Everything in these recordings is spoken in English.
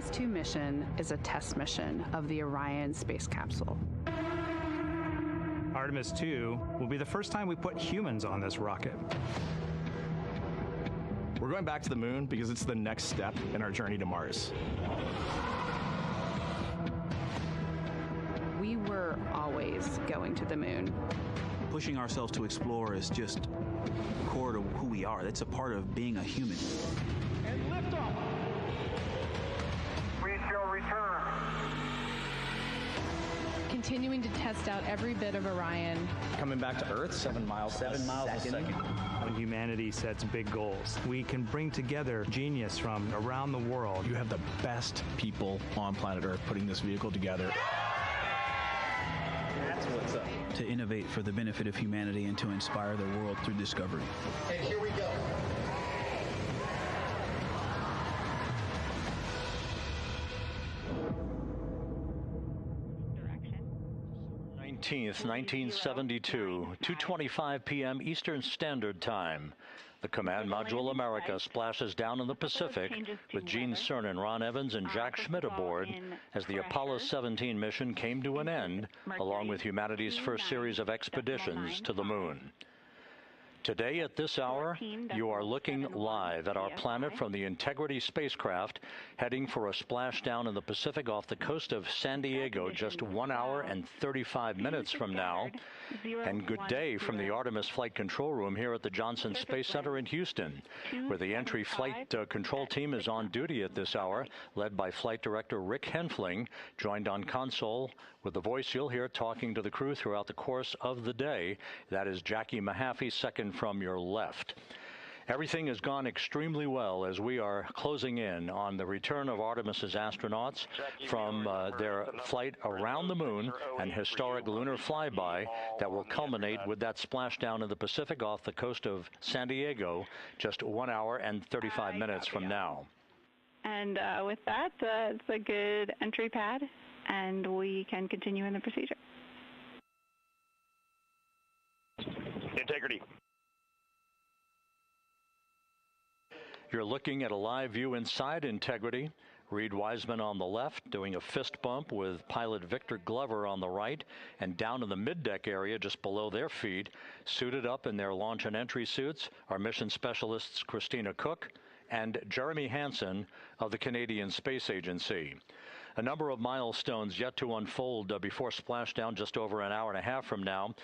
Artemis II mission is a test mission of the Orion space capsule. Artemis II will be the first time we put humans on this rocket. We're going back to the moon because it's the next step in our journey to Mars. We were always going to the moon. Pushing ourselves to explore is just core to who we are. That's a part of being a human. And lift off. We shall return. Continuing to test out every bit of Orion. Coming back to Earth, 7 miles a second. When humanity sets big goals, we can bring together genius from around the world. You have the best people on planet Earth putting this vehicle together. That's what's up. To innovate for the benefit of humanity and to inspire the world through discovery. And here we go. Direction. 19th, 1972, 2:25 p.m. Eastern Standard Time. The Command Module America splashes down in the Pacific with Gene Cernan, Ron Evans, and Jack Schmidt aboard as the Apollo 17 mission came to an end, along with humanity's first series of expeditions to the moon. Today at this hour, you are looking live at our planet from the Integrity spacecraft, heading for a splashdown in the Pacific off the coast of San Diego just 1 hour and 35 minutes from now. And good day from the Artemis Flight Control Room here at the Johnson Space Center in Houston, where the entry flight control team is on duty at this hour, led by Flight Director Rick Henfling, joined on console with the voice you'll hear talking to the crew throughout the course of the day. That is Jackie Mahaffey, second from your left. Everything has gone extremely well as we are closing in on the return of Artemis's astronauts from their flight around the moon and historic lunar flyby that will culminate with that splashdown in the Pacific off the coast of San Diego just 1 hour and 35 minutes from now. And with that, it's a good entry pad, and we can continue in the procedure. Integrity. You're looking at a live view inside Integrity. Reid Wiseman on the left doing a fist bump with pilot Victor Glover on the right, and down in the middeck area just below their feet, suited up in their launch and entry suits, are mission specialists Christina Koch and Jeremy Hansen of the Canadian Space Agency. A number of milestones yet to unfold before splashdown just over an hour and a half from now.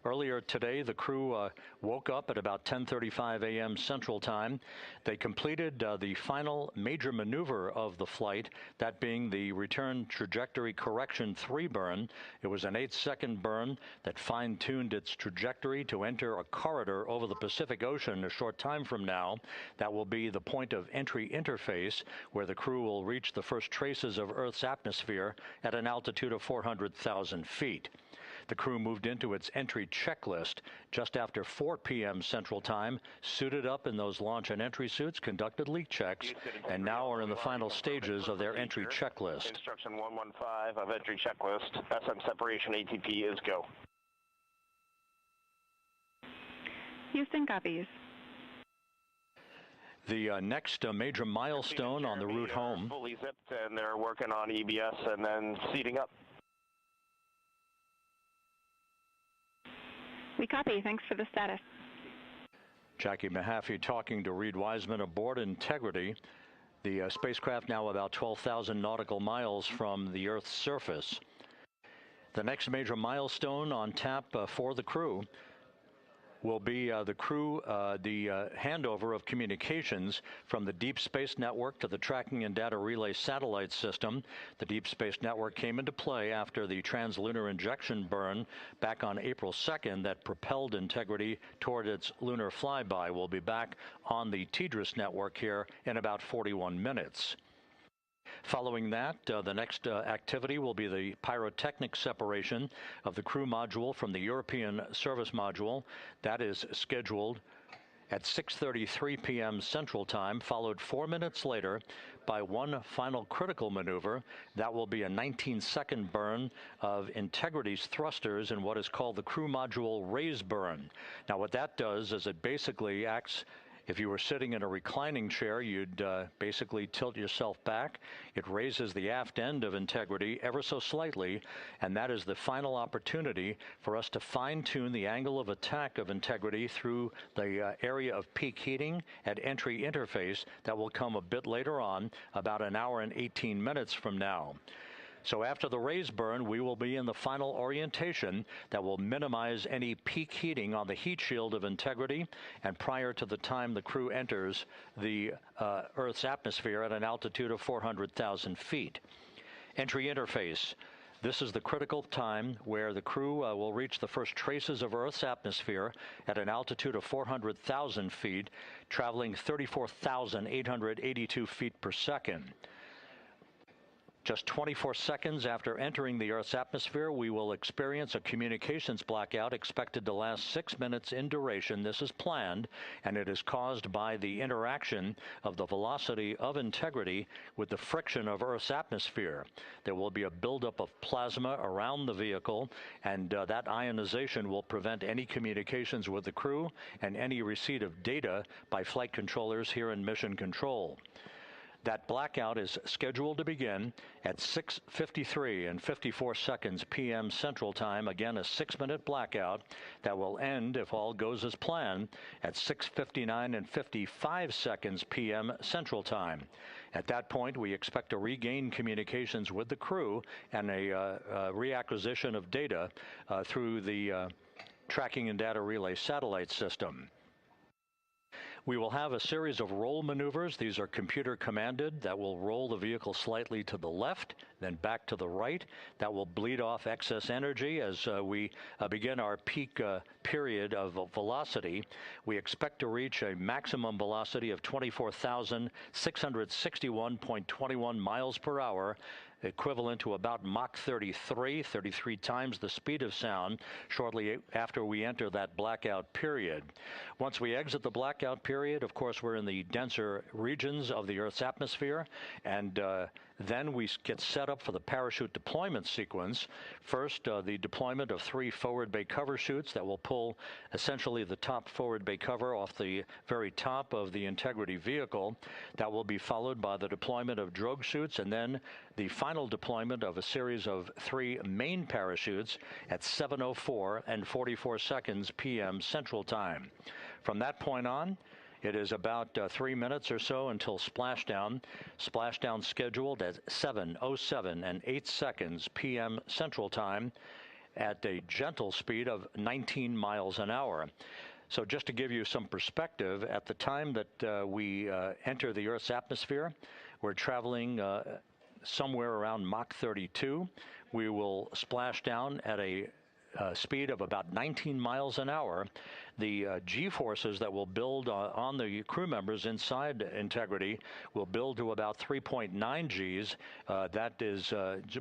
Earlier today, the crew woke up at about 10:35 a.m. Central Time. They completed the final major maneuver of the flight, that being the return trajectory correction 3 burn. It was an 8-second burn that fine-tuned its trajectory to enter a corridor over the Pacific Ocean a short time from now. That will be the point of entry interface, where the crew will reach the first traces of Earth's atmosphere at an altitude of 400,000 feet. The crew moved into its entry checklist just after 4 p.m. Central Time, suited up in those launch and entry suits, conducted leak checks, and now are in the final stages of their entry checklist. Instruction 115 of entry checklist. SM separation ATP is go. Houston copies. The next major milestone on the route home. Fully zipped, and they're working on EBS and then seating up. We copy. Thanks for the status. Jackie Mahaffey talking to Reid Wiseman aboard Integrity. The spacecraft now about 12,000 nautical miles from the Earth's surface. The next major milestone on tap for the crew will be the handover of communications from the Deep Space Network to the Tracking and Data Relay Satellite System. The Deep Space Network came into play after the translunar injection burn back on April 2nd that propelled Integrity toward its lunar flyby. We'll be back on the TDRS network here in about 41 minutes. Following that, the next activity will be the pyrotechnic separation of the crew module from the European service module. That is scheduled at 6:33 p.m. Central Time, followed 4 minutes later by one final critical maneuver. That will be a 19-second burn of Integrity's thrusters in what is called the crew module raise burn. Now, what that does is it basically acts If you were sitting in a reclining chair, you'd basically tilt yourself back. It raises the aft end of Integrity ever so slightly, and that is the final opportunity for us to fine-tune the angle of attack of Integrity through the area of peak heating at entry interface that will come a bit later on, about an hour and 18 minutes from now. So after the raise burn, we will be in the final orientation that will minimize any peak heating on the heat shield of Integrity, and prior to the time the crew enters the Earth's atmosphere at an altitude of 400,000 feet. Entry interface. This is the critical time where the crew will reach the first traces of Earth's atmosphere at an altitude of 400,000 feet, traveling 34,882 feet per second. Just 24 seconds after entering the Earth's atmosphere, we will experience a communications blackout expected to last 6 minutes in duration. This is planned, and it is caused by the interaction of the velocity of Integrity with the friction of Earth's atmosphere. There will be a buildup of plasma around the vehicle, and that ionization will prevent any communications with the crew and any receipt of data by flight controllers here in Mission Control. That blackout is scheduled to begin at 6:53 and 54 seconds p.m. Central Time. Again, a 6-minute blackout that will end, if all goes as planned, at 6:59 and 55 seconds p.m. Central Time. At that point, we expect to regain communications with the crew and a reacquisition of data through the Tracking and Data Relay satellite system. We will have a series of roll maneuvers. These are computer commanded that will roll the vehicle slightly to the left, then back to the right. That will bleed off excess energy as we begin our peak period of velocity. We expect to reach a maximum velocity of 24,661.21 miles per hour, equivalent to about Mach 33 times the speed of sound, shortly after we enter that blackout period. Once we exit the blackout period, of course, we're in the denser regions of the Earth's atmosphere, and then we get set up for the parachute deployment sequence. First, the deployment of 3 forward bay cover chutes that will pull essentially the top forward bay cover off the very top of the Integrity vehicle. That will be followed by the deployment of drogue chutes, and then the final deployment of a series of 3 main parachutes at 7:04 and 44 seconds p.m. Central Time. From that point on, it is about 3 minutes or so until splashdown. Splashdown scheduled at 7:07 and 8 seconds p.m. Central Time at a gentle speed of 19 miles an hour. So just to give you some perspective, at the time that we enter the Earth's atmosphere, we're traveling somewhere around Mach 32. We will splash down at a speed of about 19 miles an hour. The G-forces that will build on the crew members inside Integrity will build to about 3.9 Gs. That is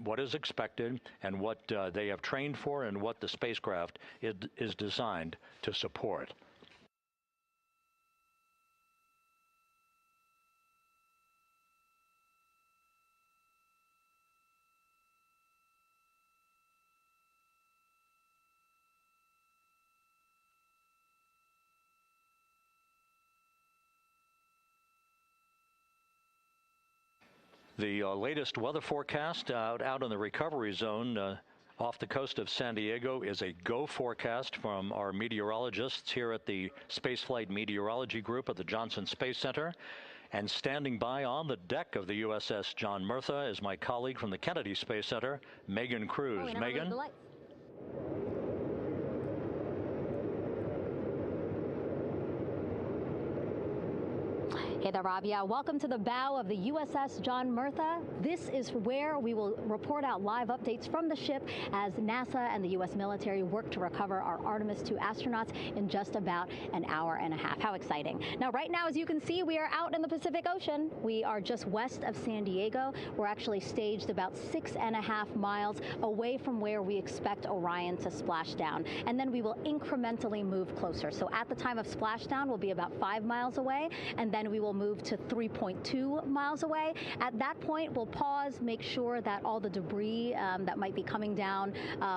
what is expected and what they have trained for and what the spacecraft is designed to support. The latest weather forecast out in the recovery zone off the coast of San Diego is a GO forecast from our meteorologists here at the Spaceflight Meteorology Group at the Johnson Space Center. And standing by on the deck of the USS John Murtha is my colleague from the Kennedy Space Center, Megan Cruz. Megan? Hey there, Rob. Yeah, welcome to the bow of the USS John Murtha. This is where we will report out live updates from the ship as NASA and the U.S. military work to recover our Artemis II astronauts in just about an hour and a half. How exciting. Now, right now, as you can see, we are out in the Pacific Ocean. We are just west of San Diego. We're actually staged about 6.5 miles away from where we expect Orion to splash down. And then we will incrementally move closer. So at the time of splashdown, we'll be about 5 miles away, and then we will will move to 3.2 miles away. At that point, we'll pause, make sure that all the debris that might be coming down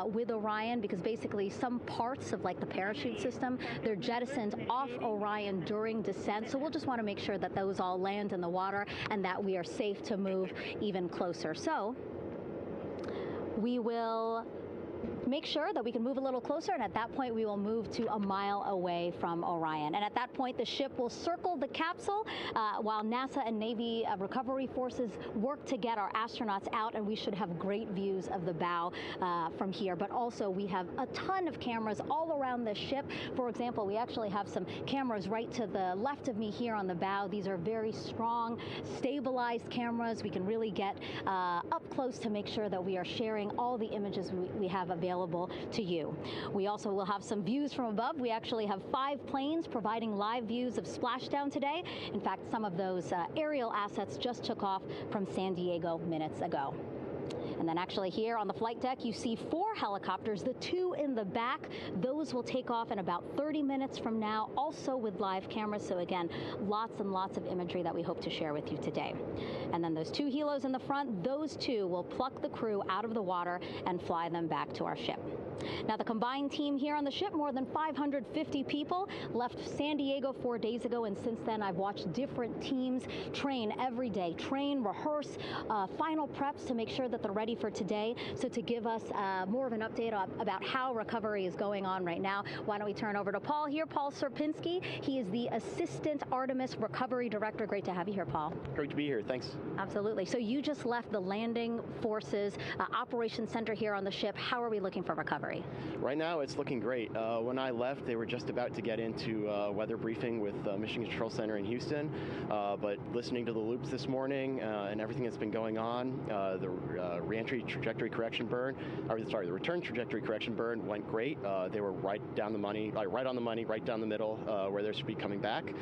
with Orion, because basically some parts of like the parachute system, they're jettisoned off Orion during descent. So we'll just want to make sure that those all land in the water and that we are safe to move even closer. So we will make sure that we can move a little closer, and at that point we will move to a mile away from Orion. And at that point the ship will circle the capsule while NASA and Navy recovery forces work to get our astronauts out, and we should have great views of the bow from here. But also we have a ton of cameras all around the ship. For example, we actually have some cameras right to the left of me here on the bow. These are very strong, stabilized cameras. We can really get up close to make sure that we are sharing all the images we have available to you. We also will have some views from above. We actually have 5 planes providing live views of Splashdown today. In fact, some of those aerial assets just took off from San Diego minutes ago. And then actually here on the flight deck, you see 4 helicopters, the 2 in the back. Those will take off in about 30 minutes from now, also with live cameras. So again, lots and lots of imagery that we hope to share with you today. And then those 2 helos in the front, those 2 will pluck the crew out of the water and fly them back to our ship. Now, the combined team here on the ship, more than 550 people, left San Diego 4 days ago, and since then I've watched different teams train every day, rehearse, final preps to make sure that they're ready for today. So to give us more of an update about how recovery is going on right now, why don't we turn over to Paul here, Paul Sierpinski. He is the Assistant Artemis Recovery Director. Great to have you here, Paul. Great to be here, thanks. Absolutely. So you just left the landing forces operations center here on the ship. How are we looking for recovery? Right now, it's looking great. When I left, they were just about to get into weather briefing with Mission Control Center in Houston, but listening to the loops this morning and everything that's been going on, the return trajectory correction burn went great. They were right down the money, right on the money, right down the middle, where they should be coming back.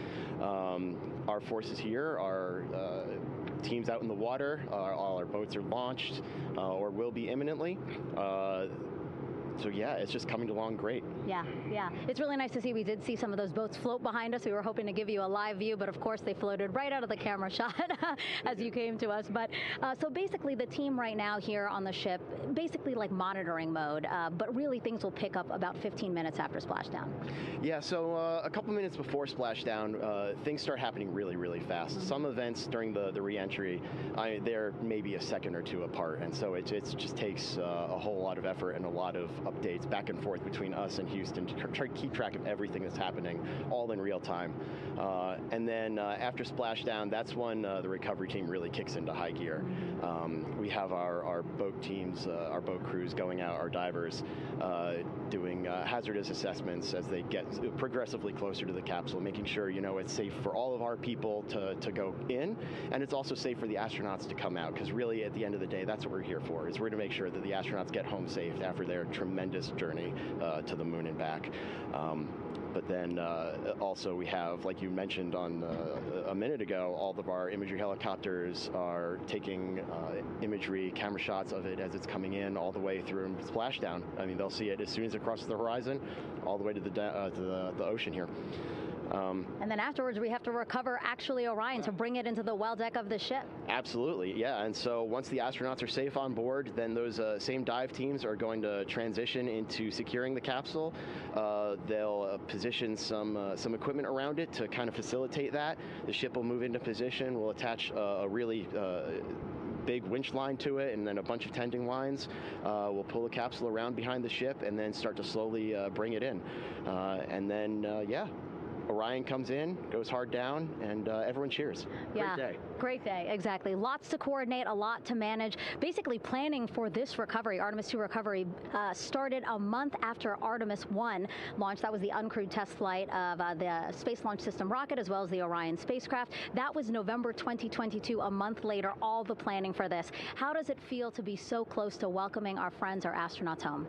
Our forces here are teams out in the water. All our boats are launched or will be imminently. So yeah, it's just coming along great. Yeah. It's really nice to see. We did see some of those boats float behind us. We were hoping to give you a live view, but of course they floated right out of the camera shot as you came to us. But so basically the team right now here on the ship, basically like monitoring mode, but really things will pick up about 15 minutes after splashdown. Yeah, so a couple minutes before splashdown, things start happening really, really fast. Mm-hmm. Some events during the re-entry, they're maybe a second or 2 apart, and so it just takes a whole lot of effort and a lot of updates back and forth between us and Houston to try to keep track of everything that's happening, all in real time. And then after splashdown, that's when the recovery team really kicks into high gear. We have our boat teams, our boat crews going out, our divers doing hazardous assessments as they get progressively closer to the capsule, making sure it's safe for all of our people to go in, and it's also safe for the astronauts to come out, because really at the end of the day, that's what we're here for, is we're to make sure that the astronauts get home safe after their tremendous journey to the moon and back. But then also we have, like you mentioned on a minute ago, all of our imagery helicopters are taking imagery, camera shots of it as it's coming in all the way through splashdown. I mean, they'll see it as soon as it crosses the horizon, all the way to the ocean here. And then afterwards, we have to recover actually Orion to bring it into the well deck of the ship. Absolutely, yeah. And so once the astronauts are safe on board, then those same dive teams are going to transition into securing the capsule. They'll position some equipment around it to kind of facilitate that. The ship will move into position. We'll attach a really big winch line to it, and then a bunch of tending lines. We'll pull the capsule around behind the ship and then start to slowly bring it in. And then, Orion comes in, goes hard down, and everyone cheers. Great day. Great day, exactly. Lots to coordinate, a lot to manage. Basically, planning for this recovery, Artemis II recovery, started a month after Artemis I launched. That was the uncrewed test flight of the Space Launch System rocket, as well as the Orion spacecraft. That was November 2022, a month later, all the planning for this. How does it feel to be so close to welcoming our friends, our astronauts home?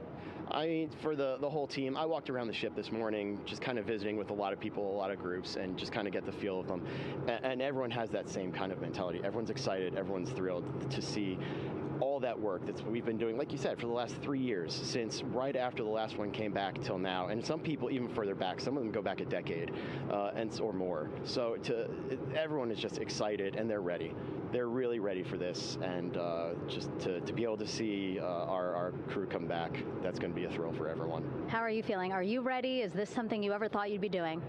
I mean, for the whole team, I walked around the ship this morning just kind of visiting with a lot of people, a lot of groups, and just kind of get the feel of them. And everyone has that same kind of mentality. Everyone's excited. Everyone's thrilled to see all that work that we've been doing, like you said, for the last 3 years, since right after the last one came back till now, and some people even further back. Some of them go back a decade or more. So everyone is just excited, and they're ready. They're really ready for this, and just to be able to see our crew come back, that's going to be a thrill for everyone. How are you feeling? Are you ready? Is this something you ever thought you'd be doing?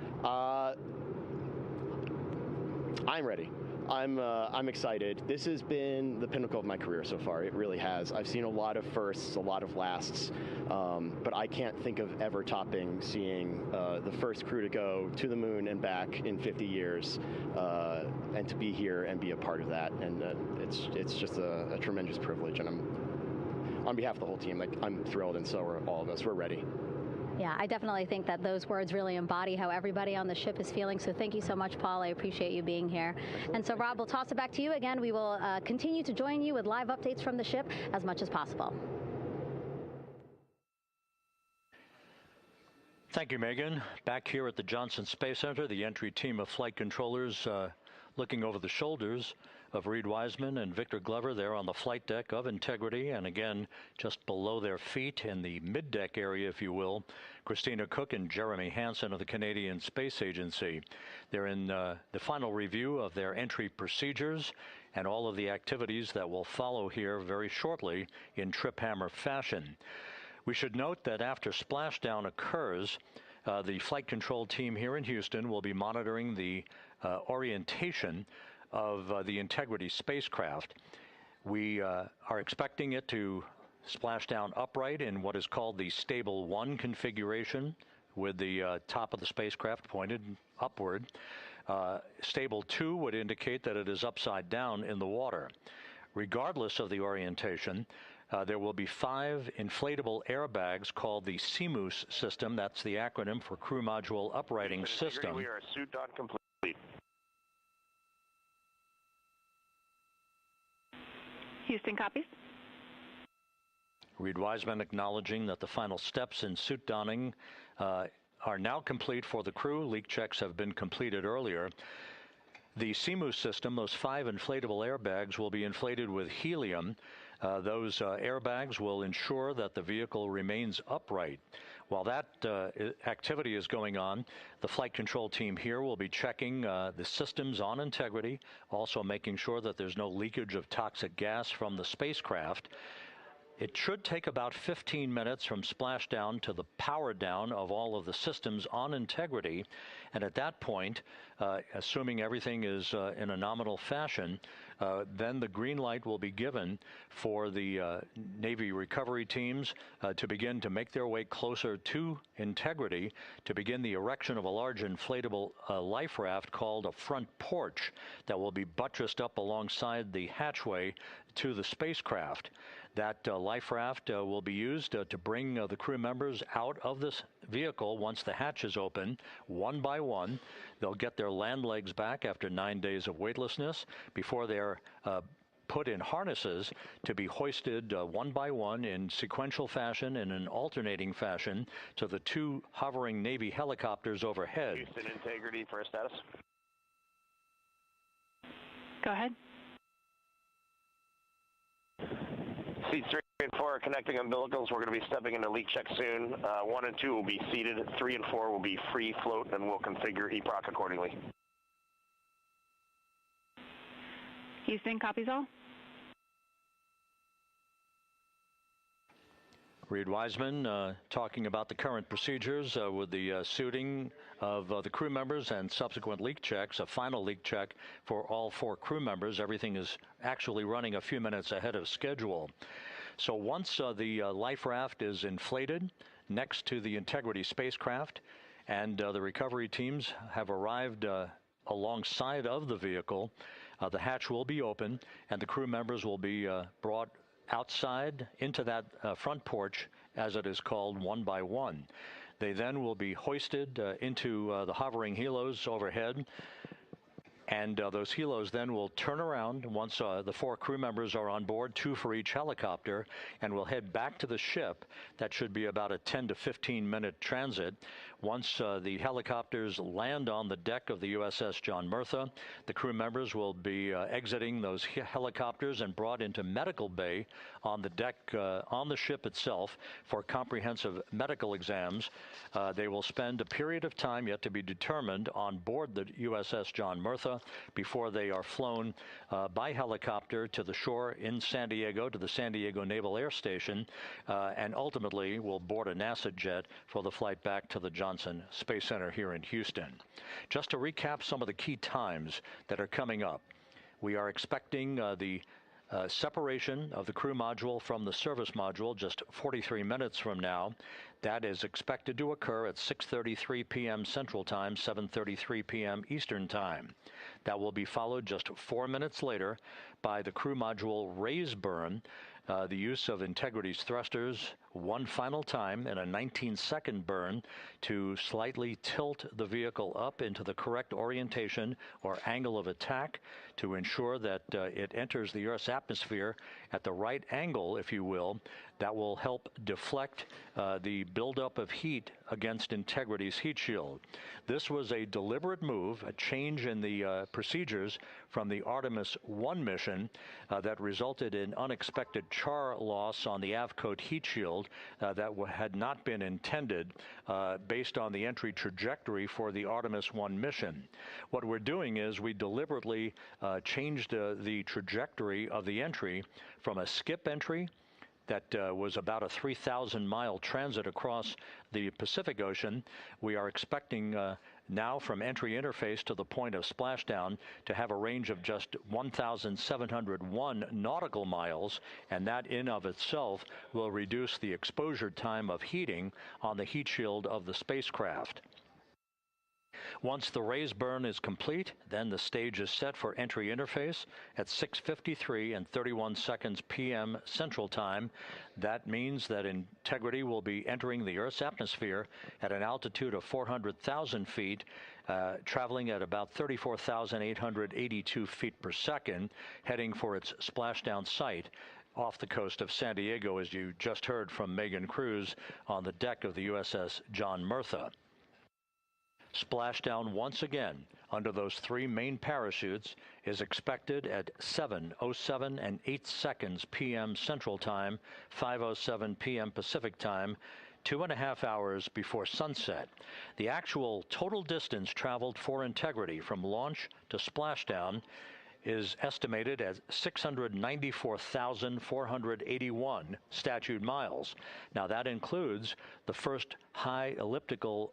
I'm ready. I'm excited. This has been the pinnacle of my career so far. It really has. I've seen a lot of firsts, a lot of lasts, but I can't think of ever topping seeing the first crew to go to the moon and back in 50 years, and to be here and be a part of that. And it's just a tremendous privilege. And on behalf of the whole team, I'm thrilled, and so are all of us. We're ready. Yeah, I definitely think that those words really embody how everybody on the ship is feeling. So thank you so much, Paul. I appreciate you being here. And so, Rob, we'll toss it back to you again. We will continue to join you with live updates from the ship as much as possible. Thank you, Megan. Back here at the Johnson Space Center, the entry team of flight controllers looking over the shoulders of Reid Wiseman and Victor Glover there on the flight deck of Integrity, and again just below their feet in the mid-deck area, if you will, Christina Koch and Jeremy Hansen of the Canadian Space Agency. They're in the final review of their entry procedures and all of the activities that will follow here very shortly in trip hammer fashion. We should note that after splashdown occurs, the flight control team here in Houston will be monitoring the orientation of the Integrity spacecraft. We are expecting it to splash down upright in what is called the Stable 1 configuration, with the top of the spacecraft pointed upward. Stable 2 would indicate that it is upside down in the water. Regardless of the orientation, there will be 5 inflatable airbags called the CMOOS system. That's the acronym for Crew Module Uprighting System. We are suit on complete. Houston copies. Reid Wiseman acknowledging that the final steps in suit donning are now complete for the crew. Leak checks have been completed earlier. The CMOOS system, those 5 inflatable airbags, will be inflated with helium. Those airbags will ensure that the vehicle remains upright. While that activity is going on, the flight control team here will be checking the systems on Integrity, also making sure that there's no leakage of toxic gas from the spacecraft. It should take about 15 minutes from splashdown to the power down of all of the systems on Integrity. And at that point, assuming everything is in a nominal fashion, then the green light will be given for the Navy recovery teams to begin to make their way closer to Integrity, to begin the erection of a large inflatable life raft called a front porch that will be buttressed up alongside the hatchway to the spacecraft. That life raft will be used to bring the crew members out of this vehicle once the hatch is open, one by one. They'll get their land legs back after 9 days of weightlessness before they're put in harnesses to be hoisted one by one in sequential fashion, in an alternating fashion, to the 2 hovering Navy helicopters overhead. Houston Integrity for a status. Go ahead. Seats 3 and 4 are connecting umbilicals. We're going to be stepping into leak check soon. 1 and 2 will be seated. 3 and 4 will be free float, and we'll configure EPROC accordingly. Houston copies all. Reid Wiseman talking about the current procedures with the suiting of the crew members and subsequent leak checks, a final leak check for all 4 crew members. Everything is actually running a few minutes ahead of schedule. So once the life raft is inflated next to the Integrity spacecraft and the recovery teams have arrived alongside of the vehicle, the hatch will be open and the crew members will be brought outside into that front porch, as it is called, one by one. They then will be hoisted into the hovering helos overhead. And those helos then will turn around once the 4 crew members are on board, 2 for each helicopter, and will head back to the ship. That should be about a 10 to 15-minute transit. Once the helicopters land on the deck of the USS John Murtha, the crew members will be exiting those helicopters and brought into medical bay on the deck on the ship itself for comprehensive medical exams. They will spend a period of time yet to be determined on board the USS John Murtha before they are flown by helicopter to the shore in San Diego, to the San Diego Naval Air Station, and ultimately will board a NASA jet for the flight back to the Johnson Space Center here in Houston. Just to recap some of the key times that are coming up, we are expecting the separation of the crew module from the service module just 43 minutes from now. That is expected to occur at 6:33 p.m. Central Time, 7:33 p.m. Eastern Time. That will be followed just 4 minutes later by the crew module raise burn, the use of Integrity's thrusters one final time in a 19-second burn to slightly tilt the vehicle up into the correct orientation or angle of attack to ensure that it enters the Earth's atmosphere at the right angle, if you will. That will help deflect the buildup of heat against Integrity's heat shield. This was a deliberate move, a change in the procedures from the Artemis I mission that resulted in unexpected char loss on the Avcode heat shield that had not been intended based on the entry trajectory for the Artemis I mission. What we're doing is we deliberately changed the trajectory of the entry from a skip entry that was about a 3,000-mile transit across the Pacific Ocean. We are expecting now from entry interface to the point of splashdown to have a range of just 1,701 nautical miles, and that in of itself will reduce the exposure time of heating on the heat shield of the spacecraft. Once the raise burn is complete, then the stage is set for entry interface at 6:53 and 31 seconds p.m. Central Time. That means that Integrity will be entering the Earth's atmosphere at an altitude of 400,000 feet, traveling at about 34,882 feet per second, heading for its splashdown site off the coast of San Diego, as you just heard from Megan Cruz on the deck of the USS John Murtha. Splashdown once again under those 3 main parachutes is expected at 7:07 and 8 seconds p.m. Central Time, 5:07 p.m. Pacific Time, 2.5 hours before sunset. The actual total distance traveled for Integrity from launch to splashdown is estimated at 694,481 statute miles. Now that includes the first high elliptical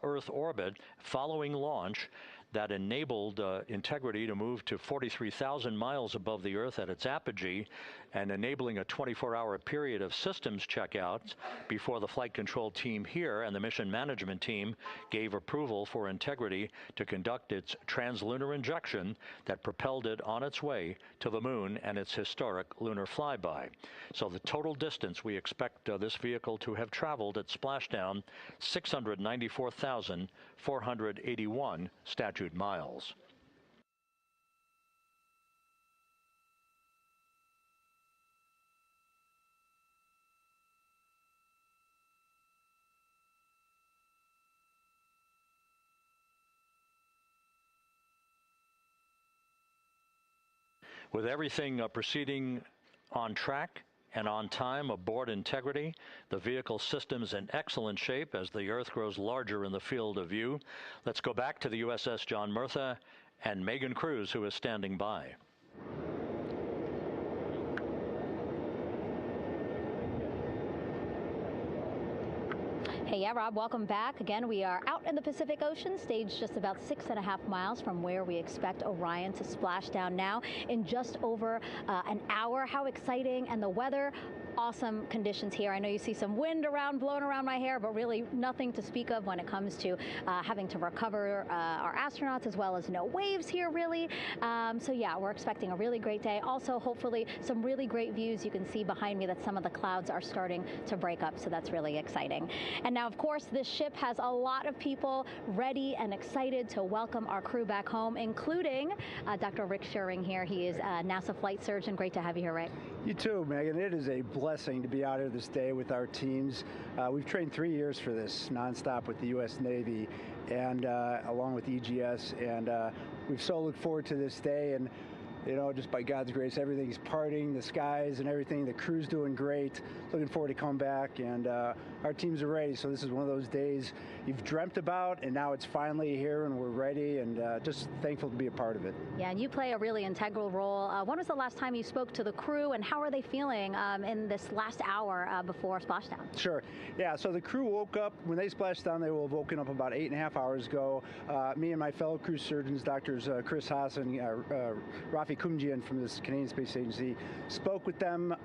Earth orbit following launch that enabled Integrity to move to 43,000 miles above the Earth at its apogee, and enabling a 24-hour period of systems checkouts before the flight control team here and the mission management team gave approval for Integrity to conduct its translunar injection that propelled it on its way to the moon and its historic lunar flyby. So the total distance we expect this vehicle to have traveled at splashdown, 694,481 statute miles. With everything proceeding on track and on time aboard Integrity, the vehicle system's in excellent shape as the Earth grows larger in the field of view. Let's go back to the USS John Murtha and Megan Cruz, who is standing by. Hey, yeah, Rob, welcome back. Again, we are out in the Pacific Ocean, staged just about 6.5 miles from where we expect Orion to splash down now in just over an hour. How exciting, and the weather awesome conditions here. I know you see some wind blowing around my hair, but really nothing to speak of when it comes to having to recover our astronauts, as well as no waves here, really. So yeah, we're expecting a really great day. Also, hopefully, some really great views. You can see behind me that some of the clouds are starting to break up, so that's really exciting. And now, of course, this ship has a lot of people ready and excited to welcome our crew back home, including Dr. Rick Schuring here. He is a NASA flight surgeon. Great to have you here, Rick. You too, Megan. It is a blessing to be out here this day with our teams. We've trained 3 years for this nonstop with the U.S. Navy and along with EGS, and we've so looked forward to this day. And you know, just by God's grace, everything's parting, the skies and everything. The crew's doing great. Looking forward to come back, and our teams are ready. So this is one of those days you've dreamt about, and now it's finally here, and we're ready, and just thankful to be a part of it. Yeah, and you play a really integral role. When was the last time you spoke to the crew, and how are they feeling in this last hour before splashdown? Sure. Yeah, so the crew woke up. When they splashed down, they will have woken up about 8.5 hours ago. Me and my fellow crew surgeons, Doctors Chris Hansen, Rafi Kumjian from this Canadian Space Agency, spoke with them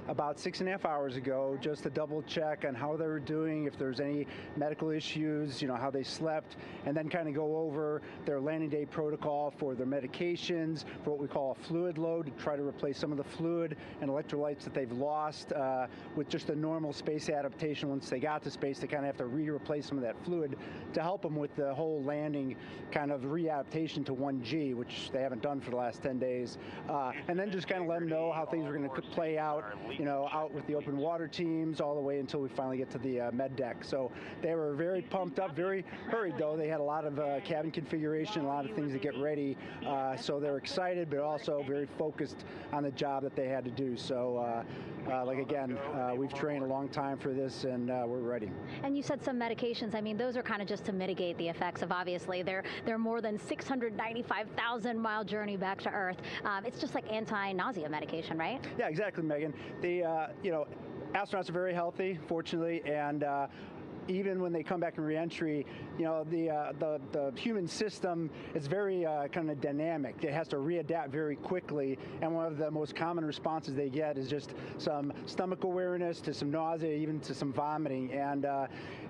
about 6.5 hours ago, just to double check on how they were doing, if there's any medical issues, you know, how they slept, and then kind of go over their landing day protocol for their medications, for what we call a fluid load, to try to replace some of the fluid and electrolytes that they've lost with just a normal space adaptation. Once they got to space, they kind of have to replace some of that fluid to help them with the whole landing kind of readaptation to 1G, which they haven't done for the last 10 days. And then just kind of let them know how things are going to play out, you know, out with the open water teams all the way until we finally get to the med deck. So they were very pumped up, very hurried though. They had a lot of cabin configuration, a lot of things to get ready. So they're excited, but also very focused on the job that they had to do. So like again, we've trained a long time for this, and we're ready. And you said some medications. I mean, those are kind of just to mitigate the effects of, obviously, their more than 695,000 mile journey back to Earth. It's just like anti-nausea medication, right? Yeah, exactly, Megan. The you know, astronauts are very healthy, fortunately, and even when they come back in reentry, you know, the human system is very kind of dynamic. It has to readapt very quickly, and one of the most common responses they get is just some stomach awareness, to some nausea, even to some vomiting. And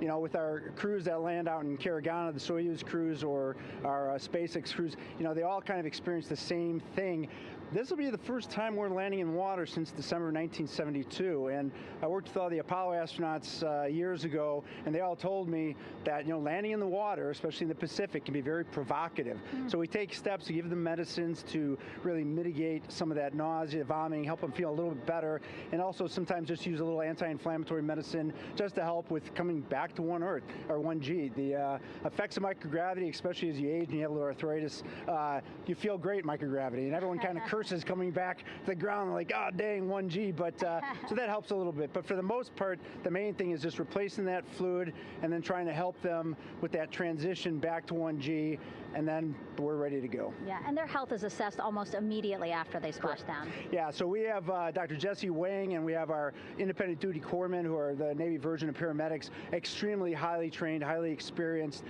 you know, with our crews that land out in Karagana, the Soyuz crews or our SpaceX crews, you know, they all kind of experience the same thing. This will be the first time we're landing in water since December 1972, and I worked with all the Apollo astronauts years ago, and they all told me that, you know, landing in the water, especially in the Pacific, can be very provocative. So we take steps to give them medicines to really mitigate some of that nausea, vomiting, help them feel a little bit better, and also sometimes just use a little anti-inflammatory medicine just to help with coming back to 1 Earth, or 1G. The effects of microgravity, especially as you age and you have a little arthritis, you feel great in microgravity, and everyone kind of curses coming back to the ground, like, oh dang, 1G, but so that helps a little bit. But for the most part, the main thing is just replacing that fluid and then trying to help them with that transition back to 1G, and then we're ready to go. Yeah, and their health is assessed almost immediately after they splash down. Yeah, so we have Dr. Jesse Wang, and we have our independent duty corpsmen, who are the Navy version of paramedics, extremely highly trained, highly experienced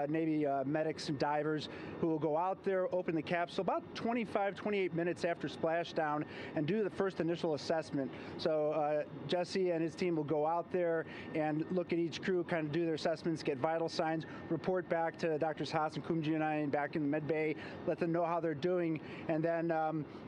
Navy medics and divers, who will go out there, open the capsule about 25, 28 minutes after splashdown and do the first initial assessment. So Jesse and his team will go out there and look at each crew, kind of do their assessments, get vital signs, report back to Drs. Haas and Kumji and I back in the med bay, let them know how they're doing, and then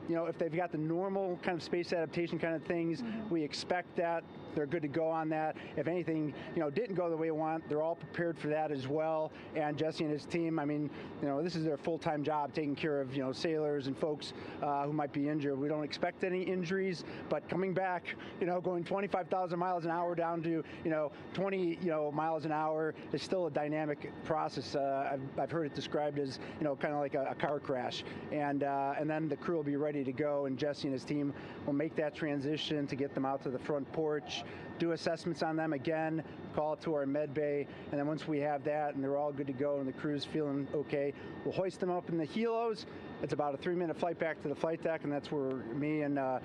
you know, if they've got the normal kind of space adaptation kind of things, we expect that they're good to go on that. If anything, you know, didn't go the way we want, they're all prepared for that as well. And Jesse and his team, I mean, you know, this is their full-time job, taking care of, you know, sailors and folks who might be injured. We don't expect any injuries, but coming back, you know, going 25,000 miles an hour down to, you know, 20, you know, miles an hour is still a dynamic process. I've heard it described as, you know, kind of like a car crash. And then the crew will be ready to go, and Jesse and his team will make that transition to get them out to the front porch, do assessments on them again, call it to our med bay, and then once we have that and they're all good to go and the crew's feeling okay, we'll hoist them up in the helos, It's about a 3-minute flight back to the flight deck, and that's where me and the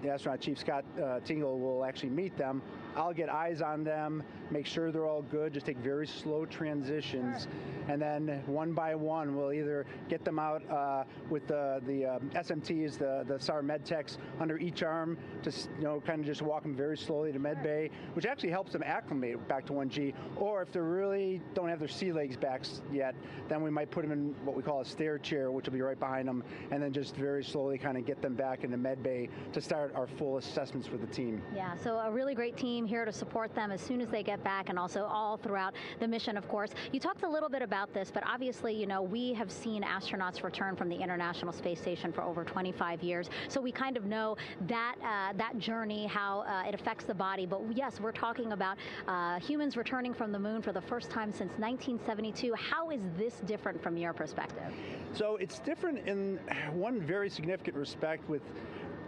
astronaut chief Scott Tingle will actually meet them. I'll get eyes on them, make sure they're all good, just take very slow transitions, and then one by one we'll either get them out with the SMTs, the SAR med techs under each arm, to kind of just walk them very slowly to med bay, which actually helps them acclimate back to 1G. Or if they really don't have their sea legs back yet, then we might put them in what we call a stair chair, which will be right behind them, and then just very slowly kind of get them back into med bay to start our full assessments for the team. Yeah, so a really great team here to support them as soon as they get back, and also all throughout the mission, of course. You talked a little bit about this, but obviously, we have seen astronauts return from the International Space Station for over 25 years, so we kind of know that that journey, how it affects the body. But yes, we're talking about humans returning from the moon for the first time since 1972. How is this different from your perspective? So it's different in one very significant respect.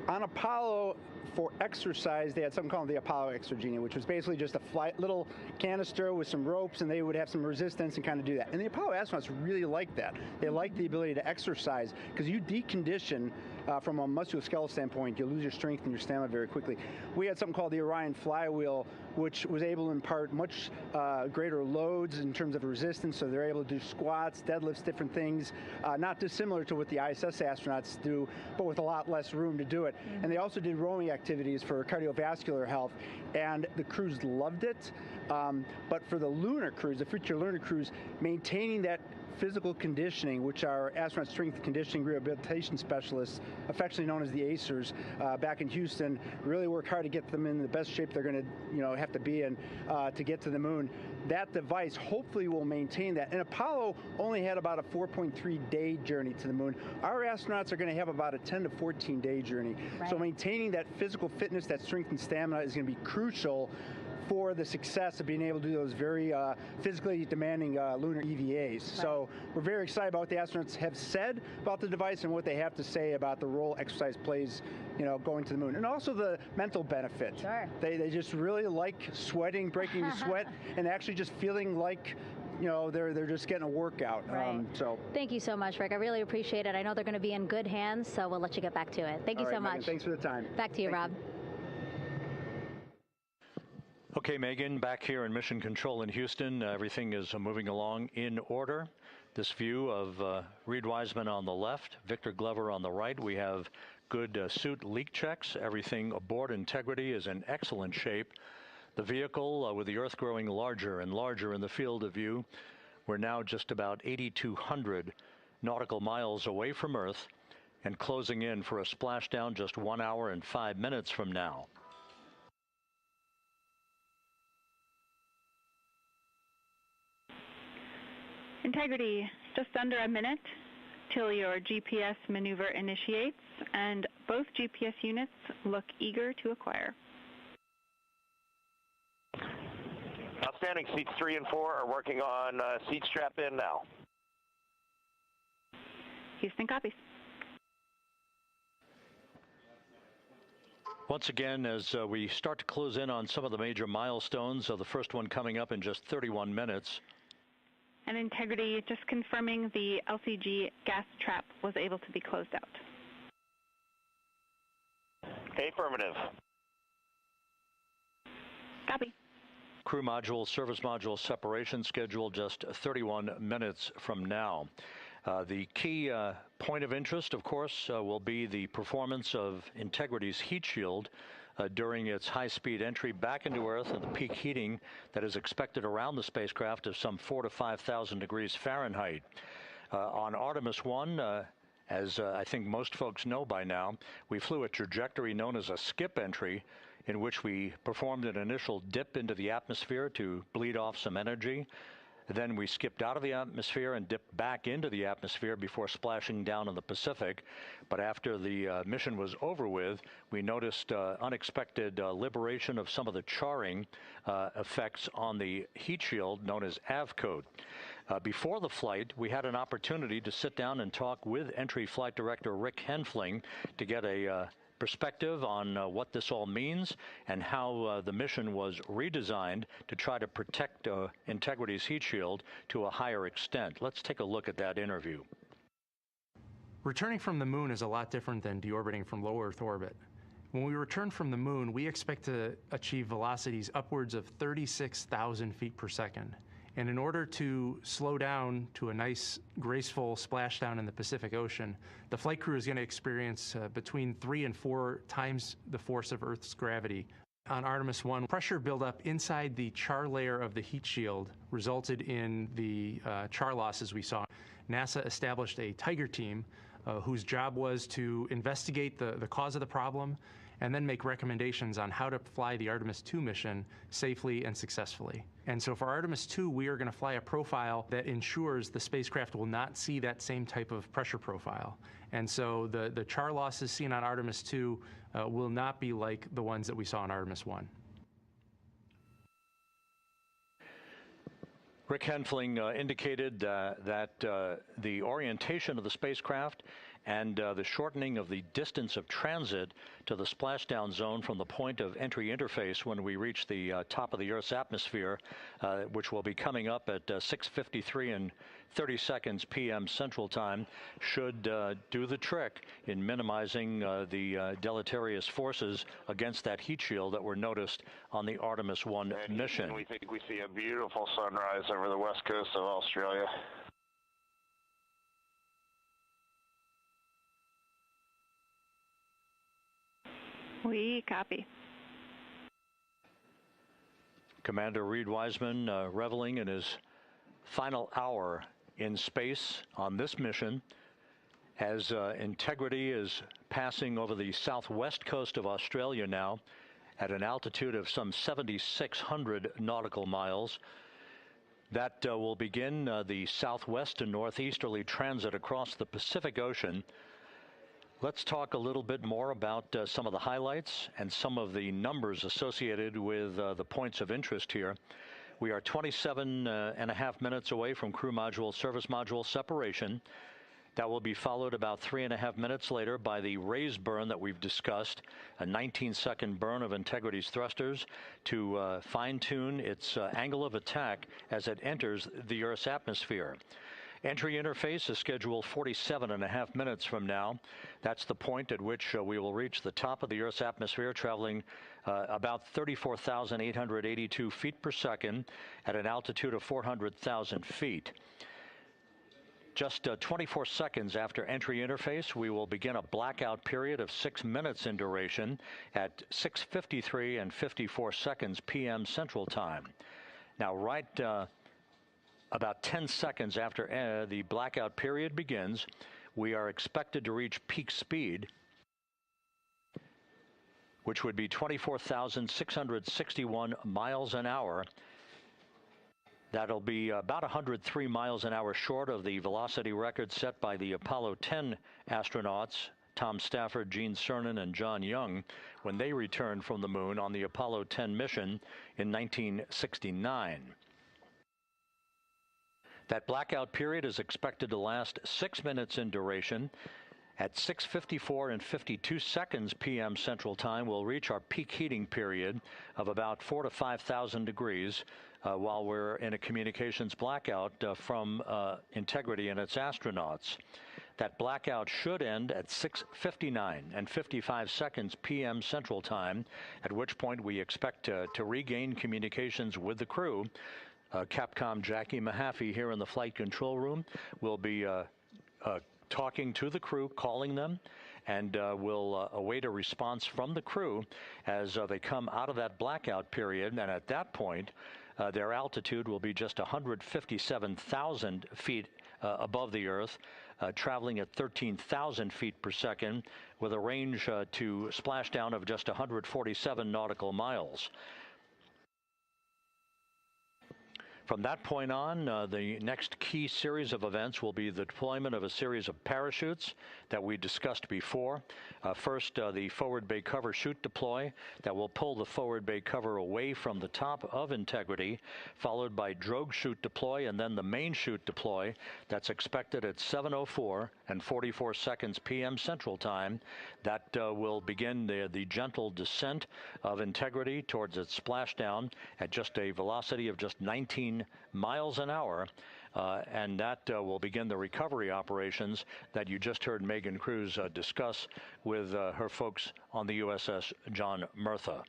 On Apollo, for exercise, they had something called the Apollo Exergenia, which was basically just a little canister with some ropes, and they would have some resistance and kind of do that. And the Apollo astronauts really liked that. They liked the ability to exercise, because you decondition from a musculoskeletal standpoint, you lose your strength and your stamina very quickly. We had something called the Orion flywheel, which was able to impart much greater loads in terms of resistance, so they're able to do squats, deadlifts, different things, not dissimilar to what the ISS astronauts do, but with a lot less room to do it. Mm-hmm. And they also did rowing activities for cardiovascular health, and the crews loved it. But for the lunar crews, the future lunar crews, maintaining that physical conditioning, which our astronaut strength conditioning rehabilitation specialists, affectionately known as the ACERs, back in Houston, really work hard to get them in the best shape they're going to have to be in to get to the moon. That device hopefully will maintain that. And Apollo only had about a 4.3-day journey to the moon. Our astronauts are going to have about a 10 to 14-day journey. Right. So maintaining that physical fitness, that strength and stamina is going to be crucial for the success of being able to do those very physically demanding lunar EVAs. Right. So we're very excited about what the astronauts have said about the device and what they have to say about the role exercise plays, going to the moon. And also the mental benefit. Sure. They just really like sweating, breaking the sweat, and actually just feeling like they're just getting a workout. Right. Thank you so much, Rick. I really appreciate it. I know they're going to be in good hands, so we'll let you get back to it. Thank you so much. Megan, thanks for the time. Back to you, Rob. Okay, Megan, back here in Mission Control in Houston, everything is moving along in order. This view of Reid Wiseman on the left, Victor Glover on the right. We have good suit leak checks. Everything aboard integrity is in excellent shape. The vehicle, with the Earth growing larger and larger in the field of view, we're now just about 8,200 nautical miles away from Earth and closing in for a splashdown just 1 hour and 5 minutes from now. Integrity, just under a minute till your GPS maneuver initiates, and both GPS units look eager to acquire. Outstanding. Seats 3 and 4 are working on seat strap in now. Houston copies. Once again, as we start to close in on some of the major milestones, the first one coming up in just 31 minutes. And Integrity, just confirming the LCG gas trap was able to be closed out. Affirmative. Copy. Crew module, service module separation scheduled just 31 minutes from now. The key point of interest, of course, will be the performance of Integrity's heat shield during its high-speed entry back into Earth and the peak heating that is expected around the spacecraft of some 4,000 to 5,000 degrees Fahrenheit. On Artemis I, as I think most folks know by now, we flew a trajectory known as a skip entry, in which we performed an initial dip into the atmosphere to bleed off some energy. Then we skipped out of the atmosphere and dipped back into the atmosphere before splashing down in the Pacific. But after the mission was over with, we noticed unexpected liberation of some of the charring effects on the heat shield known as AVCOAT. Before the flight, we had an opportunity to sit down and talk with Entry Flight Director Rick Henfling to get a perspective on what this all means and how the mission was redesigned to try to protect Integrity's heat shield to a higher extent. Let's take a look at that interview. Returning from the moon is a lot different than deorbiting from low Earth orbit. When we return from the moon, we expect to achieve velocities upwards of 36,000 feet per second. And in order to slow down to a nice, graceful splashdown in the Pacific Ocean, the flight crew is going to experience between 3 and 4 times the force of Earth's gravity. On Artemis I, pressure buildup inside the char layer of the heat shield resulted in the char losses we saw. NASA established a Tiger team whose job was to investigate the cause of the problem and then make recommendations on how to fly the Artemis II mission safely and successfully. And so for Artemis II, we are going to fly a profile that ensures the spacecraft will not see that same type of pressure profile. And so the char losses seen on Artemis II will not be like the ones that we saw on Artemis I. Rick Henfling indicated that the orientation of the spacecraft and the shortening of the distance of transit to the splashdown zone from the point of entry interface when we reach the top of the Earth's atmosphere, which will be coming up at 6:53 and 30 seconds p.m. Central Time, should do the trick in minimizing the deleterious forces against that heat shield that were noticed on the Artemis I mission. We think we see a beautiful sunrise over the west coast of Australia. We copy. Commander Reid Wiseman reveling in his final hour in space on this mission as Integrity is passing over the southwest coast of Australia now at an altitude of some 7,600 nautical miles. That will begin the southwest and northeasterly transit across the Pacific Ocean. Let's talk a little bit more about some of the highlights and some of the numbers associated with the points of interest here. We are 27 and a half minutes away from crew module service module separation. That will be followed about 3.5 minutes later by the raise burn that we've discussed, a 19-second burn of Integrity's thrusters to fine-tune its angle of attack as it enters the Earth's atmosphere. Entry interface is scheduled 47.5 minutes from now. That's the point at which we will reach the top of the Earth's atmosphere, traveling about 34,882 feet per second at an altitude of 400,000 feet. Just 24 seconds after entry interface, we will begin a blackout period of 6 minutes in duration at 6:53 and 54 seconds p.m. Central Time. Now, about 10 seconds after the blackout period begins, we are expected to reach peak speed, which would be 24,661 miles an hour. That'll be about 103 miles an hour short of the velocity record set by the Apollo 10 astronauts, Tom Stafford, Gene Cernan, and John Young, when they returned from the moon on the Apollo 10 mission in 1969. That blackout period is expected to last 6 minutes in duration. At 6:54 and 52 seconds p.m. Central Time, we'll reach our peak heating period of about 4,000 to 5,000 degrees while we're in a communications blackout from Integrity and its astronauts. That blackout should end at 6:59 and 55 seconds p.m. Central Time, at which point we expect to regain communications with the crew. Capcom Jackie Mahaffey here in the flight control room will be talking to the crew, calling them, and will await a response from the crew as they come out of that blackout period. And at that point, their altitude will be just 157,000 feet above the Earth, traveling at 13,000 feet per second with a range to splashdown of just 147 nautical miles. From that point on, the next key series of events will be the deployment of a series of parachutes that we discussed before. First, the forward bay cover chute deploy that will pull the forward bay cover away from the top of Integrity, followed by drogue chute deploy and then the main chute deploy. That's expected at 7:04 and 44 seconds p.m. Central Time. That will begin the gentle descent of Integrity towards its splashdown at just a velocity of just 19 miles an hour and that will begin the recovery operations that you just heard Megan Cruz discuss with her folks on the USS John Murtha.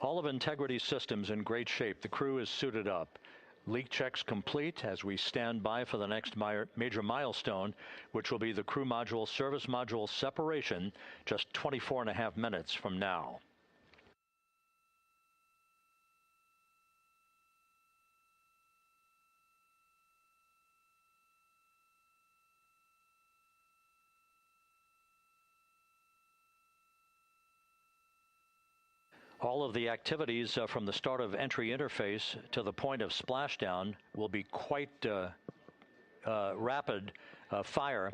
All of Integrity's systems in great shape. The crew is suited up. Leak checks complete as we stand by for the next major milestone, which will be the crew module service module separation just 24.5 minutes from now. All of the activities from the start of entry interface to the point of splashdown will be quite rapid fire,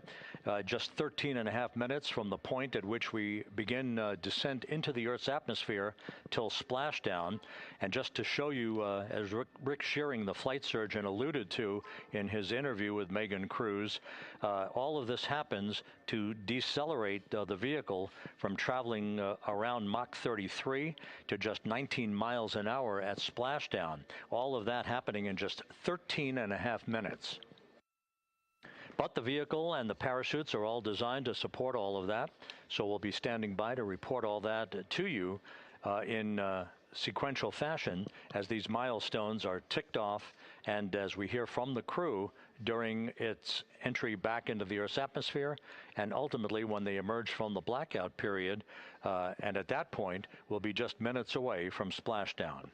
just 13.5 minutes from the point at which we begin descent into the Earth's atmosphere till splashdown. And just to show you, as Rick Shearing, the flight surgeon, alluded to in his interview with Megan Cruz, all of this happens to decelerate the vehicle from traveling around Mach 33 to just 19 miles an hour at splashdown. All of that happening in just 13.5 minutes. But the vehicle and the parachutes are all designed to support all of that, so we'll be standing by to report all that to you in sequential fashion as these milestones are ticked off and as we hear from the crew during its entry back into the Earth's atmosphere and ultimately when they emerge from the blackout period, and at that point we'll be just minutes away from splashdown.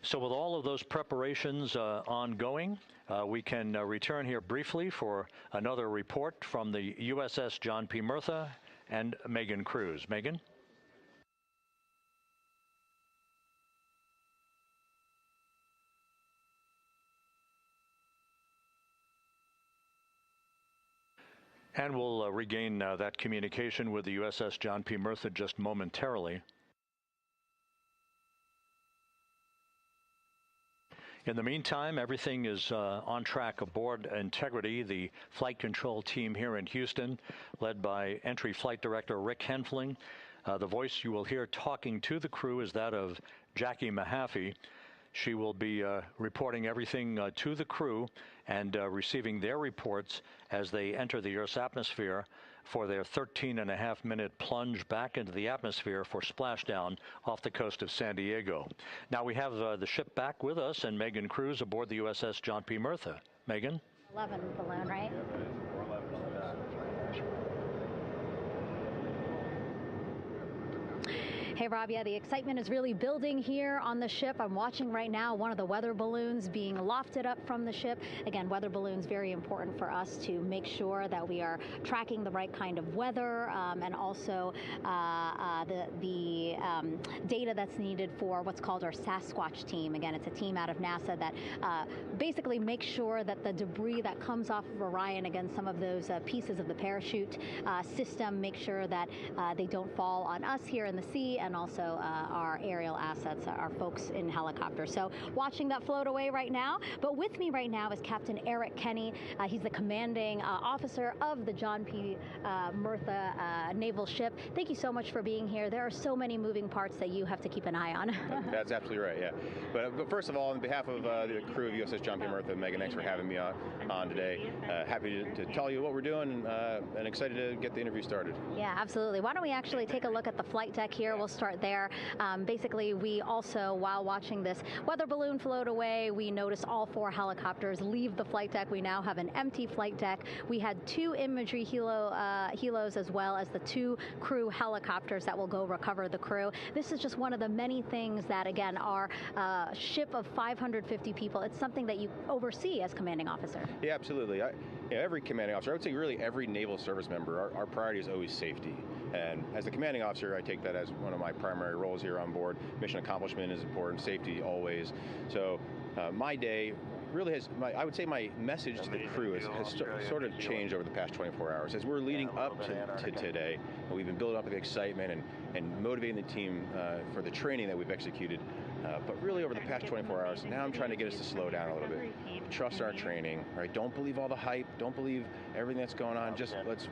So with all of those preparations ongoing, we can return here briefly for another report from the USS John P. Murtha and Megan Cruz. Megan? And we'll regain that communication with the USS John P. Murtha just momentarily. In the meantime, everything is on track aboard Integrity, the flight control team here in Houston, led by Entry Flight Director Rick Henfling. The voice you will hear talking to the crew is that of Jackie Mahaffey. She will be reporting everything to the crew and receiving their reports as they enter the Earth's atmosphere for their 13.5-minute plunge back into the atmosphere for splashdown off the coast of San Diego. Now we have the ship back with us and Megan Cruz aboard the USS John P. Murtha. Megan? 11 balloon, right? Hey, Rob, yeah, the excitement is really building here on the ship. I'm watching right now one of the weather balloons being lofted up from the ship. Again, weather balloons, very important for us to make sure that we are tracking the right kind of weather and also the data that's needed for what's called our Sasquatch team. Again, it's a team out of NASA that basically makes sure that the debris that comes off of Orion, again, some of those pieces of the parachute system, make sure that they don't fall on us here in the sea, and also our aerial assets, our folks in helicopters. So watching that float away right now. But with me right now is Captain Eric Kenny. He's the commanding officer of the John P. Murtha naval ship. Thank you so much for being here. There are so many moving parts that you have to keep an eye on. That's absolutely right, yeah. But first of all, on behalf of the crew of USS John P. Murtha, Megan, thanks for having me on today. Happy to tell you what we're doing and excited to get the interview started. Yeah, absolutely. Why don't we actually take a look at the flight deck here? We'll start there. Basically, we also, while watching this weather balloon float away, we noticed all 4 helicopters leave the flight deck. We now have an empty flight deck. We had 2 imagery helos as well as the 2 crew helicopters that will go recover the crew. This is just one of the many things that, again, our ship of 550 people, it's something that you oversee as commanding officer. Yeah, absolutely. Every commanding officer, I would say really every naval service member, our priority is always safety. And as the commanding officer, I take that as one of my primary roles here on board. Mission accomplishment is important, safety always. So my day really has, I would say my message to the crew has sort of changed over the past 24 hours. As we're leading up to today, we've been building up the excitement and motivating the team for the training that we've executed. But really over the past 24 hours, now I'm trying to get us to slow down a little bit. Trust our training, right? Don't believe all the hype. Don't believe everything that's going on. Just let's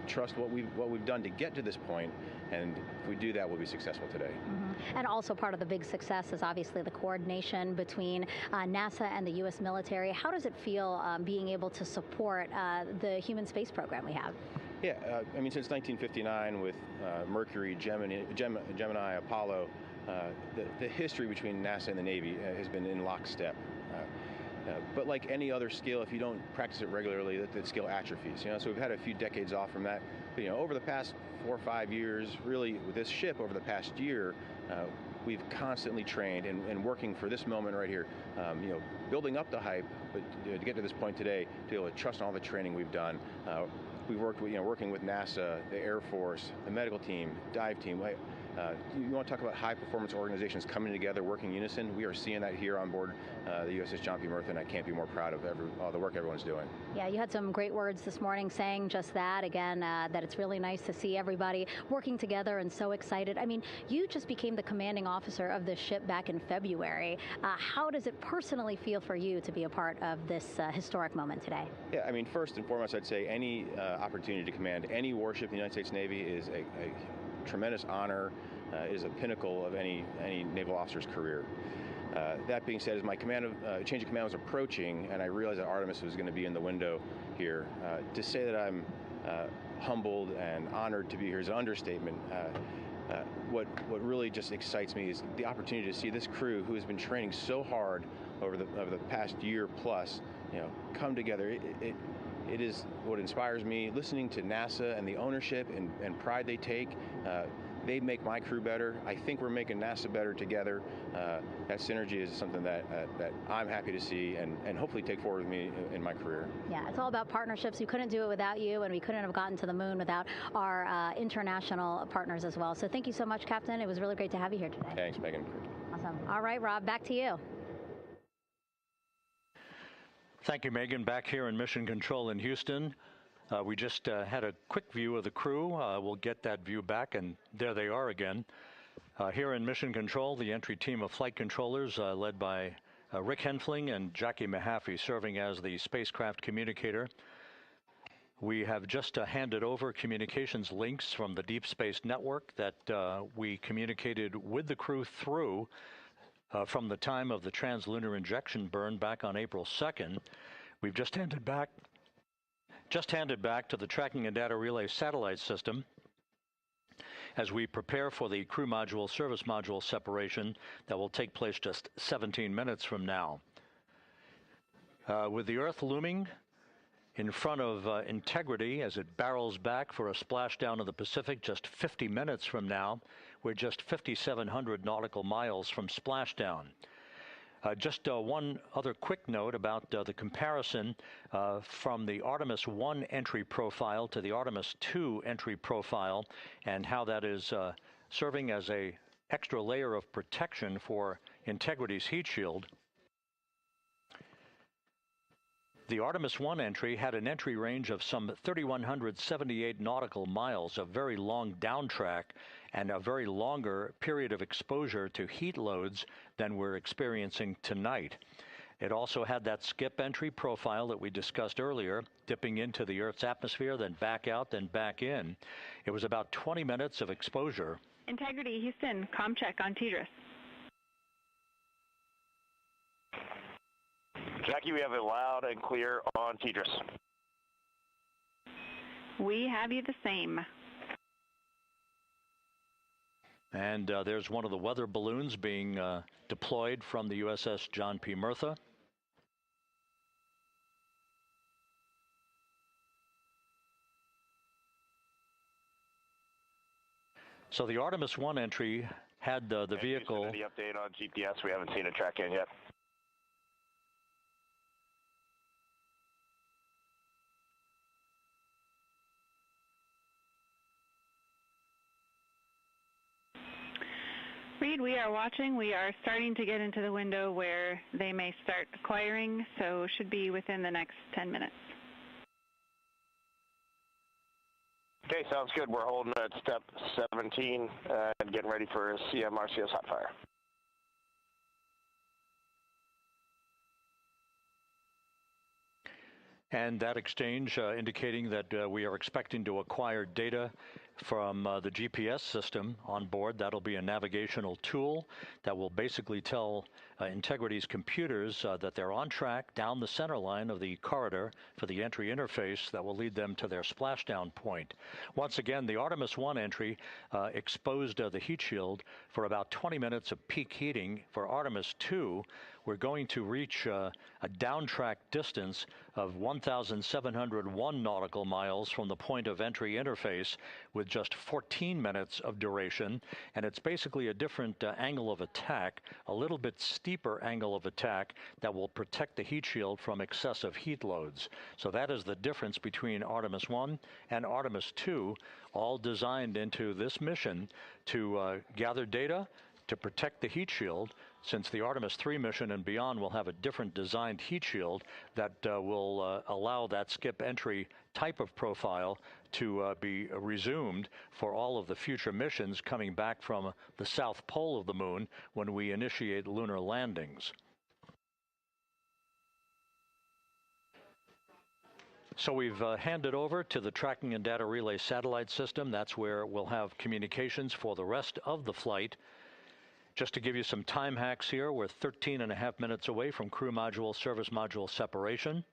trust what we've done to get to this point, and if we do that, we'll be successful today. And also part of the big success is obviously the coordination between NASA and the U.S. military. How does it feel being able to support the human space program we have? Yeah, I mean, since 1959 with Mercury, Gemini, Apollo, the history between NASA and the Navy has been in lockstep. But like any other skill, if you don't practice it regularly, that skill atrophies. So we've had a few decades off from that. But, over the past 4 or 5 years, really with this ship over the past year, we've constantly trained and working for this moment right here. Building up the hype, but to get to this point today, to be able to trust in all the training we've done. We've worked with, working with NASA, the Air Force, the medical team, dive team. You want to talk about high-performance organizations coming together, working in unison? We are seeing that here on board the USS John P. Murtha, and I can't be more proud of all the work everyone's doing. Yeah, you had some great words this morning saying just that, again, that it's really nice to see everybody working together and so excited. I mean, you just became the commanding officer of this ship back in February. How does it personally feel for you to be a part of this historic moment today? Yeah, I mean, first and foremost, I'd say any opportunity to command any warship in the United States Navy is a tremendous honor, is a pinnacle of any naval officer's career. That being said, as my change of command was approaching, and I realized that Artemis was going to be in the window here, to say that I'm humbled and honored to be here is an understatement. What really just excites me is the opportunity to see this crew, who has been training so hard over the past year plus, come together. It is what inspires me. Listening to NASA and the ownership and pride they take, they make my crew better. I think we're making NASA better together. That synergy is something that I'm happy to see and hopefully take forward with me in my career. Yeah, it's all about partnerships. We couldn't do it without you, and we couldn't have gotten to the moon without our international partners as well. So thank you so much, Captain. It was really great to have you here today. Thanks, Megan. Awesome. All right, Rob, back to you. Thank you, Megan. Back here in Mission Control in Houston. We just had a quick view of the crew. We'll get that view back, and there they are again. Here in Mission Control, the entry team of flight controllers led by Rick Henfling and Jackie Mahaffey serving as the spacecraft communicator. We have just handed over communications links from the Deep Space Network that we communicated with the crew through from the time of the translunar injection burn back on April 2nd. We've just handed back to the Tracking and Data Relay satellite system as we prepare for the crew module service module separation that will take place just 17 minutes from now. With the Earth looming in front of Integrity as it barrels back for a splashdown of the Pacific just 50 minutes from now, we're just 5,700 nautical miles from splashdown. Just one other quick note about the comparison from the Artemis I entry profile to the Artemis II entry profile and how that is serving as an extra layer of protection for Integrity's heat shield. The Artemis I entry had an entry range of some 3,178 nautical miles, a very long downtrack, and a very longer period of exposure to heat loads than we're experiencing tonight. It also had that skip entry profile that we discussed earlier, dipping into the Earth's atmosphere, then back out, then back in. It was about 20 minutes of exposure. Integrity, Houston, comm check on TDRS. Jackie, we have it loud and clear on TDRS. We have you the same. And there's one of the weather balloons being deployed from the USS John P. Murtha. So the Artemis I entry had the vehicle. The update on GPS, we haven't seen it track in yet. Reid, we are watching. We are starting to get into the window where they may start acquiring, so should be within the next 10 minutes. Okay, sounds good. We're holding at step 17 and getting ready for CM RCS hot fire. And that exchange indicating that we are expecting to acquire data from the GPS system on board. That'll be a navigational tool that will basically tell Integrity's computers that they're on track down the center line of the corridor for the entry interface that will lead them to their splashdown point. Once again, the Artemis I entry exposed the heat shield for about 20 minutes of peak heating. For Artemis II, we're going to reach a downtrack distance of 1,701 nautical miles from the point of entry interface, with just 14 minutes of duration. And it's basically a different angle of attack, a little bit steeper angle of attack that will protect the heat shield from excessive heat loads. So that is the difference between Artemis I and Artemis II, all designed into this mission to gather data, to protect the heat shield, since the Artemis III mission and beyond will have a different designed heat shield that will allow that skip entry type of profile to be resumed for all of the future missions coming back from the south pole of the moon when we initiate lunar landings. So we've handed over to the Tracking and Data Relay Satellite System. That's where we'll have communications for the rest of the flight. Just to give you some time hacks here, we're 13.5 minutes away from crew module, service module separation,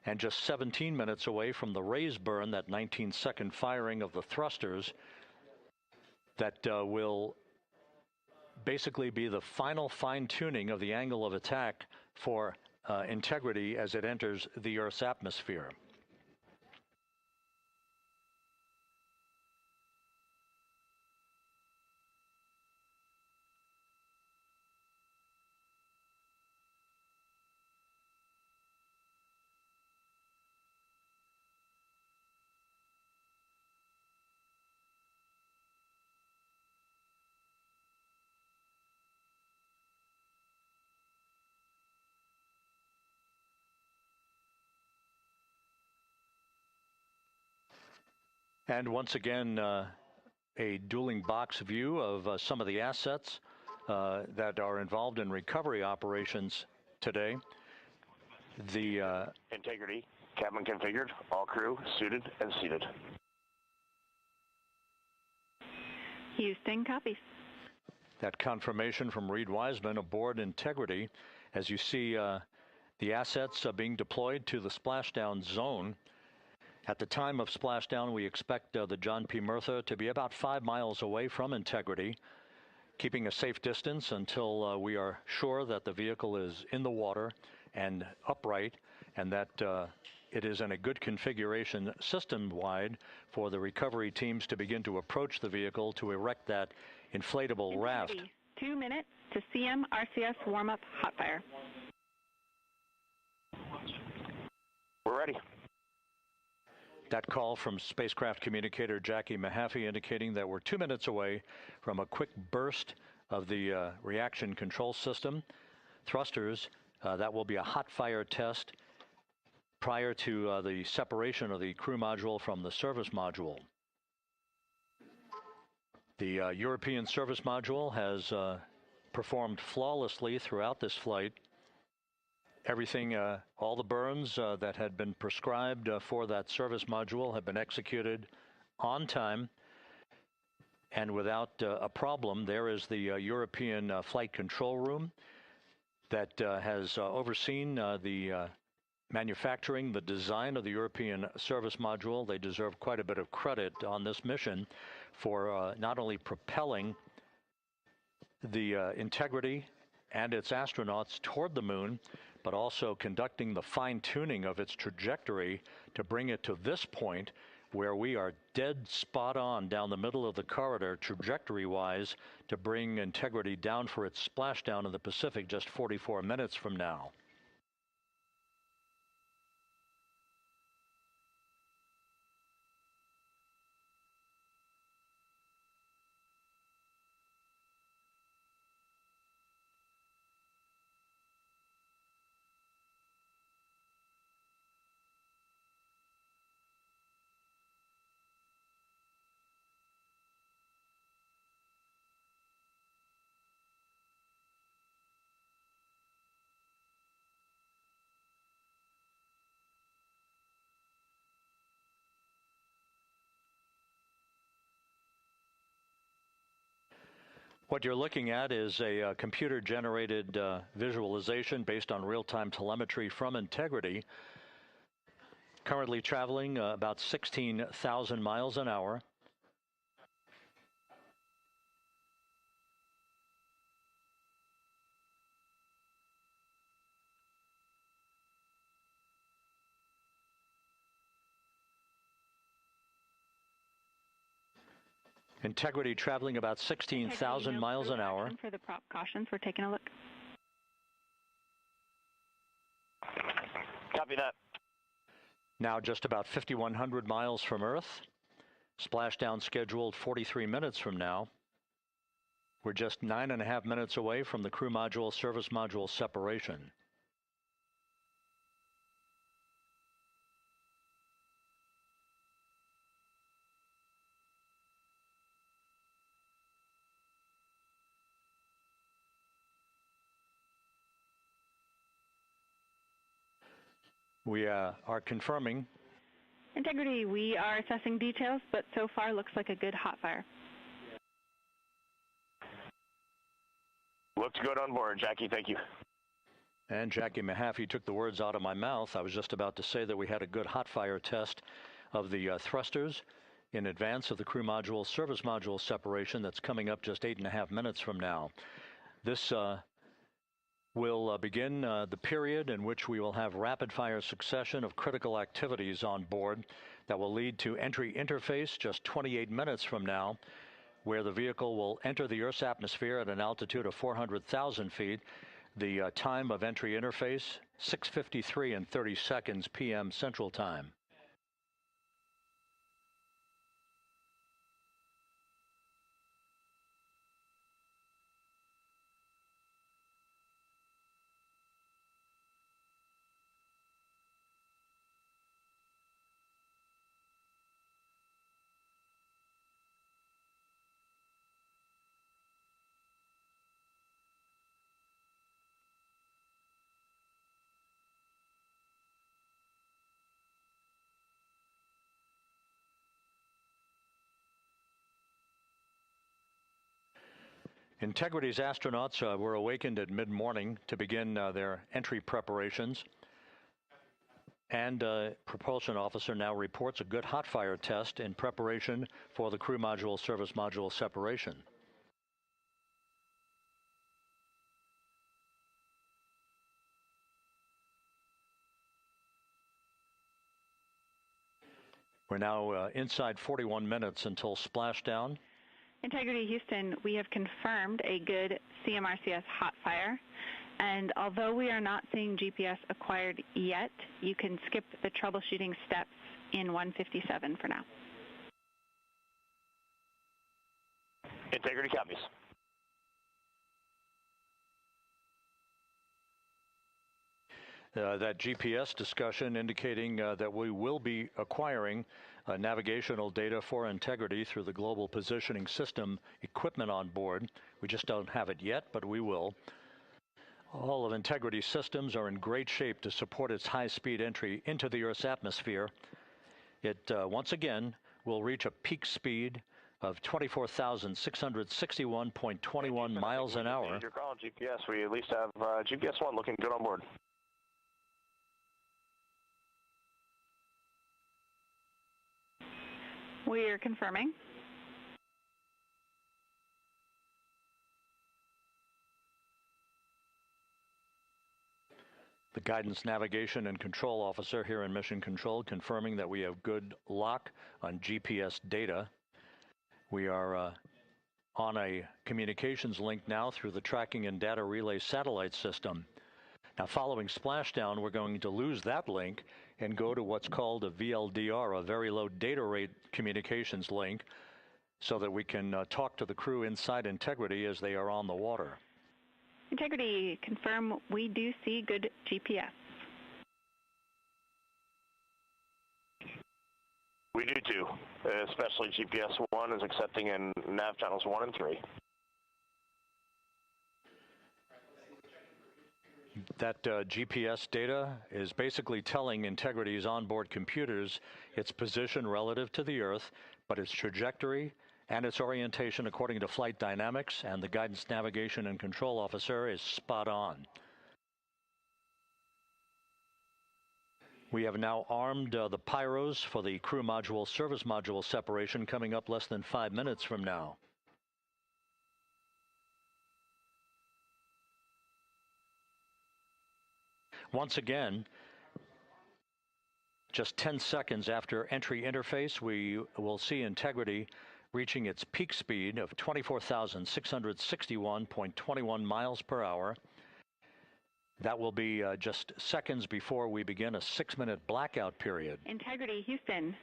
and just 17 minutes away from the raise burn, that 19-second firing of the thrusters that will basically be the final fine-tuning of the angle of attack for Integrity as it enters the Earth's atmosphere. And once again, a dueling box view of some of the assets that are involved in recovery operations today. The Integrity, cabin configured, all crew suited and seated. Houston, copies. That confirmation from Reid Wiseman aboard Integrity, as you see the assets being deployed to the splashdown zone. At the time of splashdown, we expect the John P. Murtha to be about 5 miles away from Integrity, keeping a safe distance until we are sure that the vehicle is in the water and upright, and that it is in a good configuration system-wide for the recovery teams to begin to approach the vehicle to erect that inflatable raft. 2 minutes to CM RCS warm-up hot fire. We're ready. That call from spacecraft communicator Jackie Mahaffey indicating that we're 2 minutes away from a quick burst of the reaction control system. Thrusters, that will be a hot fire test prior to the separation of the crew module from the service module. The European service module has performed flawlessly throughout this flight. Everything, all the burns that had been prescribed for that service module have been executed on time and without a problem. There is the European flight control room that has overseen the manufacturing, the design of the European service module. They deserve quite a bit of credit on this mission for not only propelling the Integrity and its astronauts toward the moon, but also conducting the fine-tuning of its trajectory to bring it to this point where we are dead spot on down the middle of the corridor trajectory-wise to bring Integrity down for its splashdown in the Pacific just 44 minutes from now. What you're looking at is a computer-generated visualization based on real-time telemetry from Integrity. Currently traveling about 16,000 miles an hour. Integrity traveling about 16,000 miles an hour. For the prop cautions, we're taking a look. Copy that. Now just about 5,100 miles from Earth. Splashdown scheduled 43 minutes from now. We're just 9.5 minutes away from the crew module service module separation. We are confirming. Integrity, we are assessing details, but so far looks like a good hot fire. Looks good on board, Jackie. Thank you. And Jackie Mahaffey took the words out of my mouth. I was just about to say that we had a good hot fire test of the thrusters in advance of the crew module service module separation that's coming up just 8.5 minutes from now. This will begin the period in which we will have rapid-fire succession of critical activities on board that will lead to entry interface just 28 minutes from now, where the vehicle will enter the Earth's atmosphere at an altitude of 400,000 feet. The time of entry interface, 6:53 and 30 seconds p.m. Central Time. Integrity's astronauts were awakened at mid-morning to begin their entry preparations. And propulsion officer now reports a good hot fire test in preparation for the crew module service module separation. We're now inside 41 minutes until splashdown. Integrity Houston, we have confirmed a good CMRCS hot fire, and although we are not seeing GPS acquired yet, you can skip the troubleshooting steps in 157 for now. Integrity copies. That GPS discussion indicating that we will be acquiring navigational data for Integrity through the Global Positioning System equipment on board. We just don't have it yet, but we will. All of Integrity's systems are in great shape to support its high-speed entry into the Earth's atmosphere. It, once again, will reach a peak speed of 24,661.21 miles an hour. You're calling GPS. We at least have GPS 1 looking good on board. We are confirming. The Guidance, Navigation, and Control Officer here in Mission Control confirming that we have good lock on GPS data. We are on a communications link now through the Tracking and Data Relay satellite system. Now, following splashdown, we're going to lose that link and go to what's called a VLDR, a very low data rate communications link, so that we can talk to the crew inside Integrity as they are on the water. Integrity, confirm we do see good GPS. We do too, especially GPS 1 is accepting in nav channels 1 and 3. That GPS data is basically telling Integrity's onboard computers its position relative to the Earth, but its trajectory and its orientation according to flight dynamics, and the guidance, navigation, and control officer is spot on. We have now armed the pyros for the crew module, service module separation coming up less than 5 minutes from now. Once again, just 10 seconds after entry interface, we will see Integrity reaching its peak speed of 24,661.21 miles per hour. That will be just seconds before we begin a 6-minute blackout period. Integrity, Houston.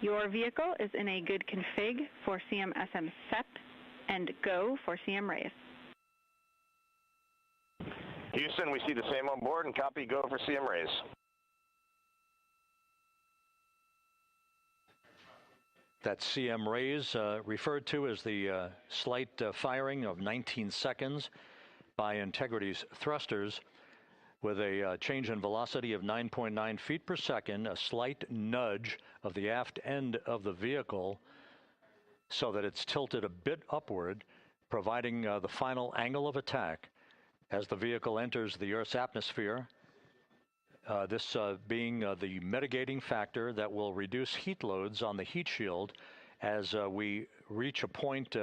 Your vehicle is in a good config for CM-SM SEP and go for CM raise. Houston, we see the same on board and copy go for CM raise. That CM raise referred to as the slight firing of 19 seconds by Integrity's thrusters with a change in velocity of 9.9 feet per second, a slight nudge of the aft end of the vehicle so that it's tilted a bit upward, providing the final angle of attack as the vehicle enters the Earth's atmosphere. This being the mitigating factor that will reduce heat loads on the heat shield as we reach a point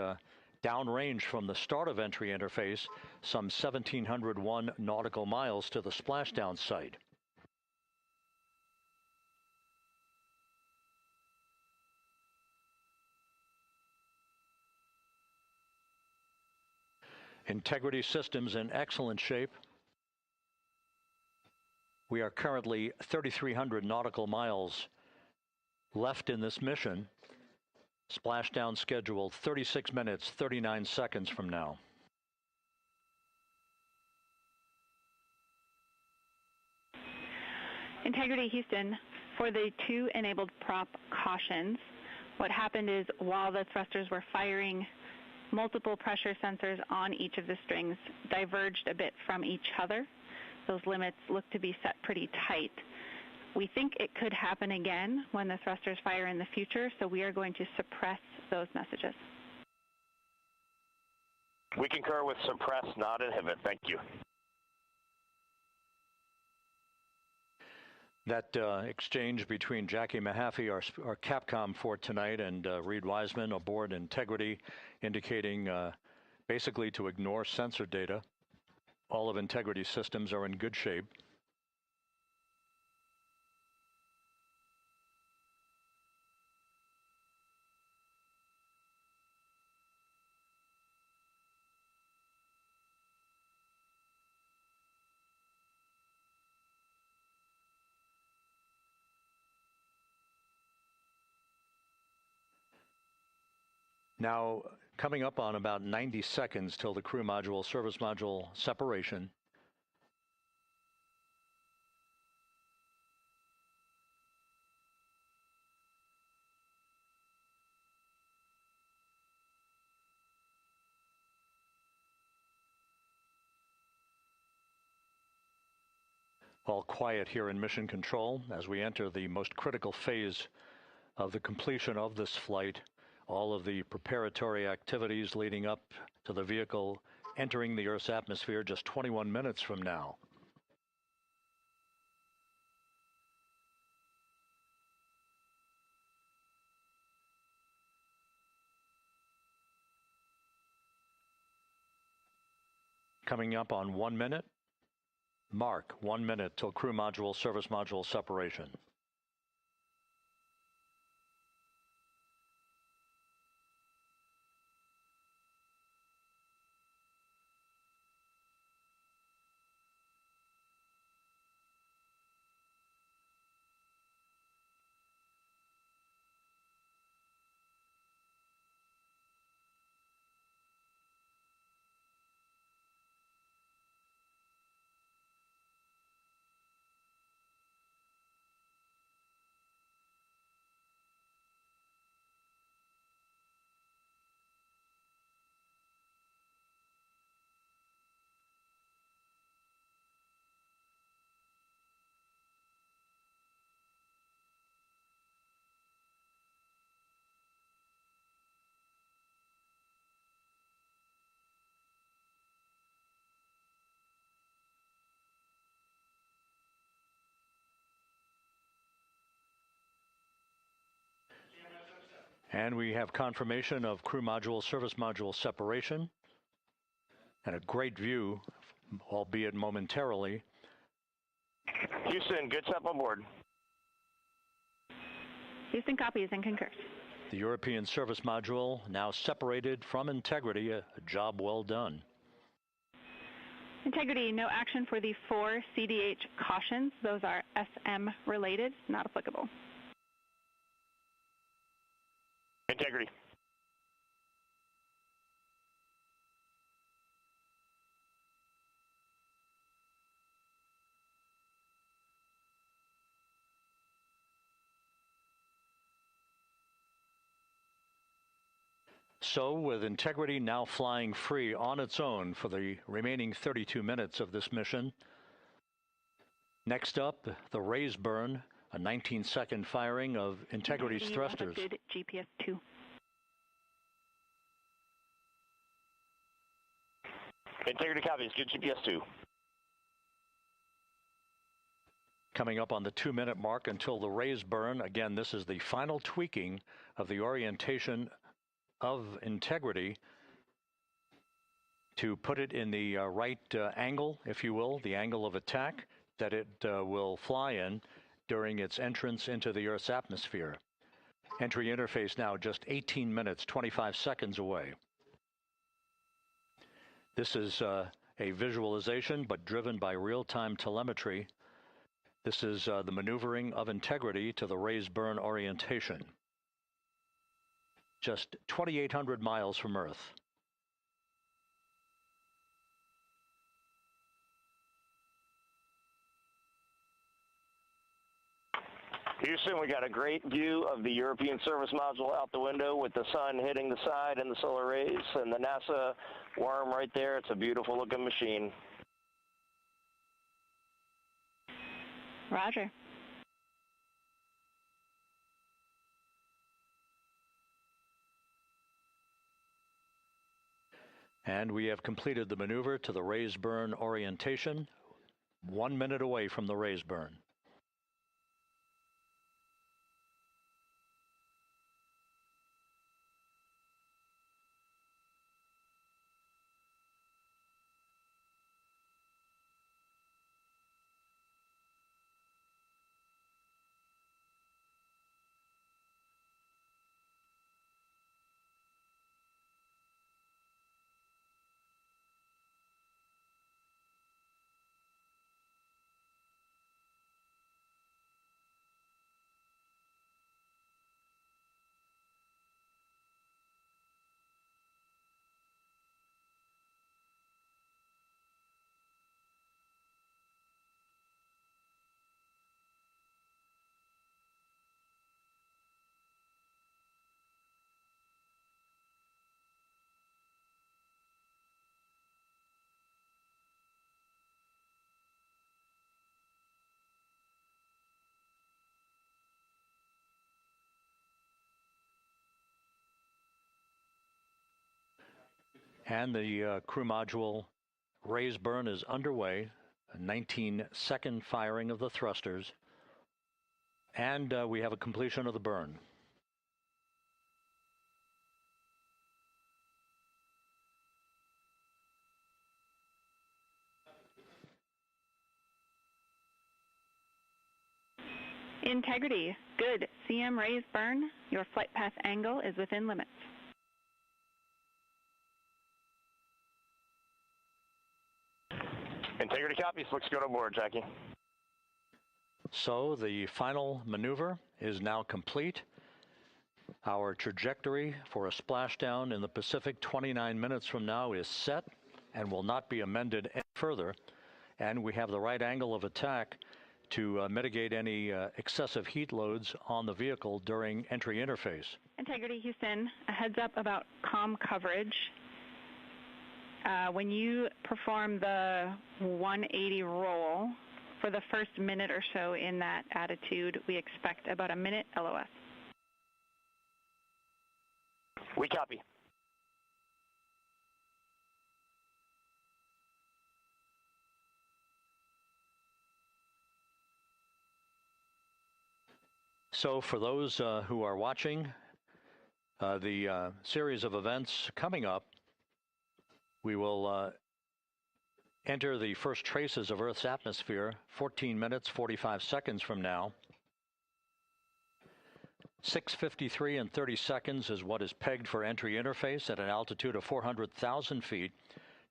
downrange from the start of entry interface, some 1,701 nautical miles to the splashdown site. Integrity systems in excellent shape. We are currently 3,300 nautical miles left in this mission. Splashdown scheduled 36 minutes, 39 seconds from now. Integrity, Houston. For the 2 enabled prop cautions, what happened is while the thrusters were firing, multiple pressure sensors on each of the strings diverged a bit from each other. Those limits look to be set pretty tight. We think it could happen again when the thrusters fire in the future, so we are going to suppress those messages. We concur with suppress, not inhibit. Thank you. That exchange between Jackie Mahaffey, our Capcom for tonight, and Reid Wiseman aboard Integrity, indicating basically to ignore sensor data. All of Integrity's systems are in good shape. Now, coming up on about 90 seconds till the crew module, service module separation. All quiet here in Mission Control as we enter the most critical phase of the completion of this flight. All of the preparatory activities leading up to the vehicle entering the Earth's atmosphere just 21 minutes from now. Coming up on 1 minute. Mark 1 minute till crew module, service module separation. And we have confirmation of crew module, service module separation, and a great view, albeit momentarily. Houston, good step on board. Houston copies and concurs. The European service module now separated from Integrity, a job well done. Integrity, no action for the 4 CDH cautions. Those are SM related, not applicable. Integrity. So, with Integrity now flying free on its own for the remaining 32 minutes of this mission, next up, the raise burn, a 19-second firing of Integrity's thrusters. Good GPS 2. Integrity copies, good GPS 2. Coming up on the 2-minute mark until the raise burn. Again, this is the final tweaking of the orientation of Integrity to put it in the right angle, if you will, the angle of attack that it will fly in during its entrance into the Earth's atmosphere. Entry interface now just 18 minutes, 25 seconds away. This is a visualization, but driven by real-time telemetry. This is the maneuvering of Integrity to the raise burn orientation. Just 2,800 miles from Earth. Houston, we got a great view of the European service module out the window with the sun hitting the side and the solar rays and the NASA worm right there. It's a beautiful looking machine. Roger. And we have completed the maneuver to the raise burn orientation, 1 minute away from the raise burn. And the crew module raise burn is underway, a 19-second firing of the thrusters, and we have a completion of the burn. Integrity, good. CM raise burn. Your flight path angle is within limits. Integrity copies. Looks good on board, Jackie. So the final maneuver is now complete. Our trajectory for a splashdown in the Pacific 29 minutes from now is set and will not be amended any further. And we have the right angle of attack to mitigate any excessive heat loads on the vehicle during entry interface. Integrity, Houston, a heads up about comm coverage. When you perform the 180 roll, for the first minute or so in that attitude, we expect about a minute LOS. We copy. So for those who are watching, The series of events coming up, we will enter the first traces of Earth's atmosphere 14 minutes, 45 seconds from now. 6:53 and 30 seconds is what is pegged for entry interface at an altitude of 400,000 feet,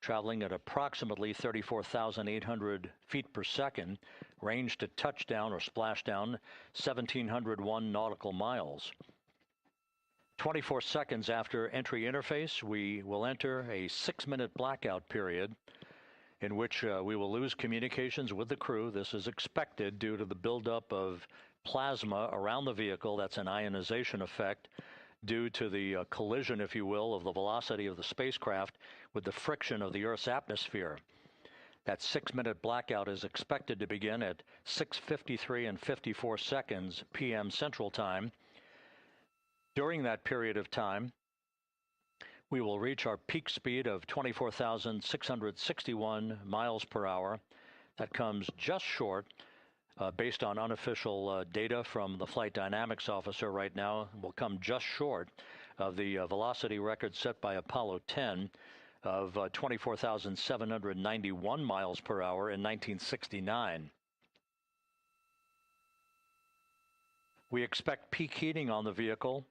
traveling at approximately 34,800 feet per second, range to touchdown or splashdown 1,701 nautical miles. 24 seconds after entry interface, we will enter a 6-minute blackout period in which we will lose communications with the crew. This is expected due to the buildup of plasma around the vehicle. That's an ionization effect due to the collision, if you will, of the velocity of the spacecraft with the friction of the Earth's atmosphere. That 6-minute blackout is expected to begin at 6:53 and 54 seconds p.m. Central Time. During that period of time, we will reach our peak speed of 24,661 miles per hour. That comes just short, based on unofficial data from the flight dynamics officer right now, will come just short of the velocity record set by Apollo 10 of 24,791 miles per hour in 1969. We expect peak heating on the vehicle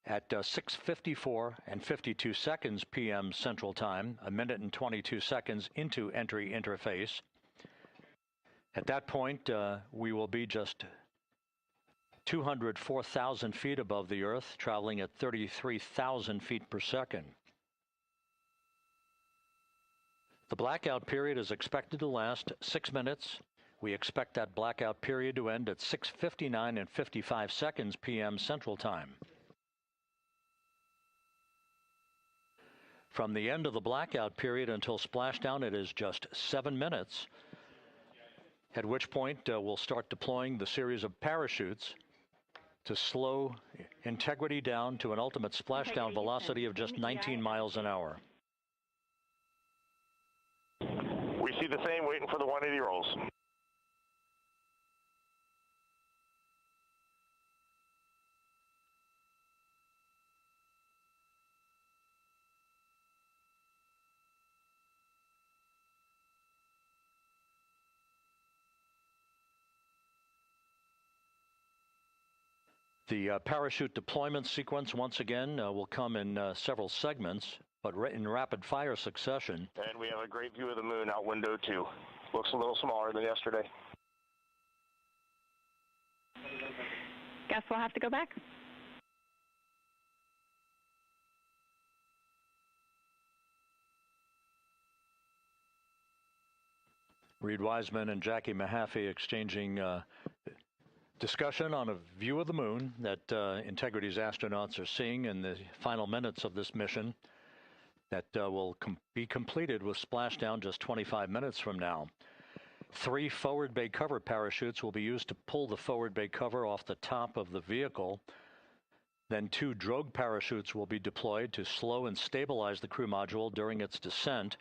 at 6:54 and 52 seconds p.m. Central Time, a minute and 22 seconds into entry interface. At that point, we will be just 204,000 feet above the Earth, traveling at 33,000 feet per second. The blackout period is expected to last 6 minutes. We expect that blackout period to end at 6:59 and 55 seconds p.m. Central Time. From the end of the blackout period until splashdown, it is just 7 minutes, at which point we'll start deploying the series of parachutes to slow integrity down to an ultimate splashdown velocity of just 19 miles an hour. We see the same, waiting for the 180 rolls. The parachute deployment sequence, once again, will come in several segments, but in rapid fire succession. And we have a great view of the moon out window too. Looks a little smaller than yesterday. Guess we'll have to go back. Reid Wiseman and Jackie Mahaffey exchanging discussion on a view of the moon that Integrity's astronauts are seeing in the final minutes of this mission that will be completed with splashdown just 25 minutes from now. 3 forward bay cover parachutes will be used to pull the forward bay cover off the top of the vehicle. Then 2 drogue parachutes will be deployed to slow and stabilize the crew module during its descent,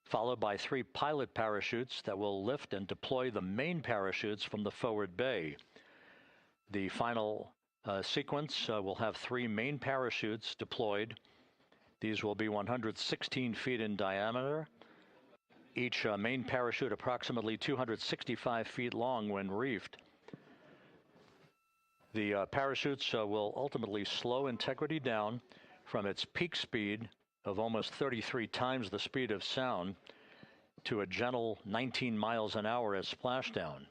followed by 3 pilot parachutes that will lift and deploy the main parachutes from the forward bay. The final sequence will have 3 main parachutes deployed. These will be 116 feet in diameter, each main parachute approximately 265 feet long when reefed. The parachutes will ultimately slow Integrity down from its peak speed of almost 33 times the speed of sound to a gentle 19 miles an hour at splashdown.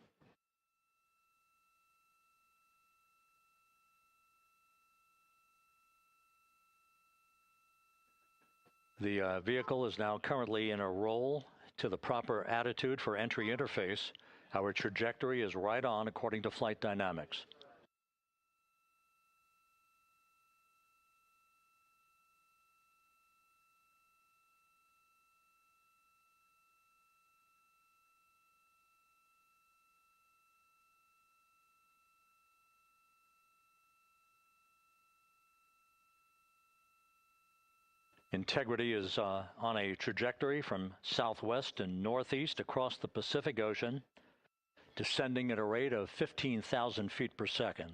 The vehicle is now currently in a roll to the proper attitude for entry interface. Our trajectory is right on according to flight dynamics. Integrity is on a trajectory from southwest and northeast across the Pacific Ocean, descending at a rate of 15,000 feet per second.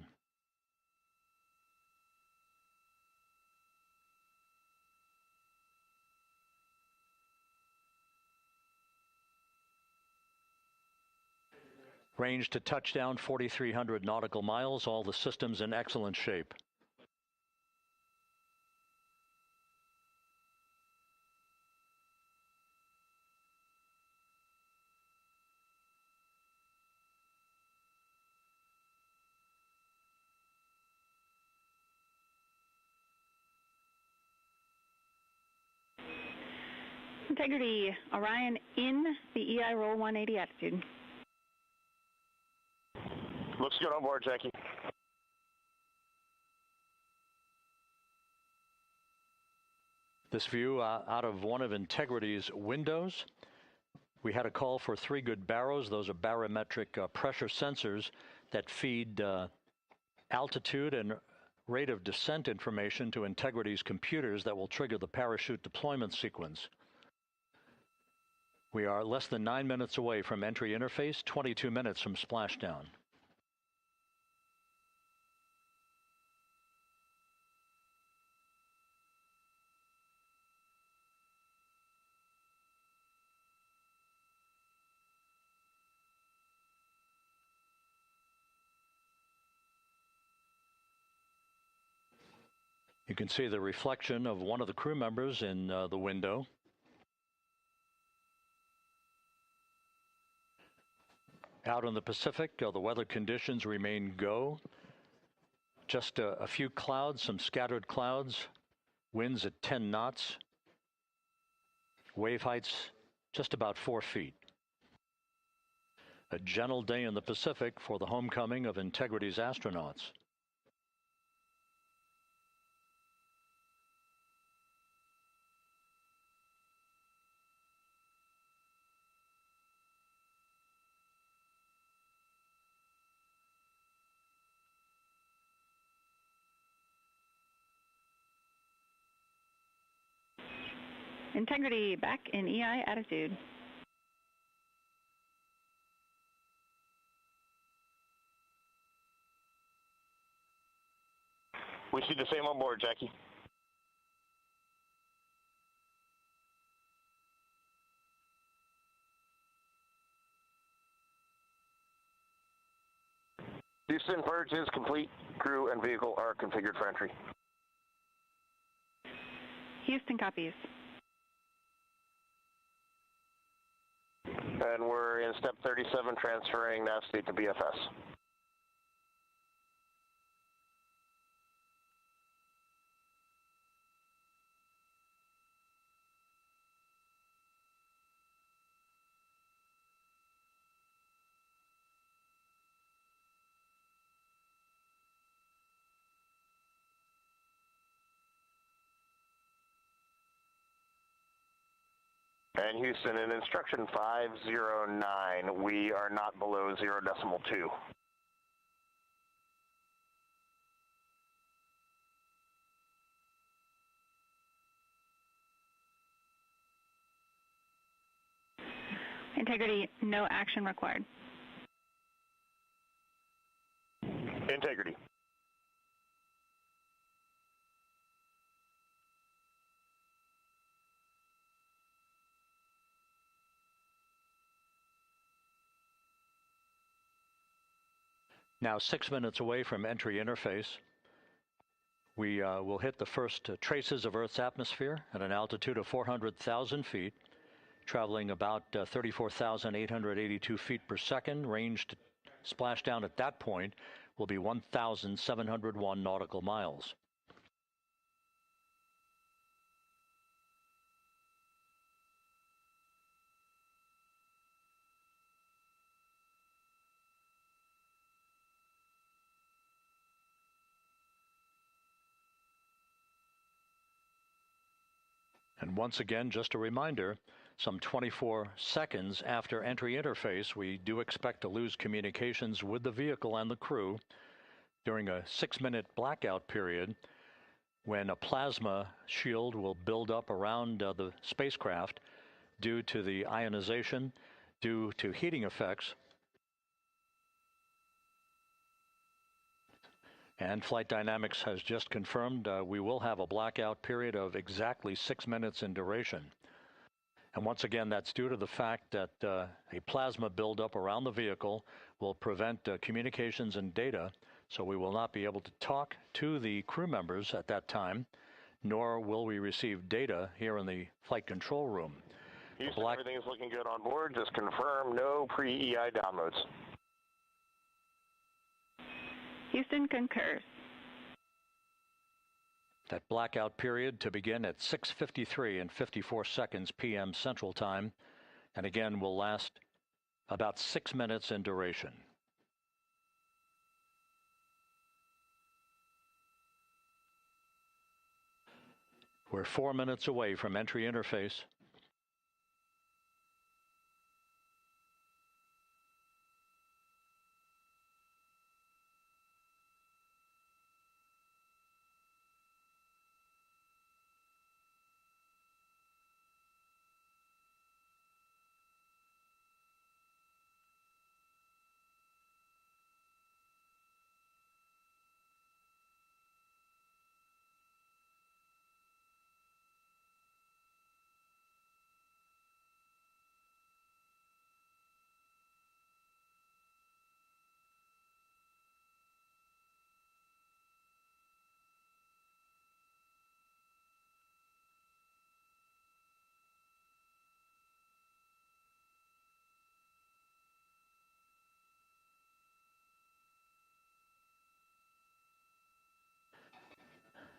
Range to touchdown 4,300 nautical miles, all the systems in excellent shape. Integrity, Orion in the EI roll 180 attitude. Looks good on board, Jackie. This view out of one of Integrity's windows. We had a call for 3 good baros. Those are barometric pressure sensors that feed altitude and rate of descent information to Integrity's computers that will trigger the parachute deployment sequence. We are less than 9 minutes away from entry interface, 22 minutes from splashdown. You can see the reflection of one of the crew members in the window. Out in the Pacific, the weather conditions remain go. Just a few clouds, some scattered clouds, winds at 10 knots, wave heights just about 4 feet. A gentle day in the Pacific for the homecoming of Integrity's astronauts. Integrity back in EI attitude. We see the same on board, Jackie. Houston, purge is complete. Crew and vehicle are configured for entry. Houston copies. And we're in step 37, transferring nav state to BFS. And Houston, in instruction 509, we are not below 0.2. Integrity, no action required. Integrity. Now 6 minutes away from entry interface. We will hit the first traces of Earth's atmosphere at an altitude of 400,000 feet, traveling about 34,882 feet per second. Range to splashdown at that point will be 1,701 nautical miles. And once again, just a reminder, some 24 seconds after entry interface, we do expect to lose communications with the vehicle and the crew during a 6-minute blackout period when a plasma shield will build up around the spacecraft due to the ionization, due to heating effects. And Flight Dynamics has just confirmed we will have a blackout period of exactly 6 minutes in duration. And once again, that's due to the fact that a plasma buildup around the vehicle will prevent communications and data, so we will not be able to talk to the crew members at that time, nor will we receive data here in the flight control room. Houston, everything is looking good on board. Just confirm no pre-EI downloads. Houston concurs. That blackout period to begin at 6:53 and 54 seconds p.m. Central Time, and again will last about 6 minutes in duration. We're 4 minutes away from entry interface.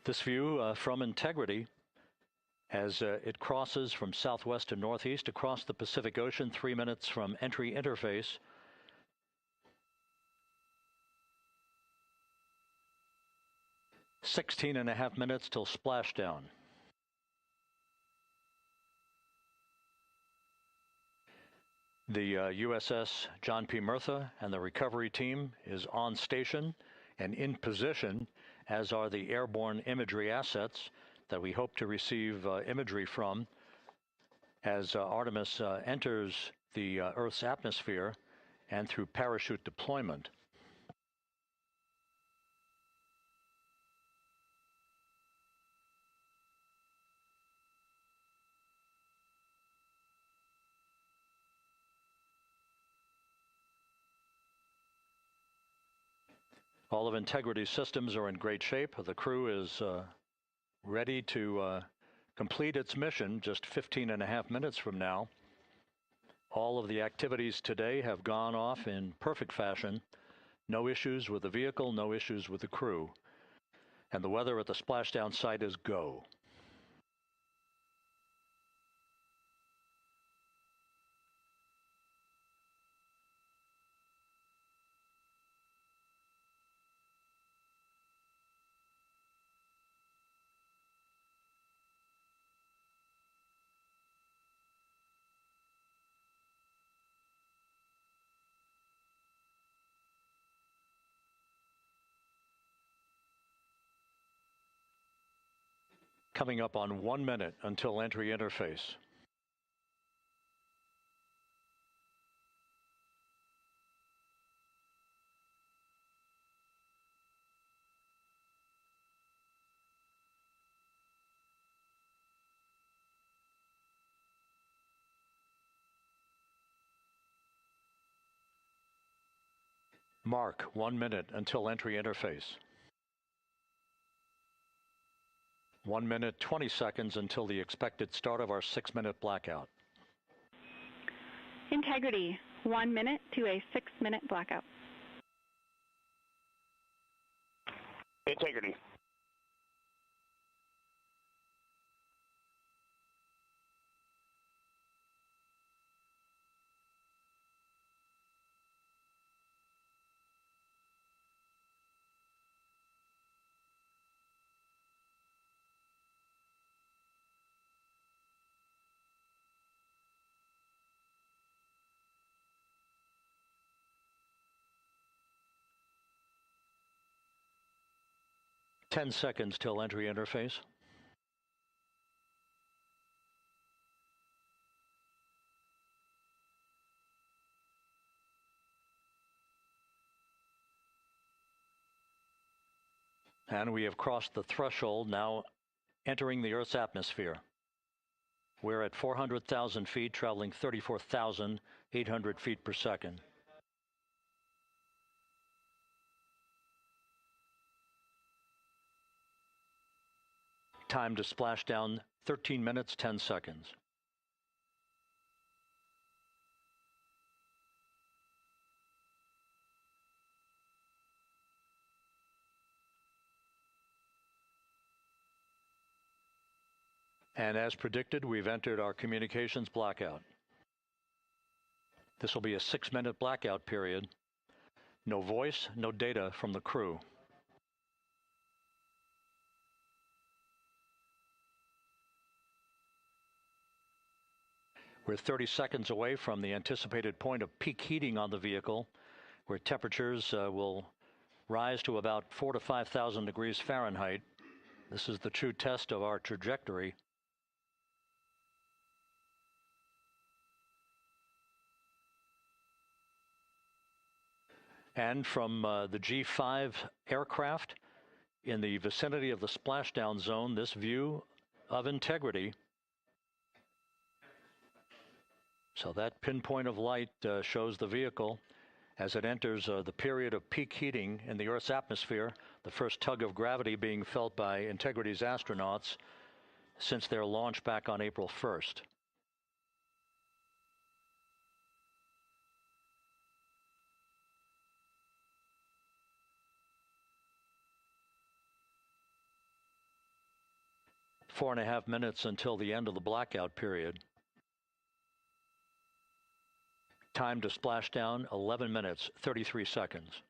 This view from Integrity as it crosses from southwest to northeast across the Pacific Ocean, 3 minutes from entry interface. "16.5 minutes till splashdown." The USS John P. Murtha and the recovery team is on station and in position, as are the airborne imagery assets that we hope to receive imagery from as Artemis enters the Earth's atmosphere and through parachute deployment. All of Integrity's systems are in great shape. The crew is ready to complete its mission just 15.5 minutes from now. All of the activities today have gone off in perfect fashion. No issues with the vehicle, no issues with the crew. And the weather at the splashdown site is go. Coming up on 1 minute until entry interface. Mark 1 minute until entry interface. 1 minute, 20 seconds until the expected start of our 6-minute blackout. Integrity, 1 minute to a 6-minute blackout. Integrity. Ten seconds till entry interface. And we have crossed the threshold, now entering the Earth's atmosphere. We're at 400,000 feet, traveling 34,800 feet per second. Time to splashdown, 13 minutes, 10 seconds. And as predicted, we've entered our communications blackout. This will be a 6-minute blackout period. No voice, no data from the crew. We're 30 seconds away from the anticipated point of peak heating on the vehicle, where temperatures will rise to about 4,000 to 5,000 degrees Fahrenheit. This is the true test of our trajectory. And from the G5 aircraft in the vicinity of the splashdown zone, this view of integrity. So that pinpoint of light shows the vehicle as it enters the period of peak heating in the Earth's atmosphere, the first tug of gravity being felt by Integrity's astronauts since their launch back on April 1st. Four and a half minutes until the end of the blackout period. Time to splashdown, 11 minutes, 33 seconds.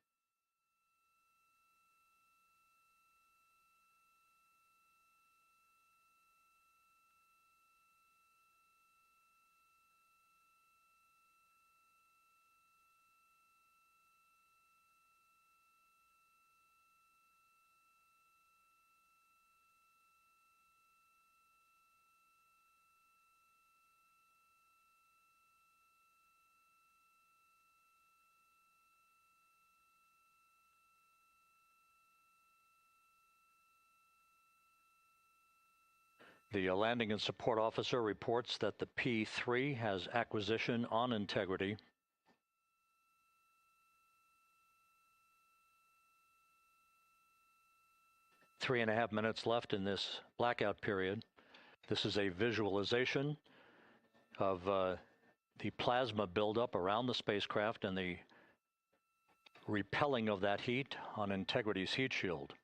The landing and support officer reports that the P3 has acquisition on Integrity. Three and a half minutes left in this blackout period. This is a visualization of the plasma buildup around the spacecraft and the repelling of that heat on Integrity's heat shield.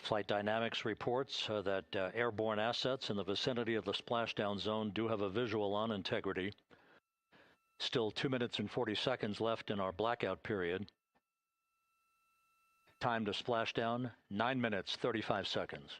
Flight Dynamics reports that airborne assets in the vicinity of the splashdown zone do have a visual on Integrity. Still 2 minutes and 40 seconds left in our blackout period. Time to splashdown, 9 minutes, 35 seconds.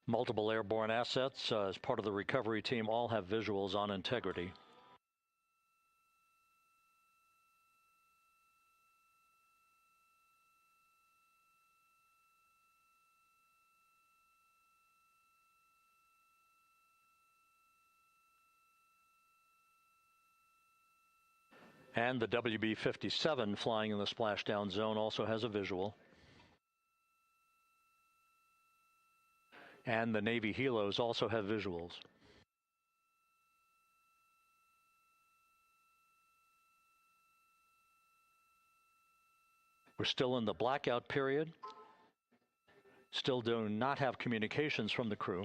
Multiple airborne assets as part of the recovery team all have visuals on Integrity. And the WB-57 flying in the splashdown zone also has a visual. And the Navy helos also have visuals. We're still in the blackout period. Still do not have communications from the crew.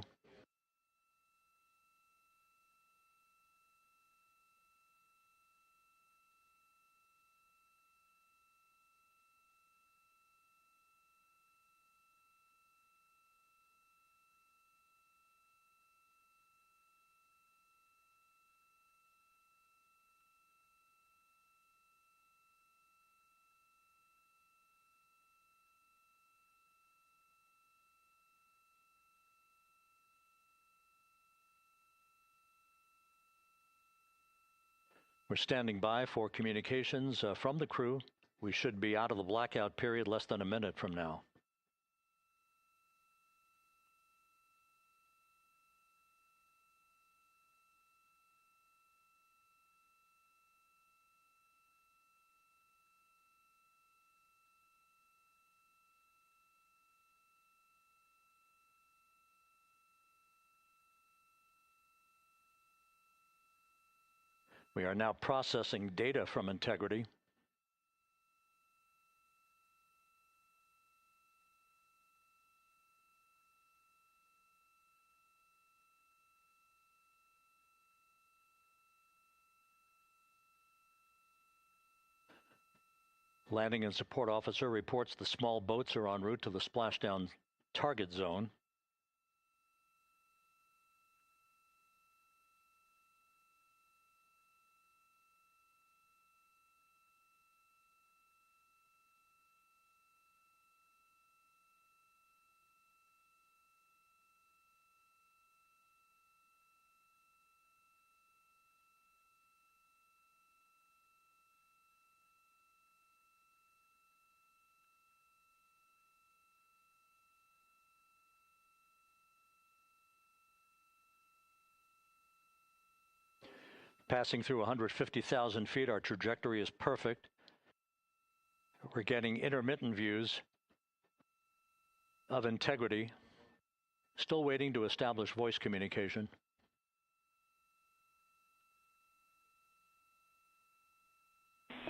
We're standing by for communications from the crew. We should be out of the blackout period less than a minute from now. We are now processing data from Integrity. Landing and support officer reports the small boats are en route to the splashdown target zone. Passing through 150,000 feet, our trajectory is perfect. We're getting intermittent views of Integrity. Still waiting to establish voice communication.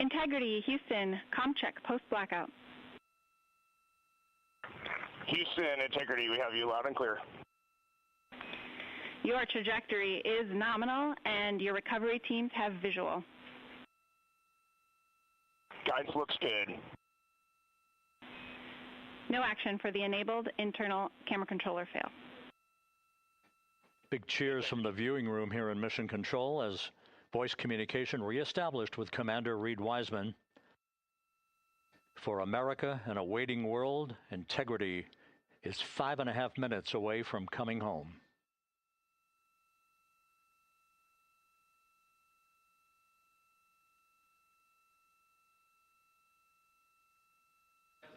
Integrity, Houston, comm check, post-blackout. Houston, Integrity, we have you loud and clear. Your trajectory is nominal, and your recovery teams have visual. Guidance looks good. No action for the enabled internal camera controller fail. Big cheers from the viewing room here in Mission Control as voice communication reestablished with Commander Reid Wiseman. For America and a waiting world, Integrity is 5.5 minutes away from coming home.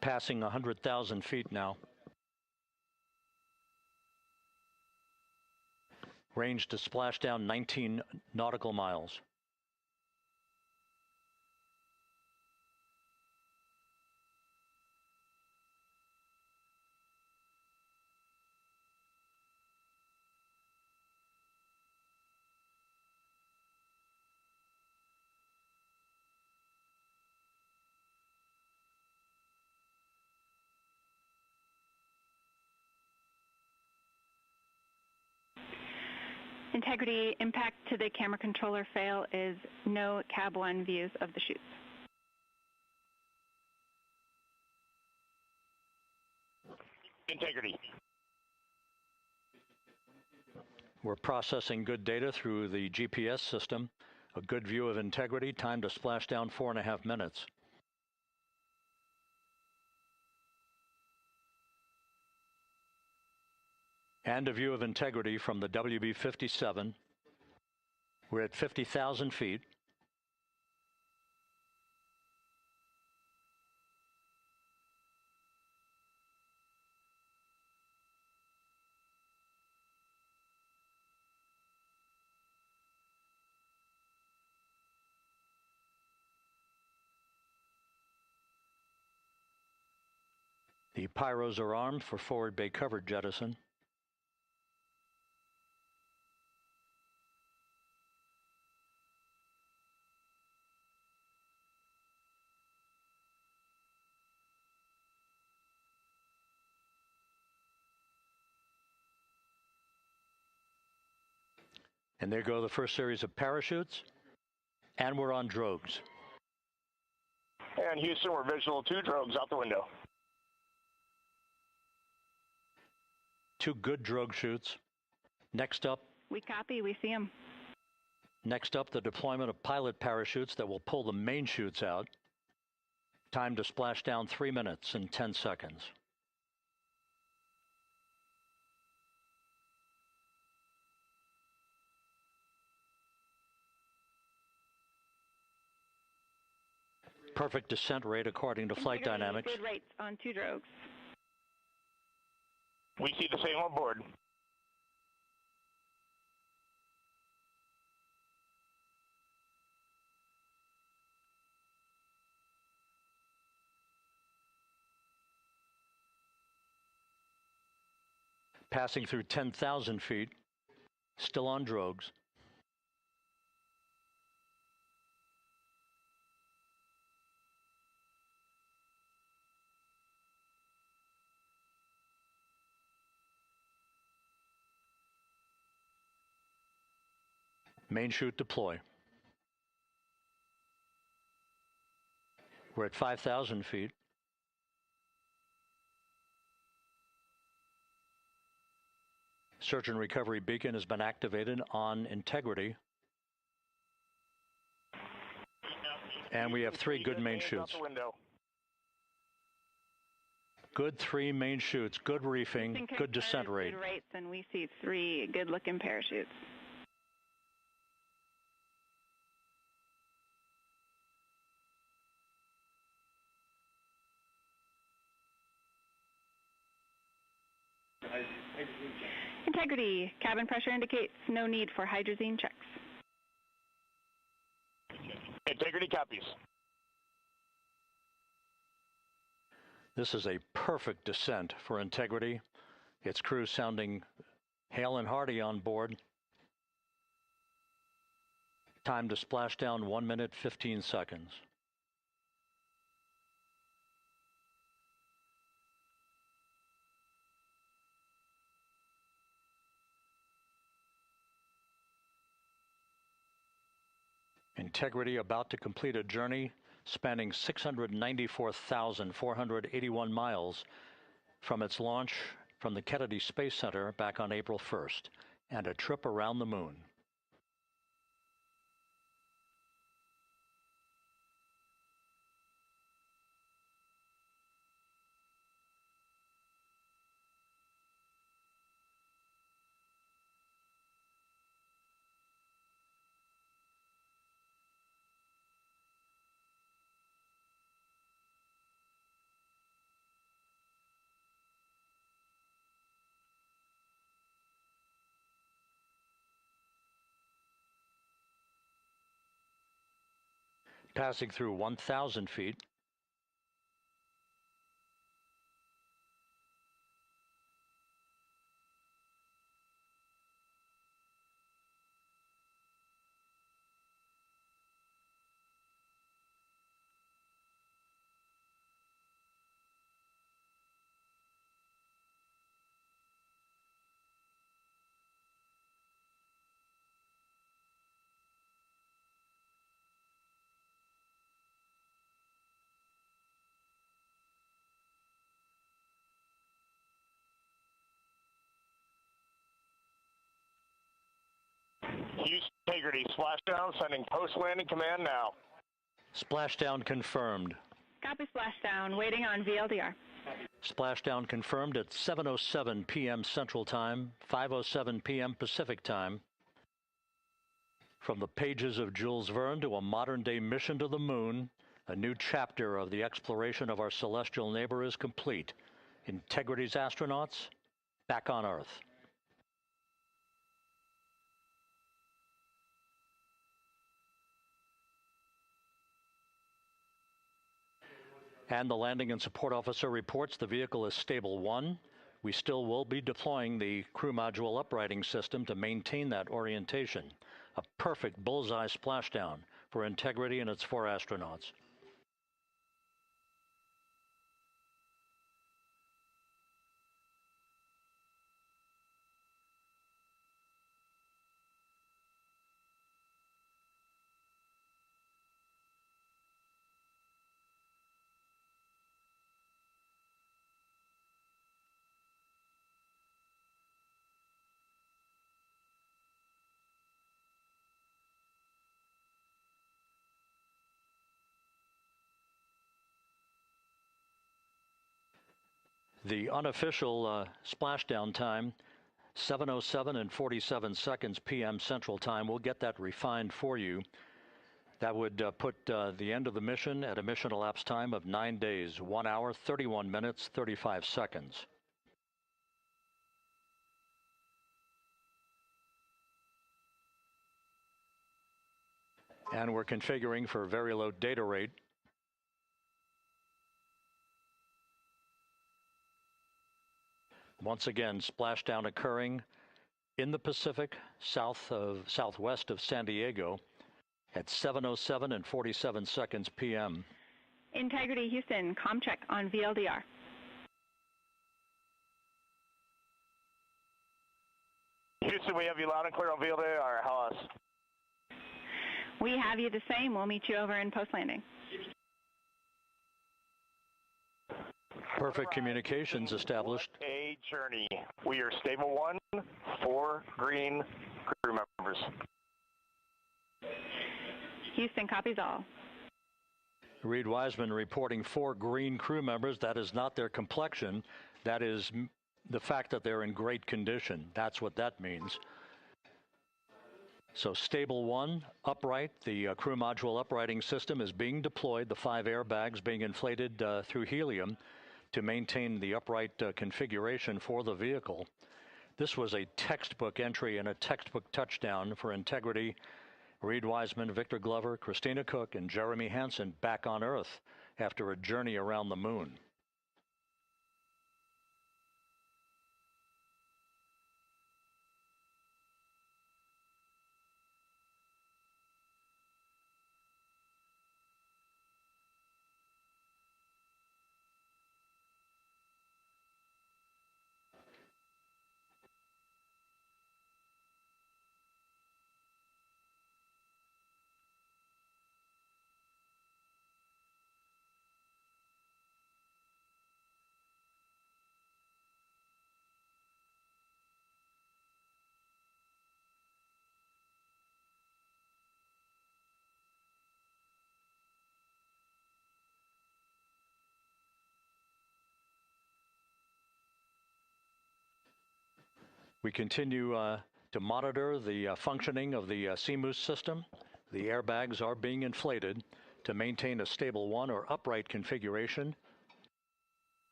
Passing 100,000 feet now. Range to splashdown 19 nautical miles. Integrity, impact to the camera controller fail is no Cab 1 views of the chutes. Integrity. We're processing good data through the GPS system. A good view of Integrity, time to splashdown 4.5 minutes. And a view of Integrity from the WB-57. We're at 50,000 feet. The pyros are armed for forward bay covered jettison. And there go the first series of parachutes, and we're on drogues. And Houston, we're visual 2 drogues out the window. 2 good drogue chutes. Next up. We copy, we see them. Next up, the deployment of pilot parachutes that will pull the main chutes out. Time to splash down 3 minutes and 10 seconds. Perfect descent rate according to flight dynamics. Good rates on 2 drogues. We see the same on board. Passing through 10,000 feet, still on drogues. Main chute deploy. We're at 5,000 feet. Search and recovery beacon has been activated on integrity. And we have 3 good main chutes. Good 3 main chutes, good reefing, good descent rate. Good rates, and we see 3 good-looking parachutes. Integrity. Cabin pressure indicates no need for hydrazine checks. Integrity copies. This is a perfect descent for integrity. Its crew sounding hale and hearty on board. Time to splash down 1 minute, 15 seconds. Integrity about to complete a journey spanning 694,481 miles from its launch from the Kennedy Space Center back on April 1st, and a trip around the moon. Passing through 1,000 feet. Houston Integrity, splashdown, sending post-landing command now. Splashdown confirmed. Copy splashdown, waiting on VLDR. Splashdown confirmed at 7:07 p.m. Central Time, 5:07 p.m. Pacific Time. From the pages of Jules Verne to a modern-day mission to the moon, a new chapter of the exploration of our celestial neighbor is complete. Integrity's astronauts back on Earth. And the landing and support officer reports the vehicle is stable 1. We still will be deploying the crew module uprighting system to maintain that orientation. A perfect bullseye splashdown for Integrity and its 4 astronauts. The unofficial splashdown time, 7:07 and 47 seconds p.m. Central Time. We'll get that refined for you. That would put the end of the mission at a mission elapsed time of 9 days, 1 hour, 31 minutes, 35 seconds. And we're configuring for very low data rate. Once again, splashdown occurring in the Pacific, southwest of San Diego at 7:07 and 47 seconds p.m. Integrity Houston, comm check on VLDR. Houston, we have you loud and clear on VLDR. How else? We have you the same. We'll meet you over in post-landing. Perfect communications established. A journey. We are stable 1, 4 green crew members. Houston copies all. Reid Wiseman reporting 4 green crew members. That is not their complexion. That is the fact that they're in great condition. That's what that means. So stable 1, upright. The crew module uprighting system is being deployed. The 5 airbags being inflated through helium to maintain the upright configuration for the vehicle. This was a textbook entry and a textbook touchdown for Integrity. Reid Wiseman, Victor Glover, Christina Koch, and Jeremy Hansen back on Earth after a journey around the moon. We continue to monitor the functioning of the CMOOS system. The airbags are being inflated to maintain a stable 1 or upright configuration.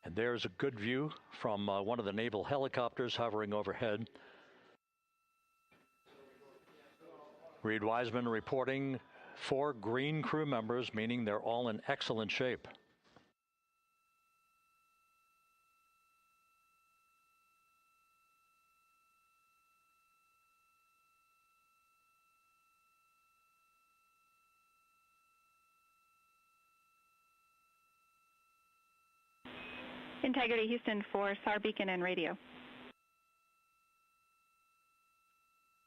And there's a good view from one of the naval helicopters hovering overhead. Reid Wiseman reporting 4 green crew members, meaning they're all in excellent shape. Integrity Houston for SAR beacon and radio.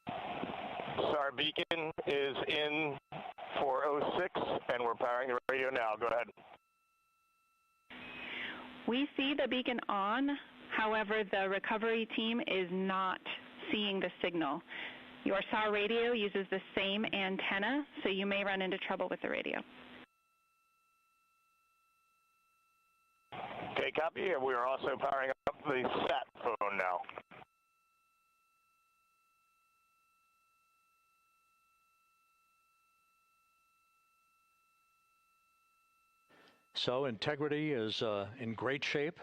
SAR beacon is in for 06, and we're powering the radio now. Go ahead. We see the beacon on. However, the recovery team is not seeing the signal. Your SAR radio uses the same antenna, so you may run into trouble with the radio. Okay, copy. We are also powering up the sat phone now. So Integrity is in great shape,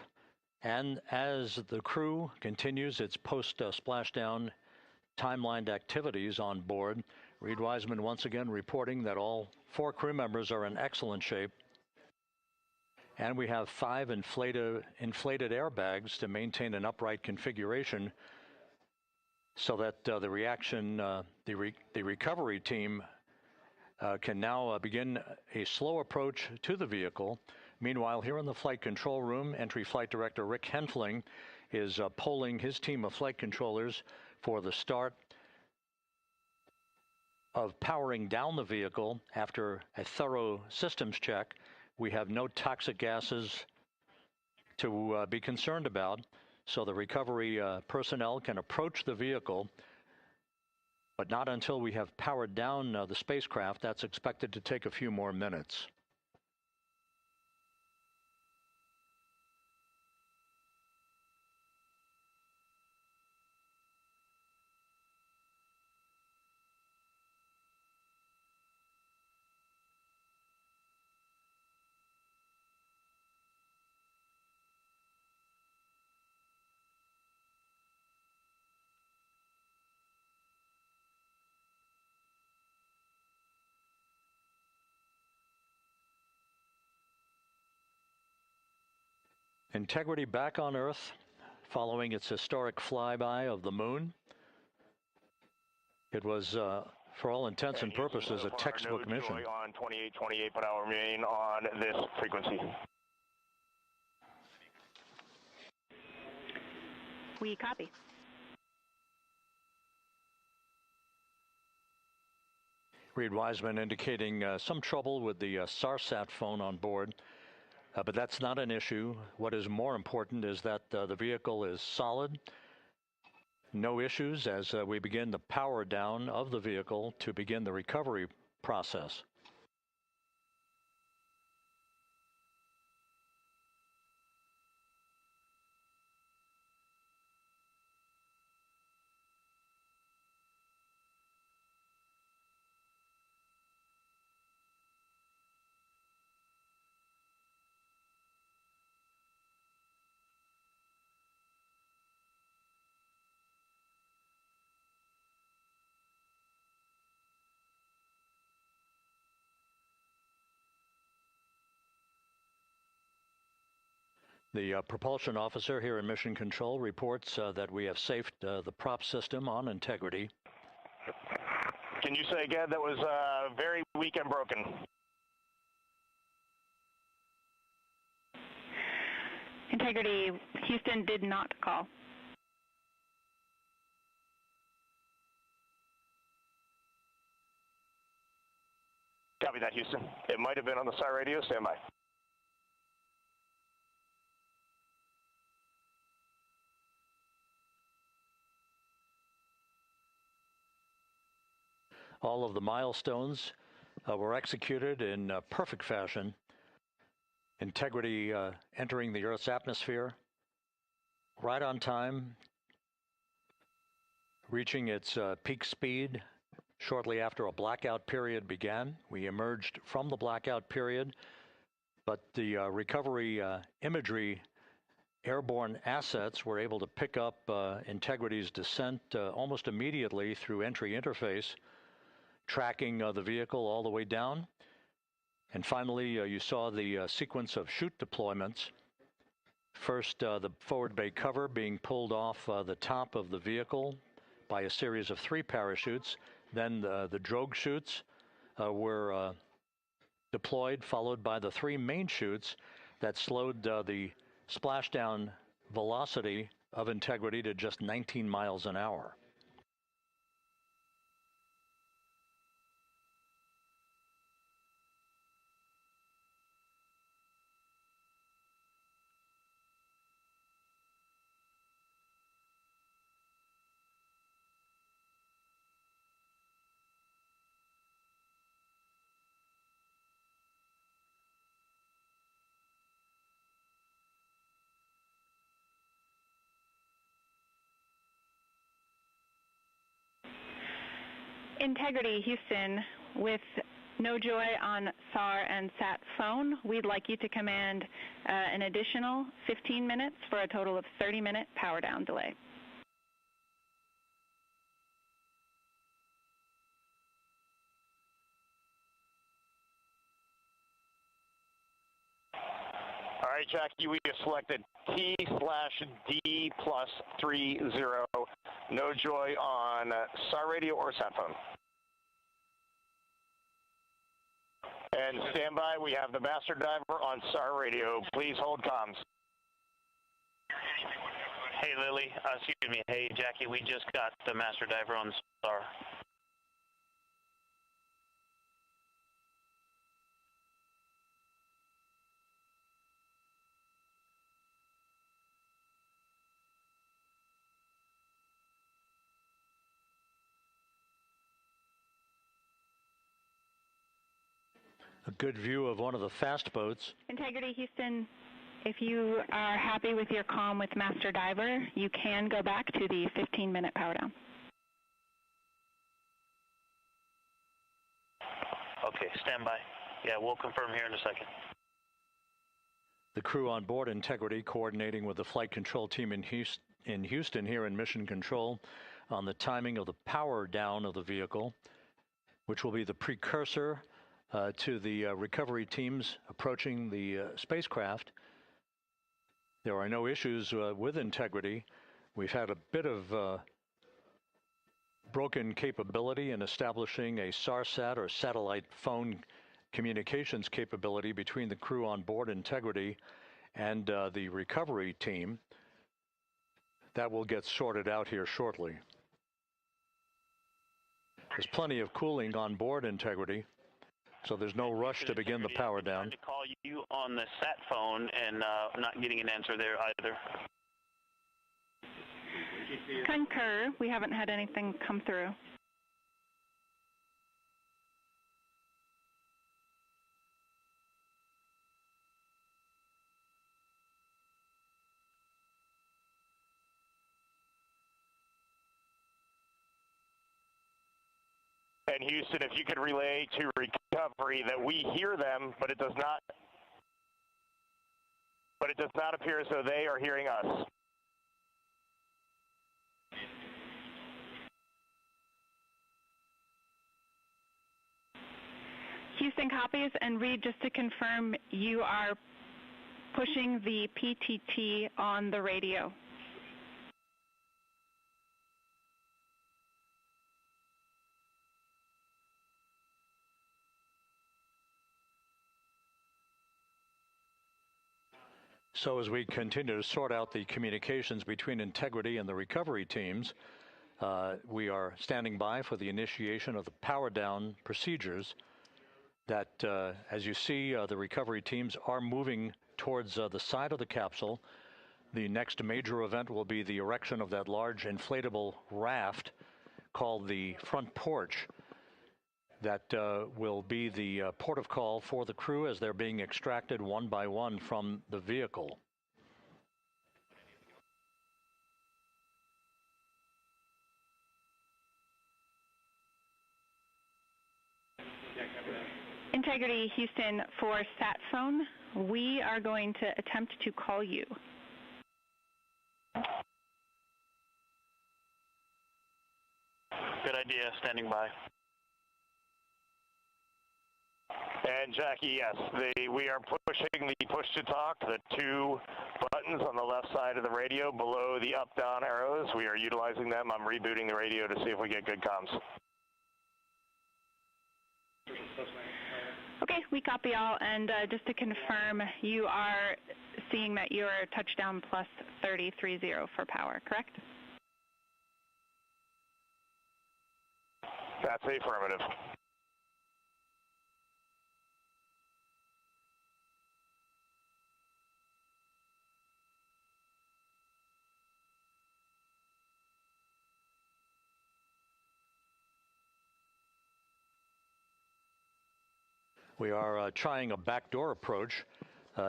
and as the crew continues its post-splashdown timelined activities on board, Reid Wiseman once again reporting that all 4 crew members are in excellent shape. And we have 5 inflated airbags to maintain an upright configuration so that the recovery team can now begin a slow approach to the vehicle. Meanwhile, here in the flight control room, Entry Flight Director Rick Henfling is polling his team of flight controllers for the start of powering down the vehicle after a thorough systems check. We have no toxic gases to be concerned about, so the recovery personnel can approach the vehicle, but not until we have powered down the spacecraft. That's expected to take a few more minutes. Integrity back on Earth following its historic flyby of the moon. It was, for all intents and purposes, a textbook mission. On 2828, but I'll remain on this frequency. We copy. Reid Wiseman indicating some trouble with the SARSAT phone on board, but that's not an issue. What is more important is that the vehicle is solid. No issues as we begin the power down of the vehicle to begin the recovery process. The propulsion officer here in Mission Control reports that we have safed the prop system on Integrity. Can you say again? That was very weak and broken. Integrity, Houston did not call. Copy that, Houston. It might have been on the SAR radio. Stand by. All of the milestones were executed in perfect fashion. Integrity entering the Earth's atmosphere right on time, reaching its peak speed shortly after a blackout period began. We emerged from the blackout period, but the recovery imagery airborne assets were able to pick up Integrity's descent almost immediately through entry interface, tracking the vehicle all the way down. And finally, you saw the sequence of chute deployments. First, the forward bay cover being pulled off the top of the vehicle by a series of 3 parachutes. Then the drogue chutes were deployed, followed by the 3 main chutes that slowed the splashdown velocity of Integrity to just 19 miles an hour. Integrity, Houston, with no joy on SAR and SAT phone, we'd like you to command an additional 15 minutes for a total of 30-minute power down delay. All right, Jackie, we have selected T/D+30. No joy on SAR radio or sat phone. And stand by, we have the master diver on SAR radio. Please hold comms. Hey, Lily. Excuse me. Hey, Jackie, we just got the master diver on SAR. A good view of one of the fast boats. Integrity, Houston, if you are happy with your comm with master diver, you can go back to the 15-minute power down. Okay, stand by. Yeah, we'll confirm here in a second. The crew on board Integrity coordinating with the flight control team in Houston here in Mission Control on the timing of the power down of the vehicle, which will be the precursor to the recovery teams approaching the spacecraft. There are no issues with integrity. We've had a bit of broken capability in establishing a SARSAT or satellite phone communications capability between the crew on board Integrity and the recovery team. That will get sorted out here shortly. There's plenty of cooling on board Integrity, so there's no rush to begin the power down. To call you on the sat phone and not getting an answer there either. Concur. We haven't had anything come through. And Houston, if you could relay to recovery that we hear them, but it does not appear as though they are hearing us. Houston copies, and Reid, just to confirm, you are pushing the PTT on the radio. So as we continue to sort out the communications between Integrity and the recovery teams, we are standing by for the initiation of the power down procedures that, as you see, the recovery teams are moving towards the side of the capsule. The next major event will be the erection of that large inflatable raft called the front porch. That will be the port of call for the crew as they're being extracted one by one from the vehicle. Integrity, Houston, for sat phone, we are going to attempt to call you. Good idea, standing by. And Jackie, yes, we are pushing the push to talk, the two buttons on the left side of the radio below the up-down arrows. We are utilizing them. I'm rebooting the radio to see if we get good comms. Okay, we copy all, and just to confirm, you are seeing that you are touchdown plus 3030 for power, correct? That's affirmative. We are trying a backdoor approach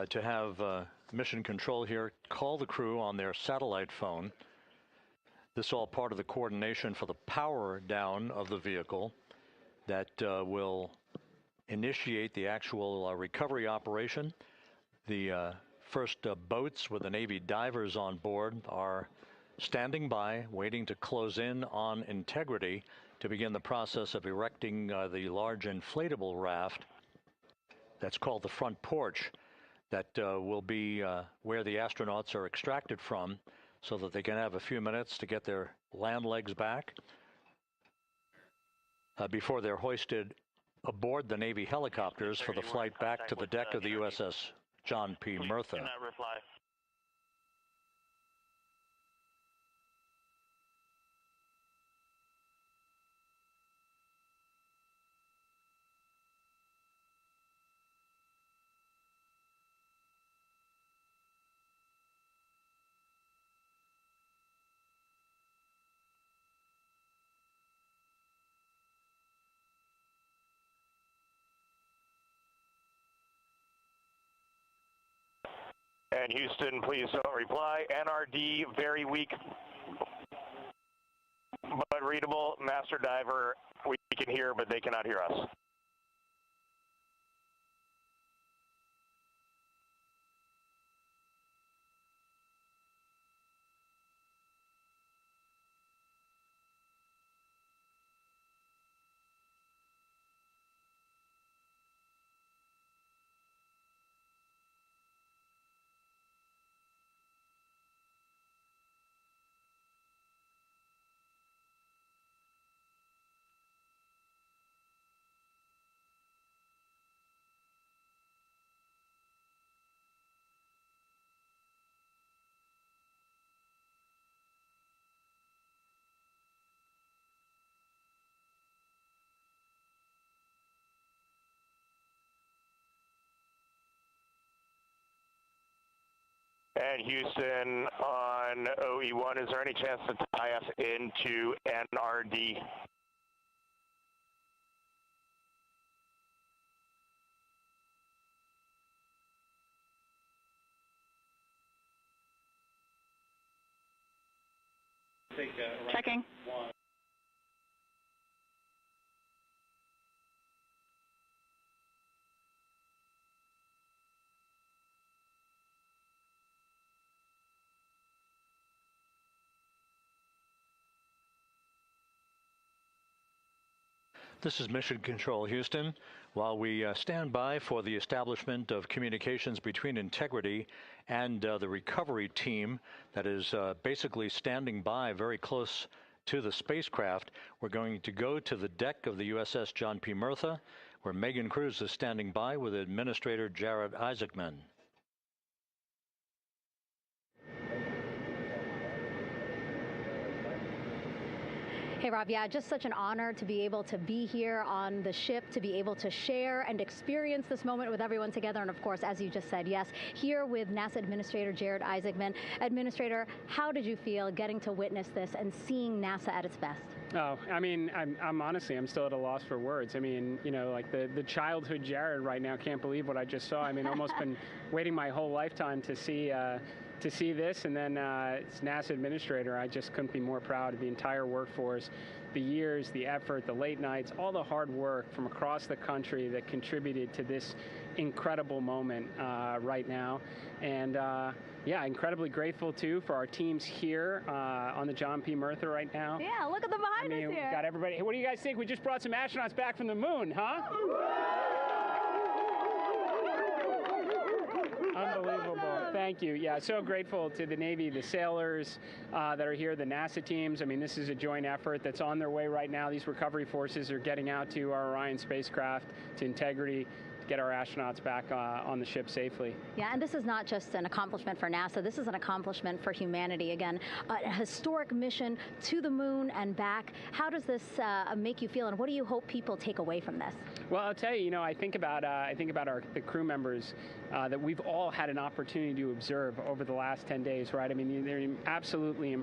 to have mission control here call the crew on their satellite phone. This is all part of the coordination for the power down of the vehicle that will initiate the actual recovery operation. The first boats with the Navy divers on board are standing by, waiting to close in on Integrity to begin the process of erecting the large inflatable raft that's called the front porch that will be where the astronauts are extracted from so that they can have a few minutes to get their land legs back before they're hoisted aboard the Navy helicopters for the flight back to the deck of the USS John P. Murtha. Do not reply. And Houston, please don't reply. NRD, very weak, but readable. Master Diver, we can hear, but they cannot hear us. And Houston on OE1, is there any chance to tie us into NRD? Checking. This is Mission Control, Houston. While we stand by for the establishment of communications between Integrity and the recovery team that is basically standing by very close to the spacecraft, we're going to go to the deck of the USS John P. Murtha, where Megan Cruz is standing by with Administrator Jared Isaacman. Hey, Rob, yeah, just such an honor to be able to be here on the ship, to be able to share and experience this moment with everyone together. And of course, as you just said, yes, here with NASA Administrator Jared Isaacman. Administrator, how did you feel getting to witness this and seeing NASA at its best? Oh, I mean, I'm honestly, I'm still at a loss for words. I mean, you know, like the childhood Jared right now can't believe what I just saw. I mean, almost been waiting my whole lifetime to see this, and then it's NASA Administrator. I just couldn't be more proud of the entire workforce, the years, the effort, the late nights, all the hard work from across the country that contributed to this incredible moment right now. And yeah, incredibly grateful too for our teams here on the John P. Murtha right now. Yeah, look at them behind us here. We got everybody. Hey, what do you guys think? We just brought some astronauts back from the moon, huh? Unbelievable. Thank you. Yeah, so grateful to the Navy, the sailors that are here, the NASA teams. I mean, this is a joint effort that's on their way right now. These recovery forces are getting out to our Orion spacecraft, to Integrity, get our astronauts back on the ship safely. Yeah, and this is not just an accomplishment for NASA. This is an accomplishment for humanity. Again, a historic mission to the moon and back. How does this make you feel, and what do you hope people take away from this? Well, I'll tell you, you know, I think about the crew members that we've all had an opportunity to observe over the last 10 days, right? I mean, they're absolutely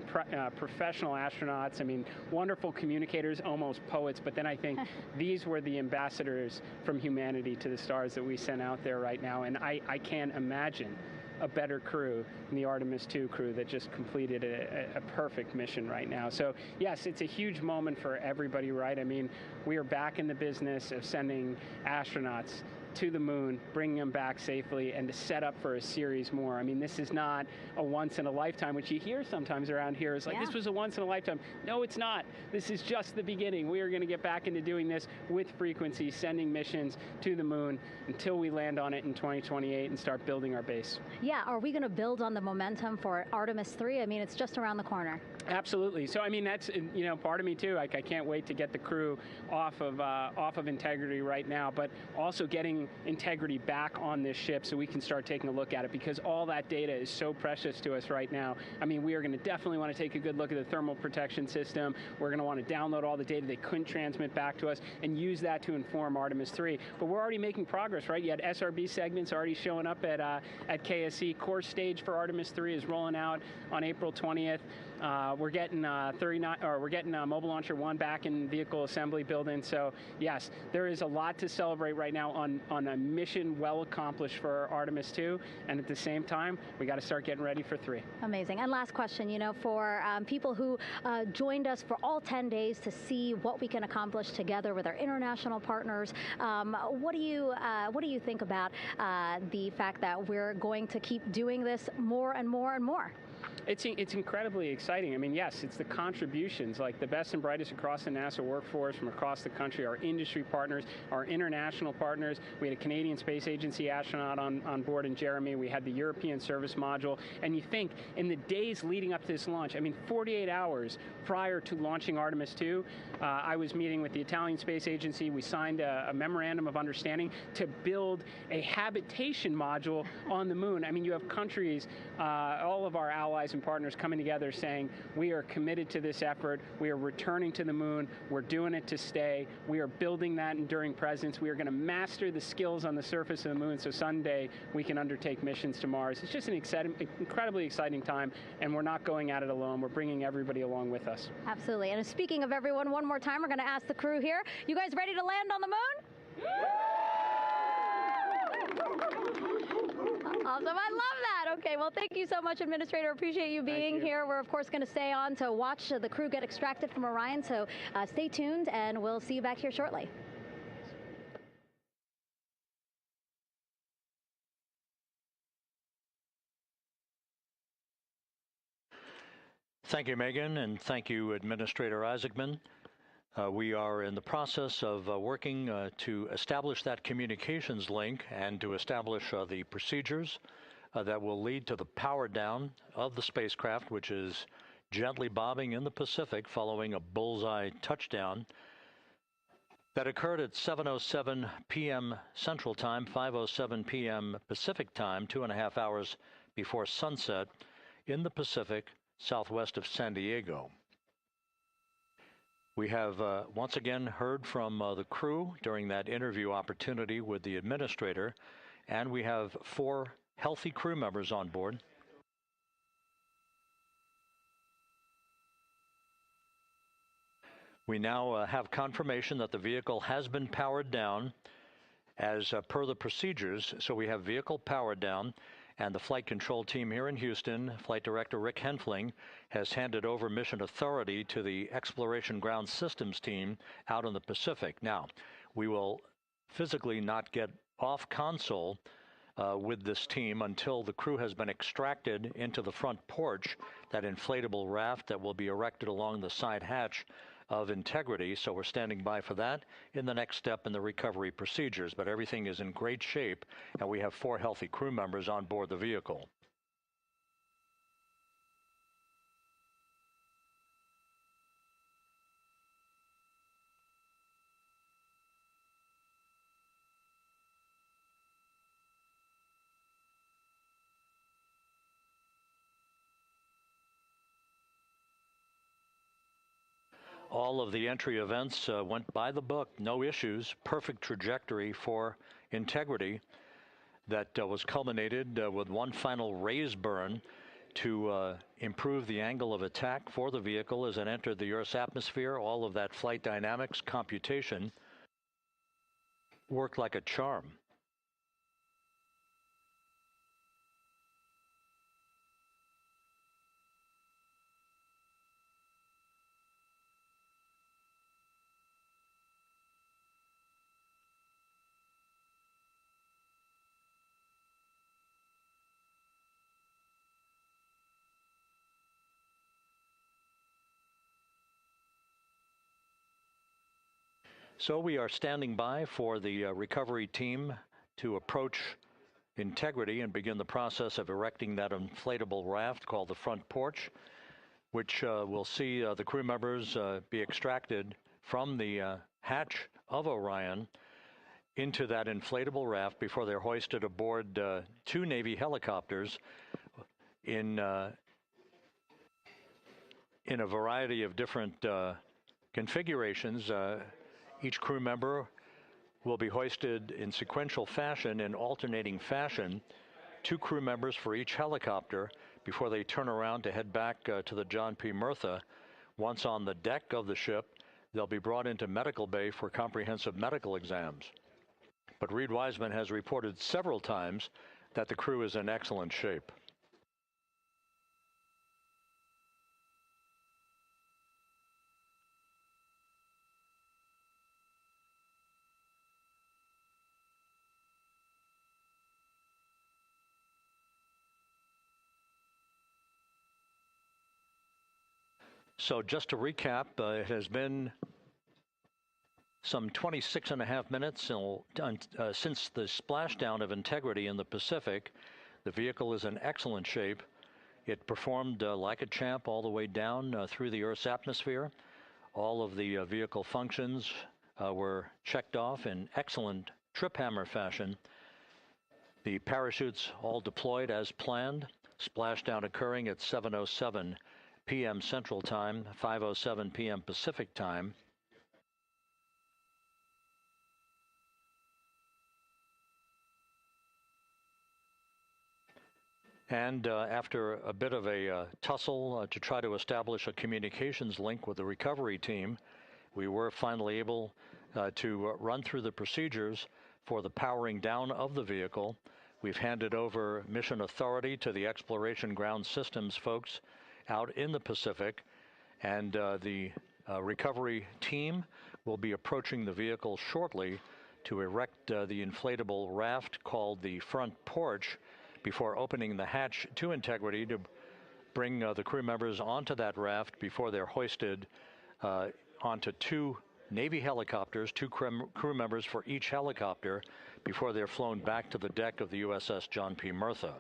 professional astronauts. I mean, wonderful communicators, almost poets. But then I think these were the ambassadors from humanity to the stars that we sent out there right now, and I can't imagine a better crew than the Artemis II crew that just completed a perfect mission right now. So yes, it's a huge moment for everybody, right? I mean, we are back in the business of sending astronauts to the moon, bringing them back safely, and to set up for a series more. I mean, this is not a once in a lifetime, which you hear sometimes around here. It's like, this was a once in a lifetime. No, it's not. This is just the beginning. We are going to get back into doing this with frequency, sending missions to the moon until we land on it in 2028 and start building our base. Yeah, are we going to build on the momentum for Artemis III? I mean, it's just around the corner. Absolutely. So, I mean, that's, you know, part of me too. Like, I can't wait to get the crew off of Integrity right now, but also getting Integrity back on this ship so we can start taking a look at it, because all that data is so precious to us right now. I mean, we are going to definitely want to take a good look at the thermal protection system. We're going to want to download all the data they couldn't transmit back to us and use that to inform Artemis III. But we're already making progress, right? You had SRB segments already showing up at KSC. Core stage for Artemis III is rolling out on April 20th. We're getting Mobile Launcher 1 back in vehicle assembly building. So yes, there is a lot to celebrate right now on a mission well accomplished for Artemis II, and at the same time, we got to start getting ready for 3. Amazing. And last question, you know, for people who joined us for all 10 days to see what we can accomplish together with our international partners, what do you think about the fact that we're going to keep doing this more and more and more? It's incredibly exciting. I mean, yes, it's the contributions, like the best and brightest across the NASA workforce from across the country, our industry partners, our international partners. We had a Canadian Space Agency astronaut on board in Jeremy. We had the European Service Module. And you think, in the days leading up to this launch, I mean, 48 hours prior to launching Artemis II, I was meeting with the Italian Space Agency. We signed a memorandum of understanding to build a habitation module on the moon. I mean, you have countries, all of our allies and partners coming together saying, saying we are committed to this effort. We are returning to the moon. We're doing it to stay. We are building that enduring presence. We are going to master the skills on the surface of the moon so someday we can undertake missions to Mars. It's just an incredibly exciting time, and we're not going at it alone. We're bringing everybody along with us. Absolutely. And speaking of everyone, one more time, we're going to ask the crew here, you guys ready to land on the moon? Awesome. I love that. Okay, well, thank you so much, Administrator. Appreciate you being here. We're, of course, going to stay on to watch the crew get extracted from Orion, so stay tuned, and we'll see you back here shortly. Thank you, Megan, and thank you, Administrator Isaacman. We are in the process of working to establish that communications link and to establish the procedures that will lead to the power down of the spacecraft, which is gently bobbing in the Pacific following a bullseye touchdown that occurred at 7:07 p.m. Central Time, 5:07 p.m. Pacific Time, 2.5 hours before sunset in the Pacific, southwest of San Diego. We have once again heard from the crew during that interview opportunity with the administrator, and we have 4 healthy crew members on board. We now have confirmation that the vehicle has been powered down as per the procedures. So we have vehicle powered down, and the flight control team here in Houston, Flight Director Rick Henfling, has handed over mission authority to the Exploration Ground Systems team out in the Pacific. Now, we will physically not get off console with this team until the crew has been extracted into the front porch, that inflatable raft that will be erected along the side hatch of Integrity. So we're standing by for that in the next step in the recovery procedures. But everything is in great shape, and we have 4 healthy crew members on board the vehicle. All of the entry events went by the book, no issues, perfect trajectory for Integrity that was culminated with one final raise burn to improve the angle of attack for the vehicle as it entered the Earth's atmosphere. All of that flight dynamics computation worked like a charm. So we are standing by for the recovery team to approach Integrity and begin the process of erecting that inflatable raft called the front porch, which will see the crew members be extracted from the hatch of Orion into that inflatable raft before they're hoisted aboard 2 Navy helicopters in a variety of different configurations. Each crew member will be hoisted in sequential fashion, in alternating fashion, 2 crew members for each helicopter before they turn around to head back to the John P. Murtha. Once on the deck of the ship, they'll be brought into medical bay for comprehensive medical exams. But Reid Wiseman has reported several times that the crew is in excellent shape. So just to recap, it has been some 26.5 minutes since the splashdown of Integrity in the Pacific. The vehicle is in excellent shape. It performed like a champ all the way down through the Earth's atmosphere. All of the vehicle functions were checked off in excellent trip hammer fashion. The parachutes all deployed as planned. Splashdown occurring at 7:07 p.m. Central Time, 5:07 p.m. Pacific Time. And after a bit of a tussle to try to establish a communications link with the recovery team, we were finally able to run through the procedures for the powering down of the vehicle. We've handed over mission authority to the Exploration Ground Systems folks out in the Pacific, and the recovery team will be approaching the vehicle shortly to erect the inflatable raft called the front porch before opening the hatch to Integrity to bring the crew members onto that raft before they're hoisted onto two Navy helicopters, two crew members for each helicopter, before they're flown back to the deck of the USS John P. Murtha.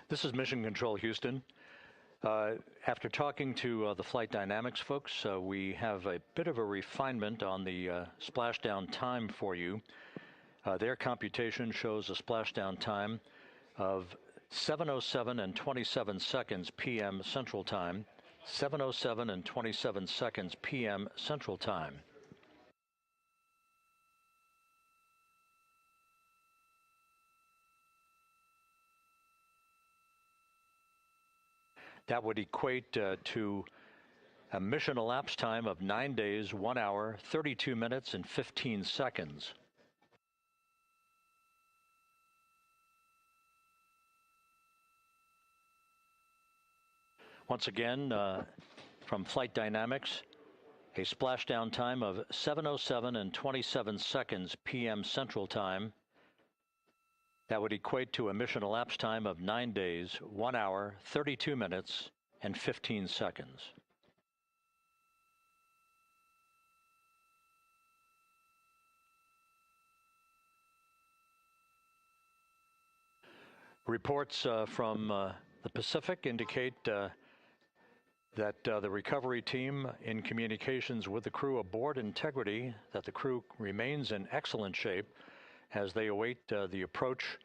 This is Mission Control Houston. After talking to the flight dynamics folks, we have a bit of a refinement on the splashdown time for you. Their computation shows a splashdown time of 7:07 and 27 seconds p.m. Central Time, 7:07 and 27 seconds p.m. Central Time. That would equate to a mission elapsed time of 9 days, 1 hour, 32 minutes, and 15 seconds. Once again, from Flight Dynamics, a splashdown time of 7:07 and 27 seconds p.m. Central Time. That would equate to a mission elapsed time of 9 days, 1 hour, 32 minutes, and 15 seconds. Reports from the Pacific indicate that the recovery team in communications with the crew aboard Integrity, that the crew remains in excellent shape as they await the approach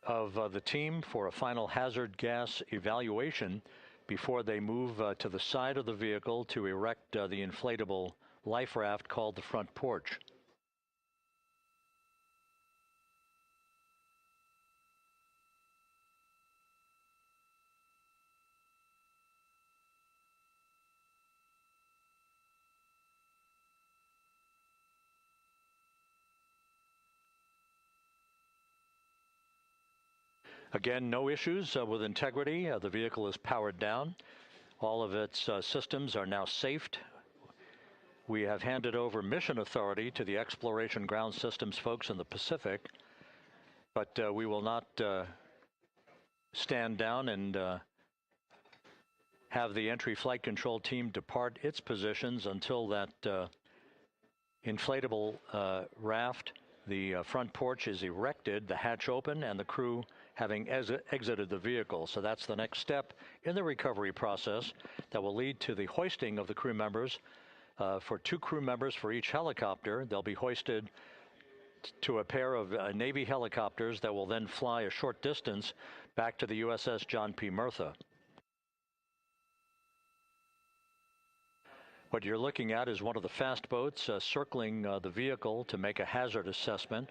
of the team for a final hazard gas evaluation before they move to the side of the vehicle to erect the inflatable life raft called the front porch. Again, no issues with Integrity. The vehicle is powered down. All of its systems are now safed. We have handed over mission authority to the Exploration Ground Systems folks in the Pacific, but we will not stand down and have the entry flight control team depart its positions until that inflatable raft, the front porch, is erected, the hatch open, and the crew having exited the vehicle. So that's the next step in the recovery process that will lead to the hoisting of the crew members. For 2 crew members for each helicopter, they'll be hoisted to a pair of Navy helicopters that will then fly a short distance back to the USS John P. Murtha. What you're looking at is one of the fast boats circling the vehicle to make a hazard assessment.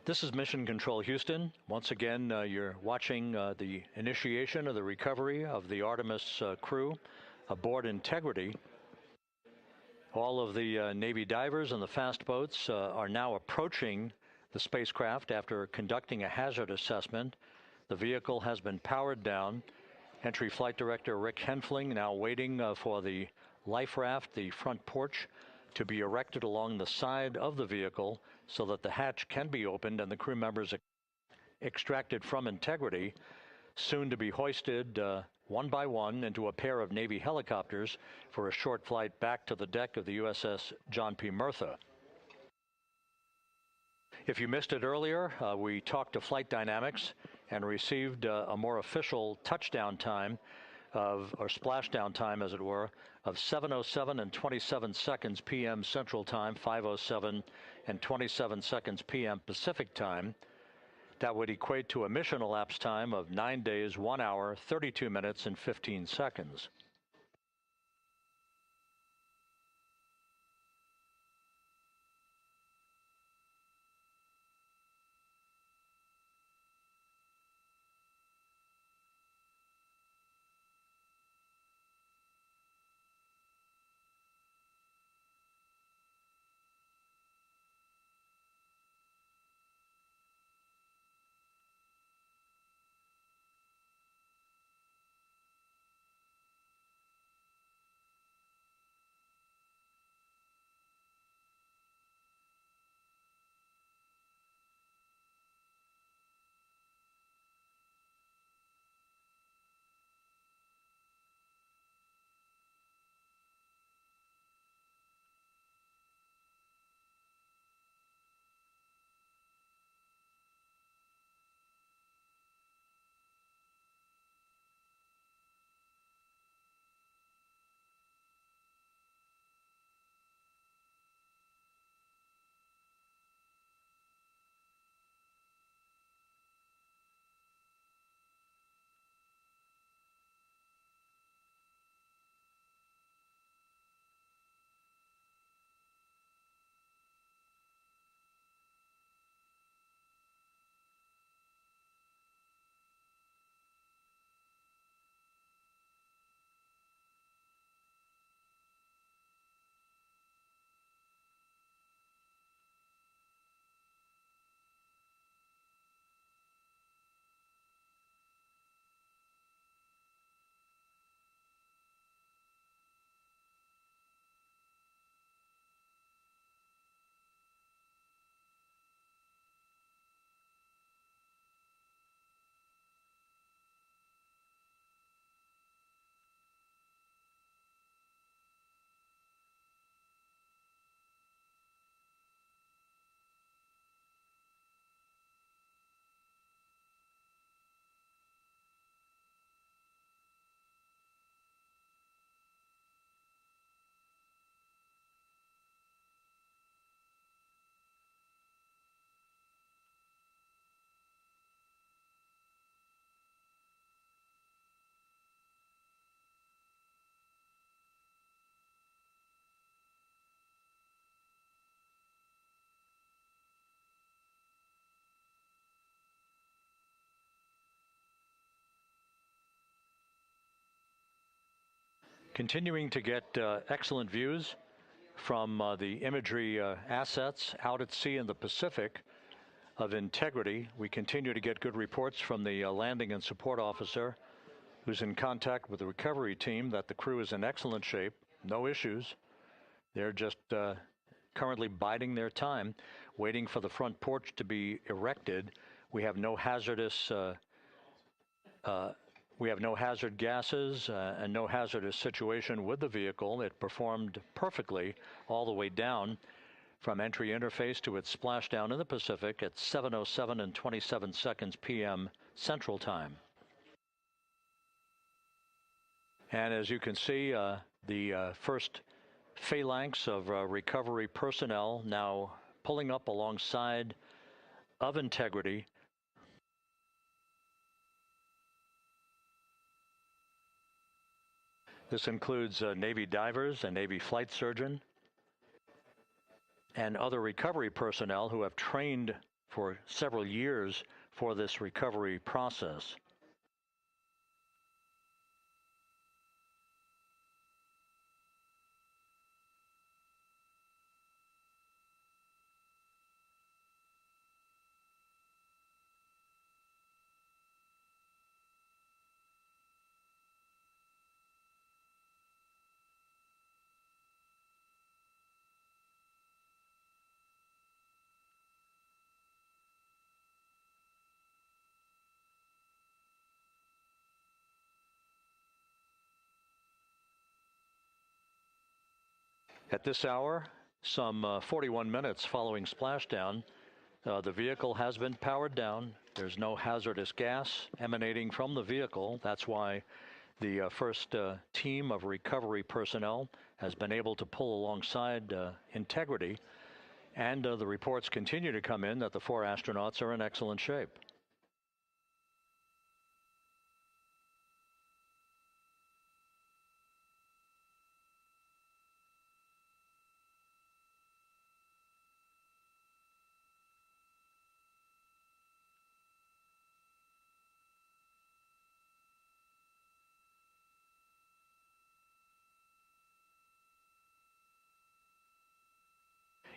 This is Mission Control Houston. Once again, you're watching the initiation of the recovery of the Artemis crew aboard Integrity. All of the Navy divers and the fast boats are now approaching the spacecraft after conducting a hazard assessment. The vehicle has been powered down. Entry Flight Director Rick Henfling now waiting for the life raft, the front porch, to be erected along the side of the vehicle so that the hatch can be opened and the crew members extracted from Integrity, soon to be hoisted one by one into a pair of Navy helicopters for a short flight back to the deck of the USS John P. Murtha. If you missed it earlier, we talked to Flight Dynamics and received a more official touchdown time or splashdown time, as it were, of 7:07 and 27 seconds p.m. Central Time, 5:07 and 27 seconds p.m. Pacific Time. That would equate to a mission elapsed time of 9 days, 1 hour, 32 minutes, and 15 seconds. Continuing to get excellent views from the imagery assets out at sea in the Pacific of Integrity. We continue to get good reports from the landing and support officer, who's in contact with the recovery team, that the crew is in excellent shape, no issues. They're just currently biding their time, waiting for the front porch to be erected. We have no hazardous hazard gases and no hazardous situation with the vehicle. It performed perfectly all the way down from entry interface to its splashdown in the Pacific at 7:07 and 27 seconds p.m. Central Time. And as you can see, the first phalanx of recovery personnel now pulling up alongside of Integrity. This includes Navy divers, a Navy flight surgeon, and other recovery personnel who have trained for several years for this recovery process. At this hour, some 41 minutes following splashdown, The vehicle has been powered down. There's no hazardous gas emanating from the vehicle. That's why the first team of recovery personnel has been able to pull alongside Integrity. And the reports continue to come in that the 4 astronauts are in excellent shape.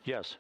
Yes.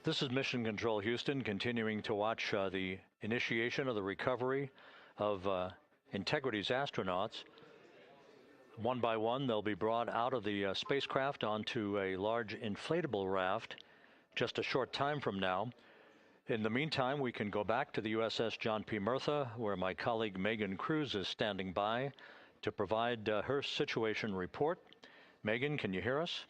This is Mission Control Houston, continuing to watch the initiation of the recovery of Integrity's astronauts. One by one, they'll be brought out of the spacecraft onto a large inflatable raft just a short time from now. In the meantime, we can go back to the USS John P. Murtha, where my colleague Megan Cruz is standing by to provide her situation report. Megan, can you hear us?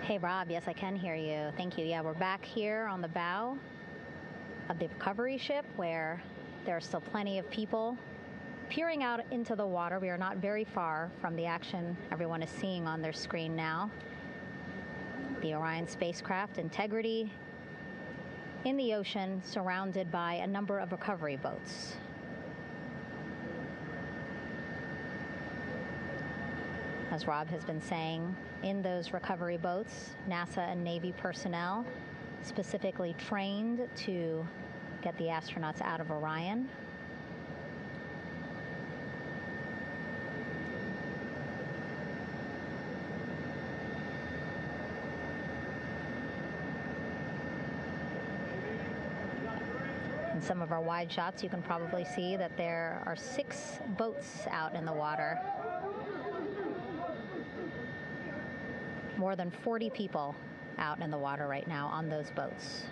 Hey, Rob. Yes, I can hear you. Thank you. Yeah, we're back here on the bow of the recovery ship where there are still plenty of people peering out into the water. We are not very far from the action everyone is seeing on their screen now. The Orion spacecraft, Integrity, in the ocean, surrounded by a number of recovery boats. As Rob has been saying, in those recovery boats, NASA and Navy personnel specifically trained to get the astronauts out of Orion. In some of our wide shots, you can probably see that there are 6 boats out in the water. More than 40 people out in the water right now on those boats.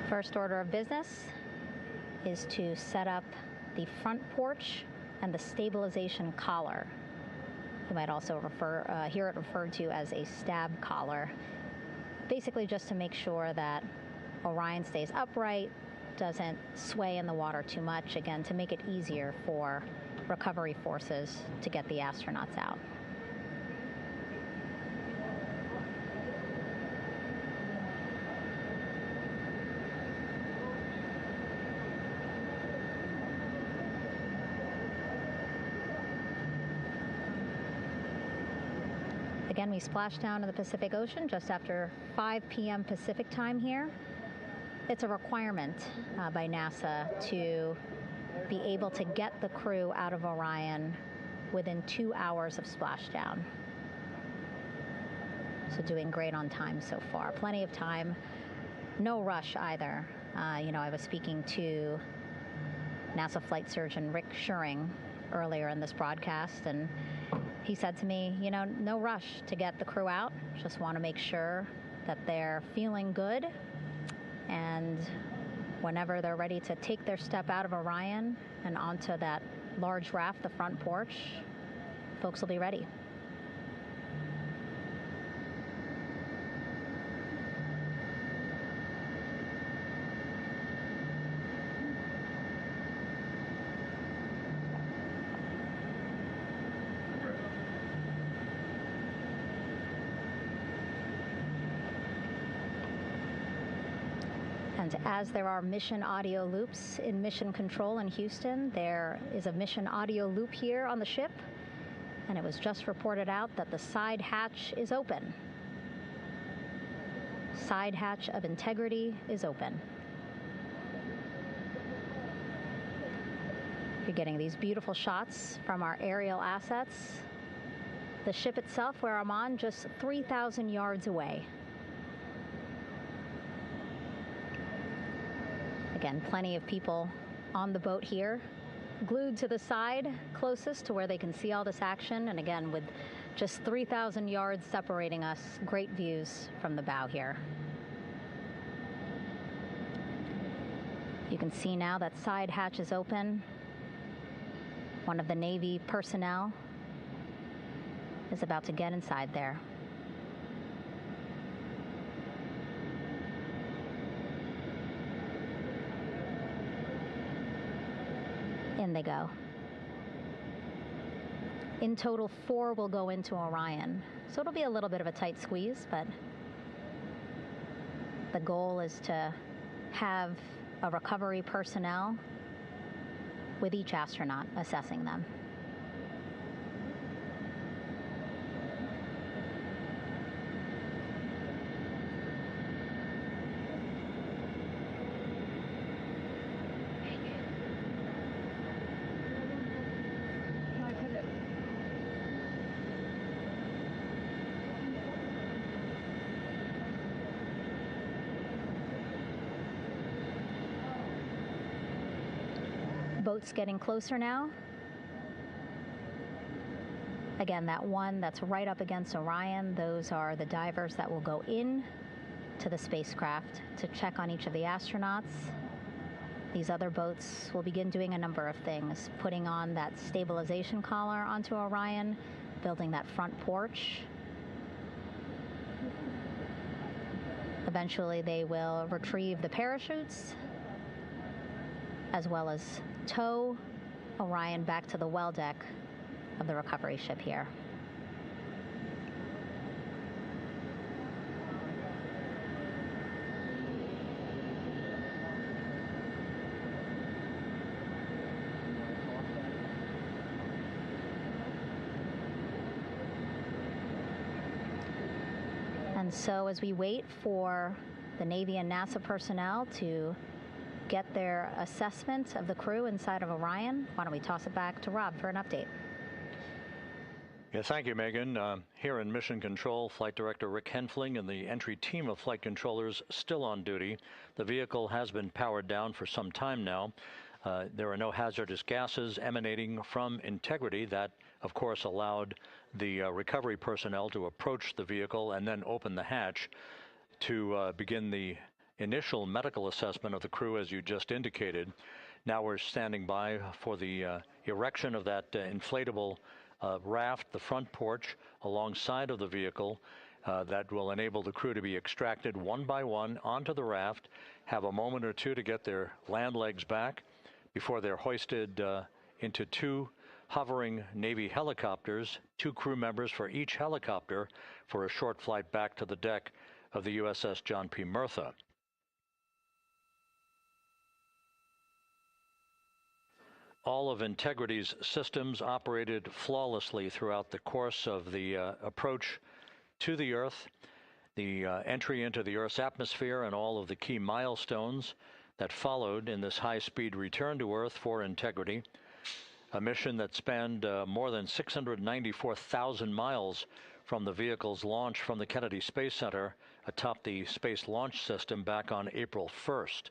First order of business is to set up the front porch and the stabilization collar. You might also hear it referred to as a stab collar. Basically just to make sure that Orion stays upright, doesn't sway in the water too much, again, to make it easier for recovery forces to get the astronauts out. Again, we splashed down in the Pacific Ocean just after 5 p.m. Pacific time here. It's a requirement by NASA to be able to get the crew out of Orion within 2 hours of splashdown. So doing great on time so far. Plenty of time. No rush either. I was speaking to NASA flight surgeon Rick Schuring earlier in this broadcast, and he said to me, no rush to get the crew out. Just want to make sure that they're feeling good, and whenever they're ready to take their step out of Orion and onto that large raft, the front porch, folks will be ready. And as there are mission audio loops in Mission Control in Houston, there is a mission audio loop here on the ship, and it was just reported out that the side hatch is open. Side hatch of Integrity is open. You're getting these beautiful shots from our aerial assets. The ship itself, where I'm on, just 3,000 yards away. Again, plenty of people on the boat here, glued to the side closest to where they can see all this action. And again, with just 3,000 yards separating us, great views from the bow here. You can see now that side hatch is open. One of the Navy personnel is about to get inside there. In they go. In total, 4 will go into Orion. So it'll be a little bit of a tight squeeze, but the goal is to have a recovery personnel with each astronaut assessing them. Boats getting closer now. Again, that one that's right up against Orion, those are the divers that will go in to the spacecraft to check on each of the astronauts. These other boats will begin doing a number of things, putting on that stabilization collar onto Orion, building that front porch. Eventually, they will retrieve the parachutes, as well as tow Orion back to the well deck of the recovery ship here. And so as we wait for the Navy and NASA personnel to get their assessment of the crew inside of Orion, why don't we toss it back to Rob for an update? Yeah, thank you, Megan. Here in Mission Control, Flight Director Rick Henfling and the entry team of flight controllers still on duty. The vehicle has been powered down for some time now. There are no hazardous gases emanating from Integrity. That, of course, allowed the recovery personnel to approach the vehicle and then open the hatch to begin the initial medical assessment of the crew, as you just indicated. Now we're standing by for the erection of that inflatable raft, the front porch, alongside of the vehicle that will enable the crew to be extracted one by one onto the raft, have a moment or two to get their land legs back before they're hoisted into 2 hovering Navy helicopters, 2 crew members for each helicopter, for a short flight back to the deck of the USS John P. Murtha. All of Integrity's systems operated flawlessly throughout the course of the approach to the Earth, the entry into the Earth's atmosphere, and all of the key milestones that followed in this high-speed return to Earth for integrity. A mission that spanned more than 694,000 miles from the vehicle's launch from the Kennedy Space Center atop the Space Launch System back on April 1st.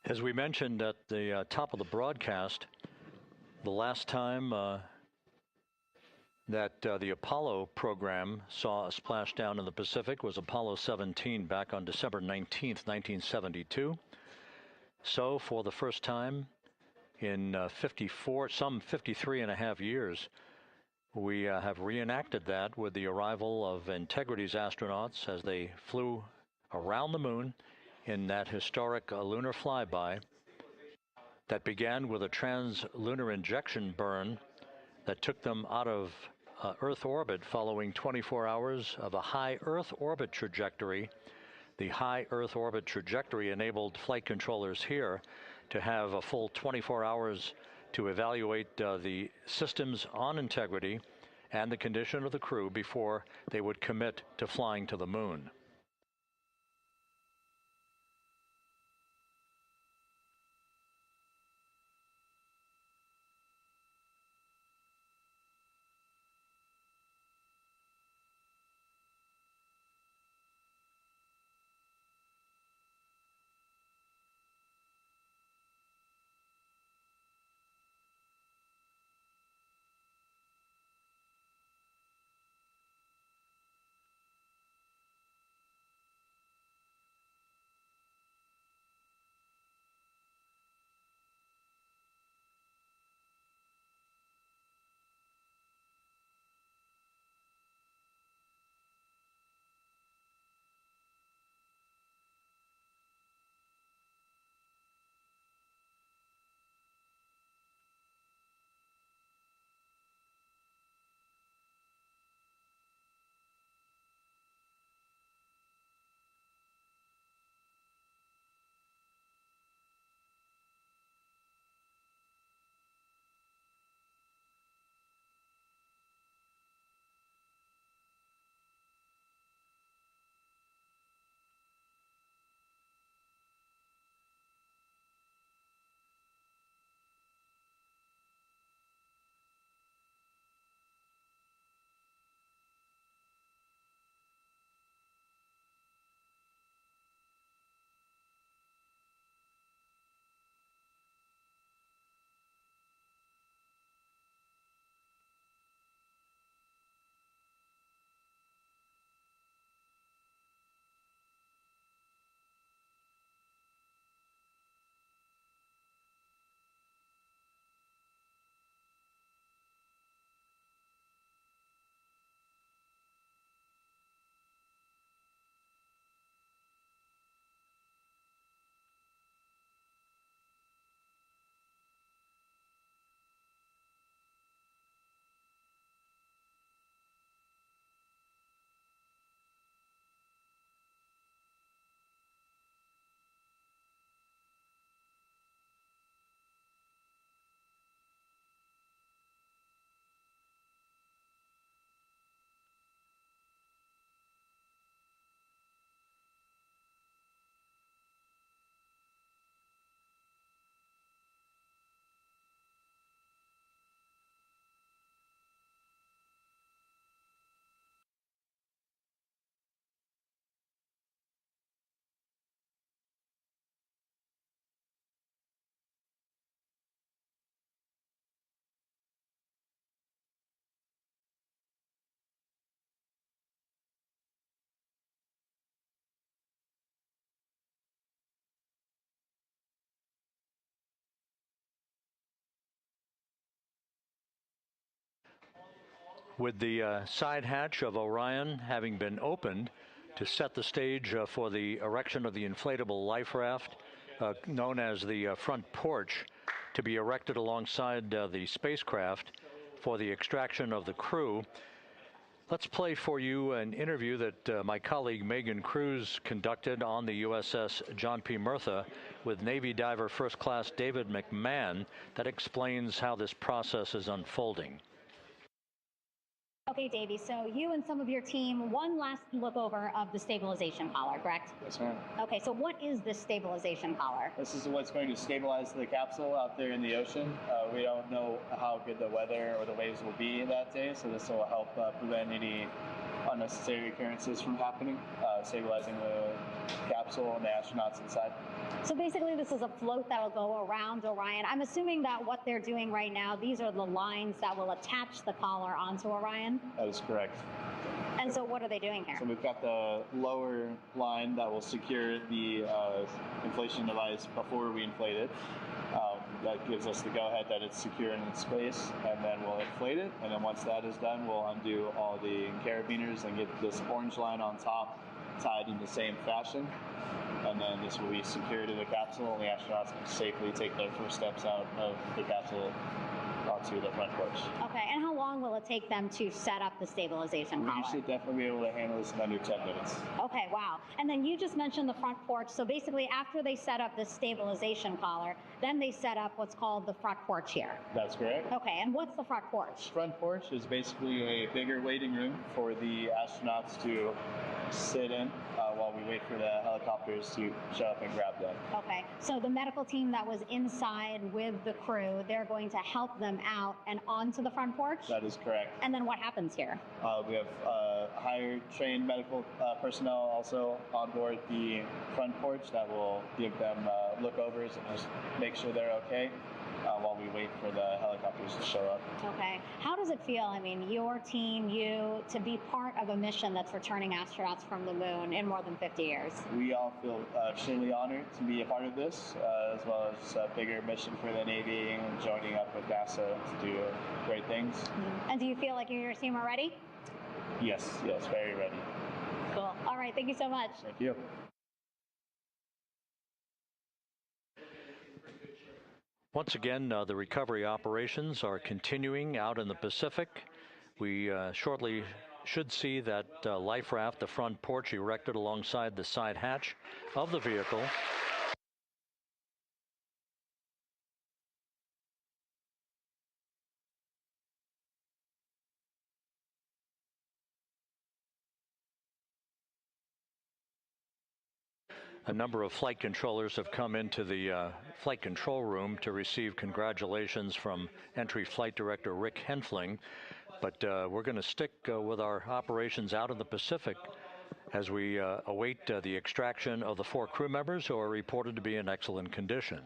As we mentioned at the top of the broadcast, the last time that the Apollo program saw a splashdown in the Pacific was Apollo 17 back on December 19th, 1972. So for the first time in some 53 and a half years, we have reenacted that with the arrival of Integrity's astronauts as they flew around the moon in that historic lunar flyby that began with a trans-lunar injection burn that took them out of Earth orbit following 24 hours of a high Earth orbit trajectory. The high Earth orbit trajectory enabled flight controllers here to have a full 24 hours to evaluate the systems on Integrity and the condition of the crew before they would commit to flying to the moon. With the side hatch of Orion having been opened to set the stage for the erection of the inflatable life raft, known as the front porch, to be erected alongside the spacecraft for the extraction of the crew. Let's play for you an interview that my colleague Megan Cruz conducted on the USS John P. Murtha with Navy diver First Class David McMahon that explains how this process is unfolding. Okay, Davey, so you and some of your team, one last look over of the stabilization collar, correct? Yes, ma'am. Okay, so what is this stabilization collar? This is what's going to stabilize the capsule out there in the ocean. We don't know how good the weather or the waves will be that day, so this will help prevent any unnecessary occurrences from happening, stabilizing the capsule and the astronauts inside. So basically this is a float that will go around Orion. I'm assuming that what they're doing right now, these are the lines that will attach the collar onto Orion? That is correct. And so what are they doing here? So we've got the lower line that will secure the inflation device before we inflate it. That gives us the go-ahead that it's secure in its space, and then we'll inflate it. And then once that is done, we'll undo all the carabiners and get this orange line on top tied in the same fashion. And then this will be secured to the capsule, and the astronauts can safely take their first steps out of the capsule onto the front porch. Okay, and how long will it take them to set up the stabilization collar? We should definitely be able to handle this in under 10 minutes. Okay, wow. And then you just mentioned the front porch. So basically after they set up the stabilization collar, then they set up what's called the front porch here. That's correct. Okay, and what's the front porch? Front porch is basically a bigger waiting room for the astronauts to sit in while we wait for the helicopters to show up and grab them. Okay, so the medical team that was inside with the crew, they're going to help them out and onto the front porch? That is correct. And then what happens here? We have higher trained medical personnel also on board the front porch that will give them lookovers and just make sure they're okay while we wait for the helicopters to show up. Okay. How does it feel, I mean, your team, you, to be part of a mission that's returning astronauts from the moon in more than 50 years? We all feel extremely honored to be a part of this, as well as a bigger mission for the Navy and joining up with NASA to do great things. Mm-hmm. And do you feel like you and your team are ready? Yes, very ready. Cool. All right, thank you so much. Thank you. Once again, the recovery operations are continuing out in the Pacific. We shortly should see that life raft, the front porch, erected alongside the side hatch of the vehicle. A number of flight controllers have come into the flight control room to receive congratulations from Entry Flight Director Rick Henfling. But we're going to stick with our operations out in the Pacific as we await the extraction of the 4 crew members who are reported to be in excellent condition.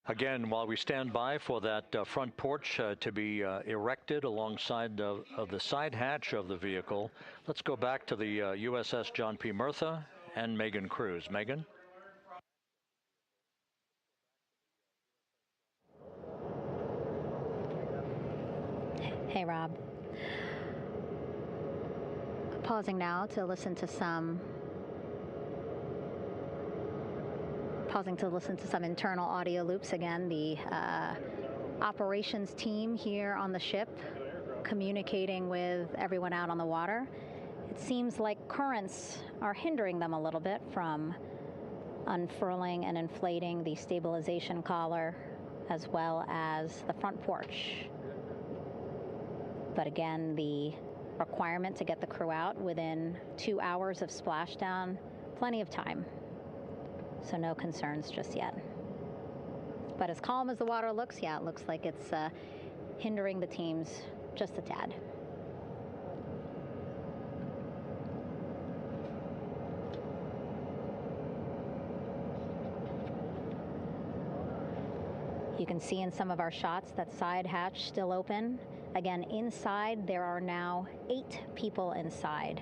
Again, while we stand by for that front porch to be erected alongside of the side hatch of the vehicle, let's go back to the USS John P. Murtha and Megan Cruz. Megan? Hey, Rob. Pausing now to listen to some internal audio loops. Again, the operations team here on the ship communicating with everyone out on the water. It seems like currents are hindering them a little bit from unfurling and inflating the stabilization collar as well as the front porch. But again, the requirement to get the crew out within 2 hours of splashdown, plenty of time. So no concerns just yet. But as calm as the water looks, yeah, it looks like it's hindering the teams just a tad. You can see in some of our shots that side hatch still open. Again, inside there are now 8 people inside.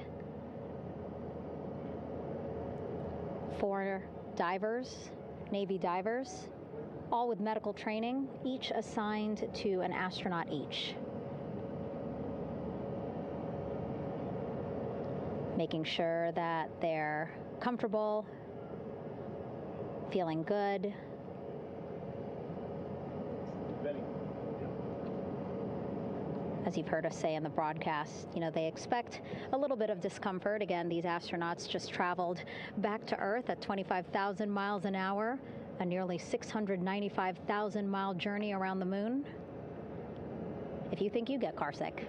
4 divers, Navy divers, all with medical training, each assigned to an astronaut each. Making sure that they're comfortable, feeling good. As you've heard us say in the broadcast, you know, they expect a little bit of discomfort. Again, these astronauts just traveled back to Earth at 25,000 miles an hour, a nearly 695,000-mile journey around the moon. If you think you get carsick.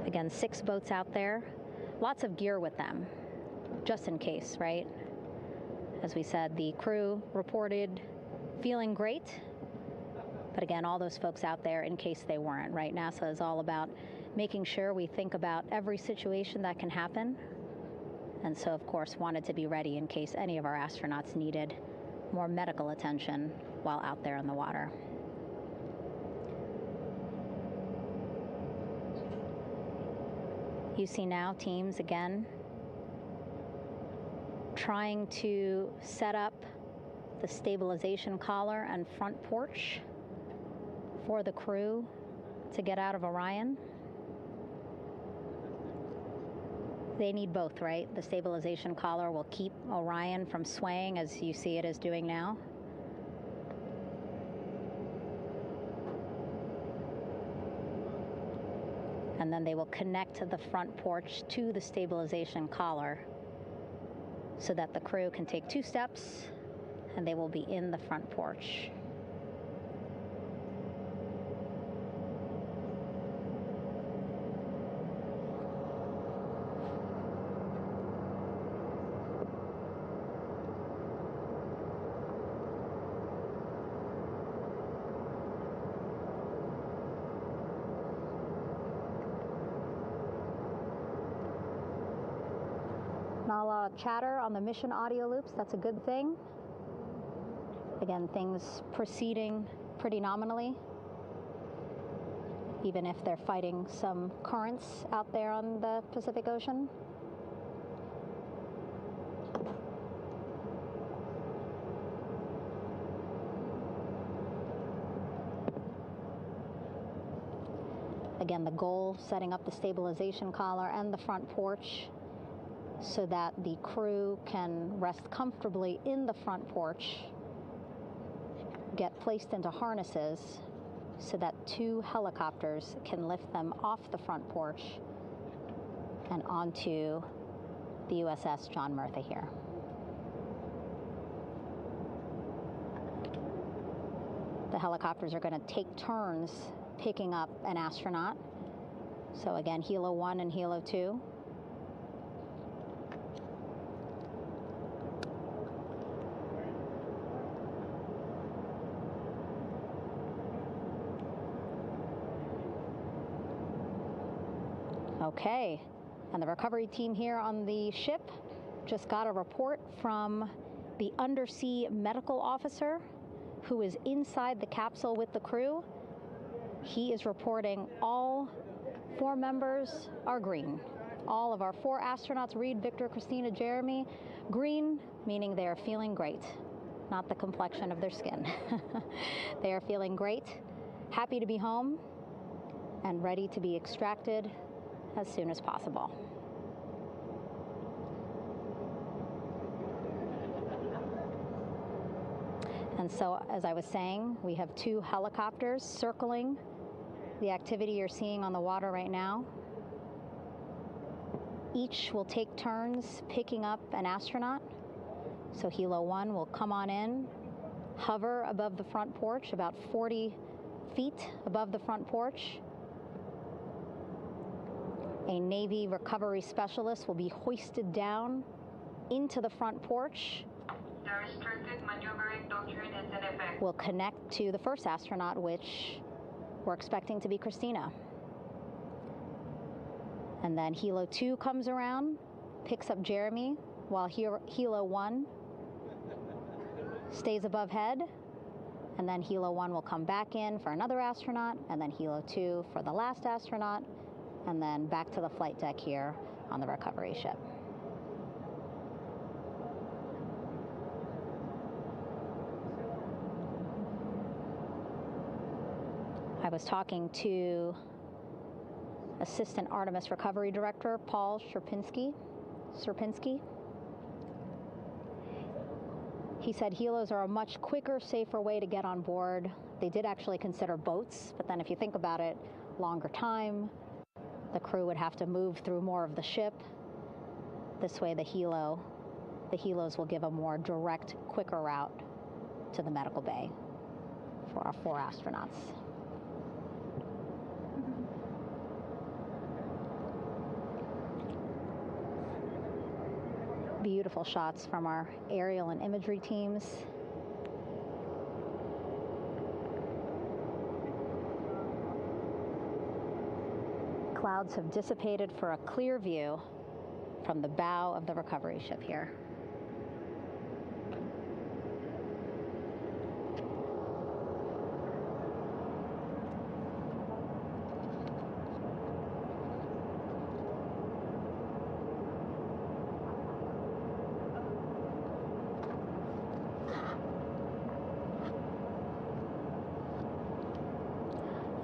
Again, 6 boats out there, lots of gear with them, just in case, right? As we said, the crew reported feeling great, but again, all those folks out there in case they weren't, right? NASA is all about making sure we think about every situation that can happen, and so, of course, wanted to be ready in case any of our astronauts needed more medical attention while out there in the water. You see now teams, again, trying to set up the stabilization collar and front porch for the crew to get out of Orion. They need both, right? The stabilization collar will keep Orion from swaying as you see it is doing now. And then they will connect the front porch to the stabilization collar so that the crew can take 2 steps and they will be in the front porch. Not a lot of chatter on the mission audio loops. That's a good thing. Again, things proceeding pretty nominally, even if they're fighting some currents out there on the Pacific Ocean. Again, the goal, setting up the stabilization collar and the front porch so that the crew can rest comfortably in the front porch, get placed into harnesses so that 2 helicopters can lift them off the front porch and onto the USS John Murtha here. The helicopters are going to take turns picking up an astronaut. So again, Helo 1 and Helo 2. Okay, and the recovery team here on the ship just got a report from the undersea medical officer who is inside the capsule with the crew. He is reporting all 4 members are green. All of our 4 astronauts, Reid, Victor, Christina, Jeremy, green, meaning they are feeling great, not the complexion of their skin. They are feeling great, happy to be home, and ready to be extracted as soon as possible. And so, as I was saying, we have 2 helicopters circling the activity you're seeing on the water right now. Each will take turns picking up an astronaut. So Helo 1 will come on in, hover above the front porch, about 40 feet above the front porch. A Navy recovery specialist will be hoisted down into the front porch. The restricted maneuvering doctrine is in effect. Will connect to the first astronaut, which we're expecting to be Christina. And then Helo 2 comes around, picks up Jeremy, while Helo 1 stays above head, and then Helo 1 will come back in for another astronaut, and then Helo 2 for the last astronaut, and then back to the flight deck here on the recovery ship. I was talking to Assistant Artemis Recovery Director Paul Sierpinski. He said helos are a much quicker, safer way to get on board. They did actually consider boats, but then if you think about it, longer time, the crew would have to move through more of the ship. This way the helos will give a more direct, quicker route to the medical bay for our 4 astronauts. Beautiful shots from our aerial and imagery teams. Clouds have dissipated for a clear view from the bow of the recovery ship here.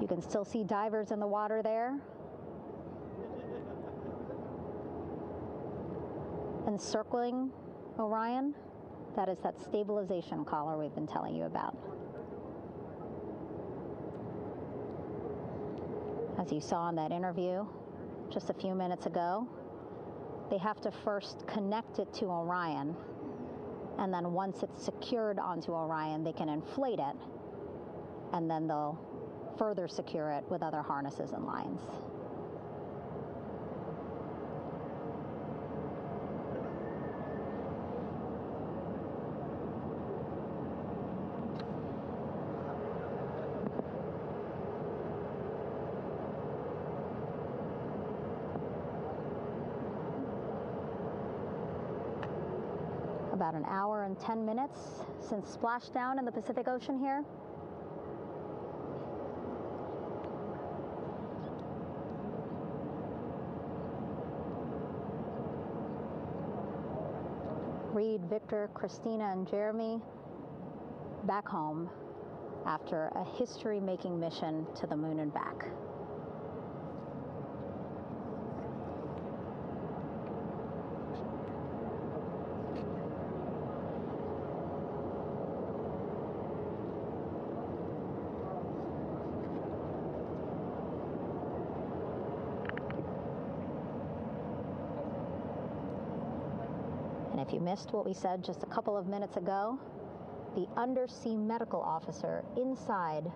You can still see divers in the water there. Encircling Orion, that is that stabilization collar we've been telling you about. As you saw in that interview just a few minutes ago, they have to first connect it to Orion, and then once it's secured onto Orion, they can inflate it, and then they'll further secure it with other harnesses and lines. About an hour and 10 minutes since splashdown in the Pacific Ocean here. Reid, Victor, Christina, and Jeremy back home after a history-making mission to the moon and back. If you missed what we said just a couple of minutes ago, the undersea medical officer inside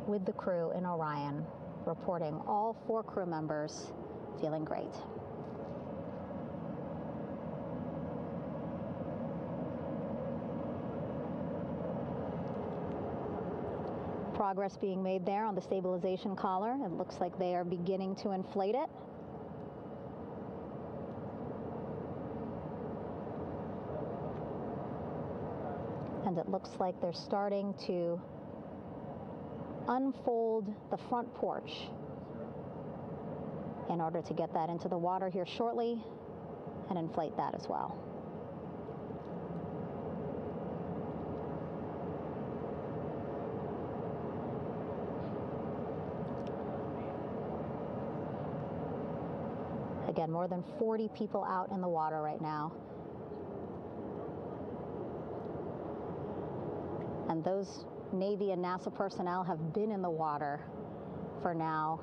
with the crew in Orion, reporting all 4 crew members feeling great. Progress being made there on the stabilization collar. It looks like they are beginning to inflate it. And it looks like they're starting to unfold the front porch in order to get that into the water here shortly and inflate that as well. Again, more than 40 people out in the water right now. And those Navy and NASA personnel have been in the water for now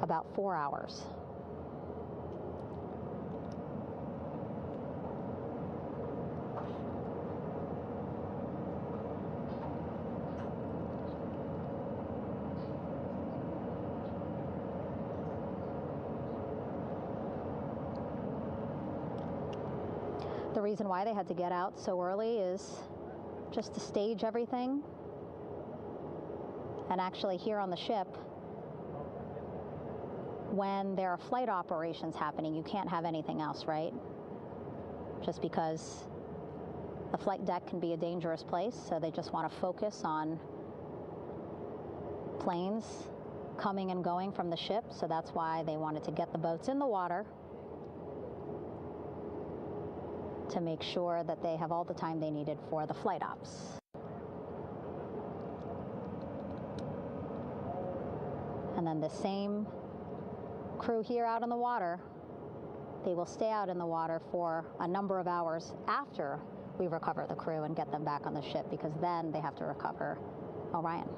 about 4 hours. The reason why they had to get out so early is just to stage everything. And actually here on the ship, when there are flight operations happening, you can't have anything else, right? Just because the flight deck can be a dangerous place, so they just want to focus on planes coming and going from the ship, so that's why they wanted to get the boats in the water to make sure that they have all the time they needed for the flight ops. And then the same crew here out in the water, they will stay out in the water for a number of hours after we recover the crew and get them back on the ship, because then they have to recover Orion.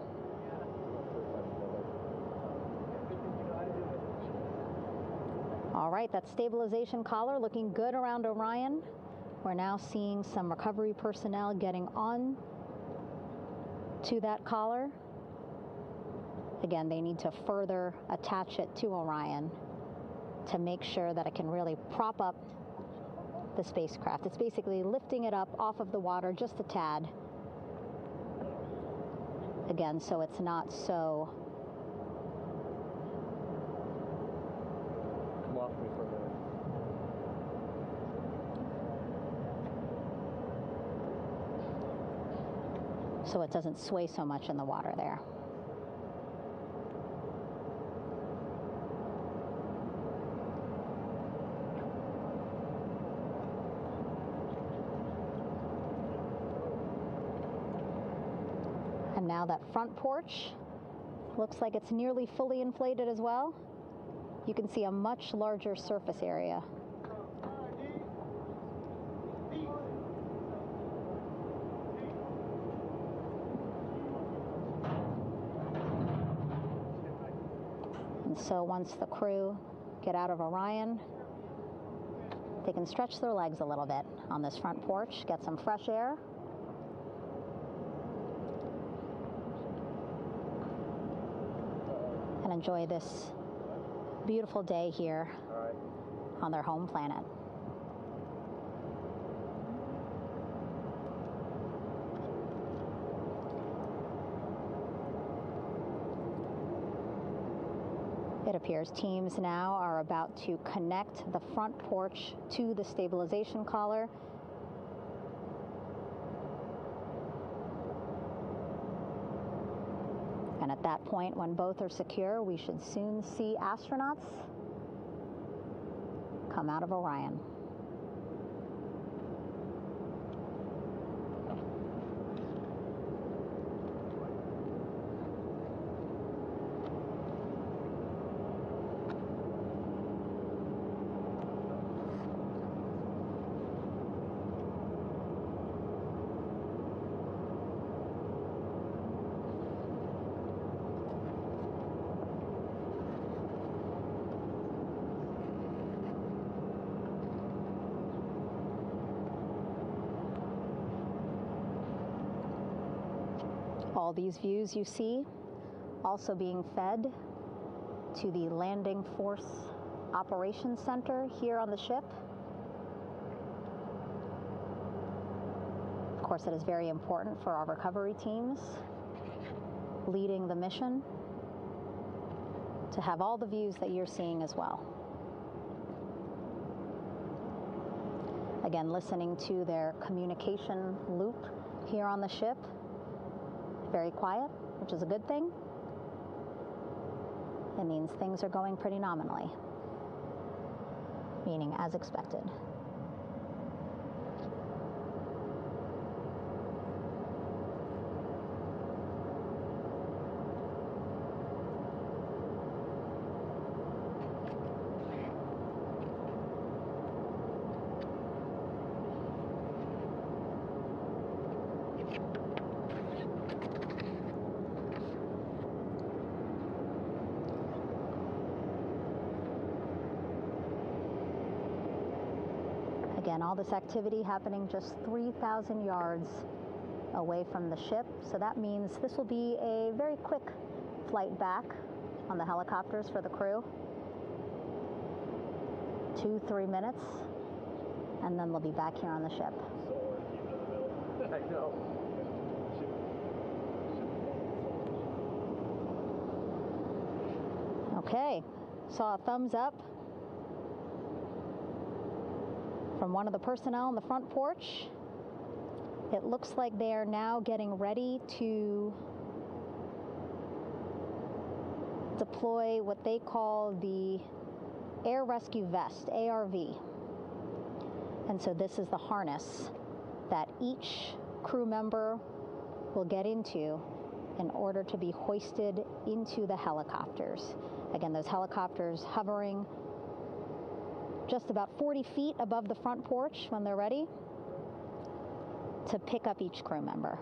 All right, that stabilization collar looking good around Orion. We're now seeing some recovery personnel getting on to that collar. Again, they need to further attach it to Orion to make sure that it can really prop up the spacecraft. It's basically lifting it up off of the water just a tad. Again, so it's not so Come off me for a minute. so it doesn't sway so much in the water there. And now that front porch looks like it's nearly fully inflated as well. You can see a much larger surface area. And so once the crew get out of Orion, they can stretch their legs a little bit on this front porch, get some fresh air. And enjoy this beautiful day here on their home planet. It appears teams now are about to connect the front porch to the stabilization collar. And at that point, when both are secure, we should soon see astronauts come out of Orion. All these views you see also being fed to the Landing Force Operations Center here on the ship. Of course, it is very important for our recovery teams leading the mission to have all the views that you're seeing as well. Again, listening to their communication loop here on the ship. Very quiet, which is a good thing. It means things are going pretty nominally, meaning as expected. Again, all this activity happening just 3,000 yards away from the ship. So that means this will be a very quick flight back on the helicopters for the crew. 2-3 minutes, and then they'll be back here on the ship. I know. Okay, saw a thumbs up from one of the personnel on the front porch. It looks like they are now getting ready to deploy what they call the Air Rescue Vest, ARV. And so this is the harness that each crew member will get into in order to be hoisted into the helicopters. Again, those helicopters hovering just about 40 feet above the front porch when they're ready to pick up each crew member.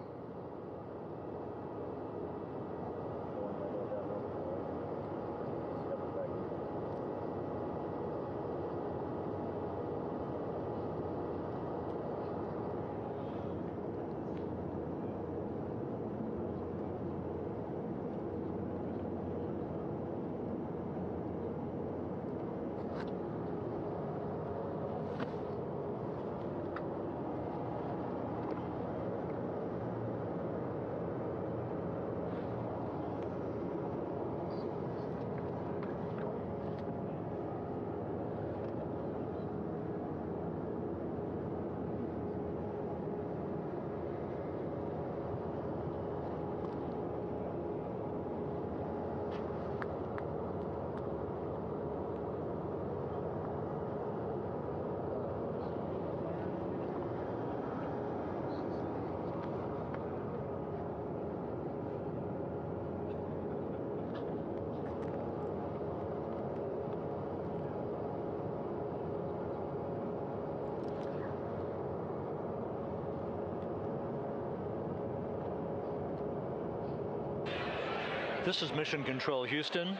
This is Mission Control Houston.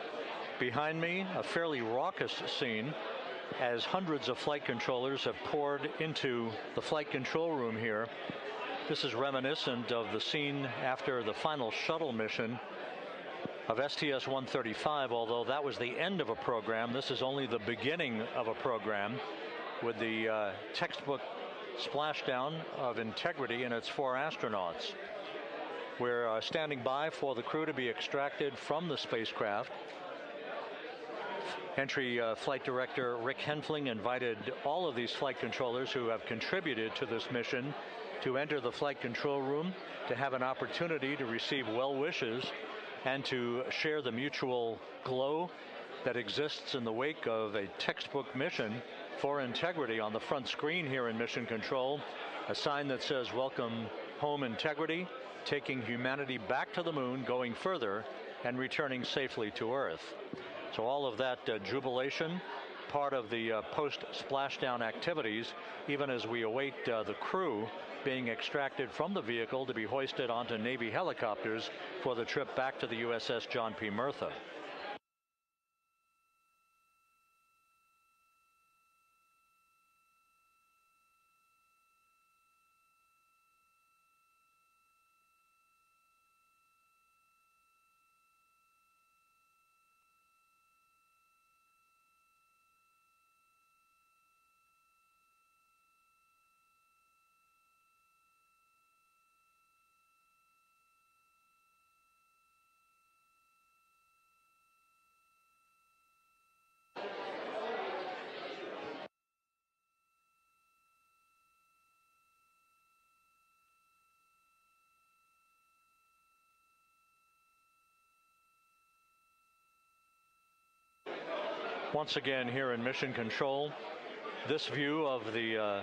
Behind me, a fairly raucous scene as hundreds of flight controllers have poured into the flight control room here. This is reminiscent of the scene after the final shuttle mission of STS-135, although that was the end of a program. This is only the beginning of a program with the textbook splashdown of Integrity and its 4 astronauts. We're standing by for the crew to be extracted from the spacecraft. Entry Flight Director Rick Henfling invited all of these flight controllers who have contributed to this mission to enter the flight control room to have an opportunity to receive well wishes and to share the mutual glow that exists in the wake of a textbook mission for Integrity. On the front screen here in Mission Control, a sign that says "Welcome Home, Integrity," taking humanity back to the moon, going further, and returning safely to Earth. So all of that jubilation, part of the post-splashdown activities, even as we await the crew being extracted from the vehicle to be hoisted onto Navy helicopters for the trip back to the USS John P. Murtha. Once again here in Mission Control, this view of the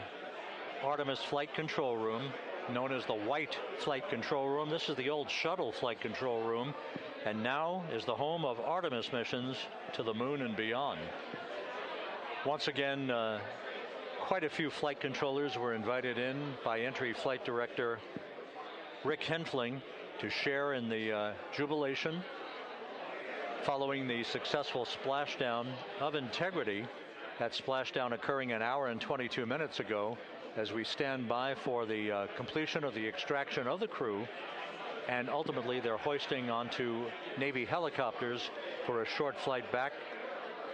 Artemis Flight Control Room, known as the White Flight Control Room. This is the old shuttle flight control room, and now is the home of Artemis missions to the moon and beyond. Once again, quite a few flight controllers were invited in by Entry Flight Director Rick Henfling to share in the jubilation following the successful splashdown of Integrity. That splashdown occurring an hour and 22 minutes ago, as we stand by for the completion of the extraction of the crew, and ultimately their hoisting onto Navy helicopters for a short flight back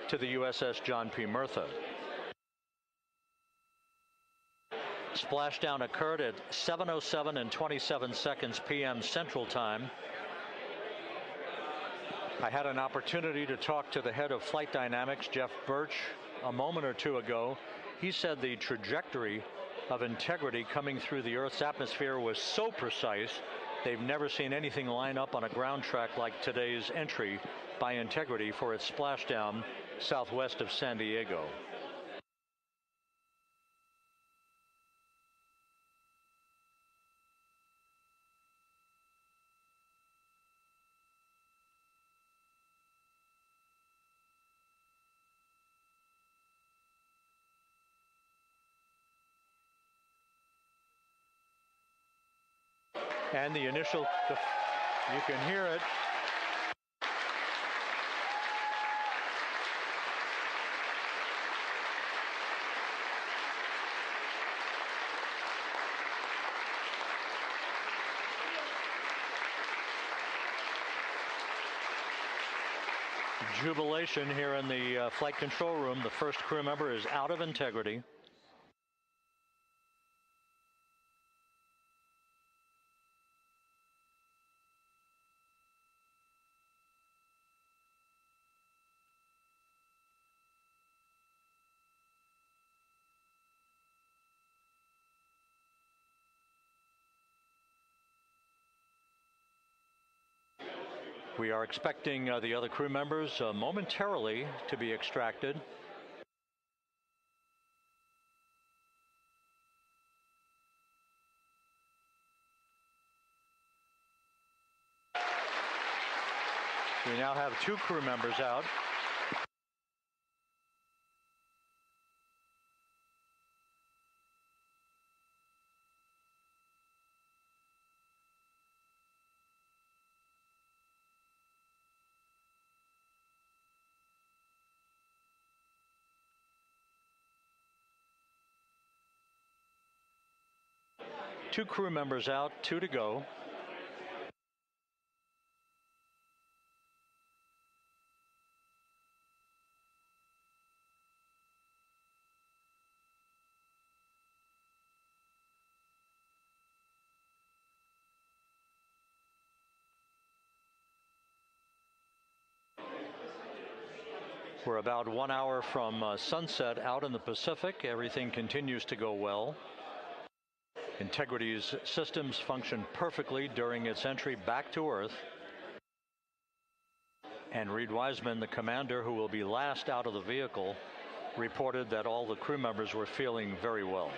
to the USS John P. Murtha. Splashdown occurred at 7:07 and 27 seconds p.m. Central Time. I had an opportunity to talk to the head of flight dynamics, Jeff Birch, a moment or two ago. He said the trajectory of Integrity coming through the Earth's atmosphere was so precise, they've never seen anything line up on a ground track like today's entry by Integrity for its splashdown southwest of San Diego. And the initial, you can hear it. Jubilation here in the flight control room. The first crew member is out of Integrity. We are expecting the other crew members momentarily to be extracted. We now have 2 crew members out. Two crew members out, 2 to go. We're about 1 hour from sunset out in the Pacific. Everything continues to go well. Integrity's systems function perfectly during its entry back to Earth. And Reid Wiseman, the commander who will be last out of the vehicle, reported that all the crew members were feeling very well.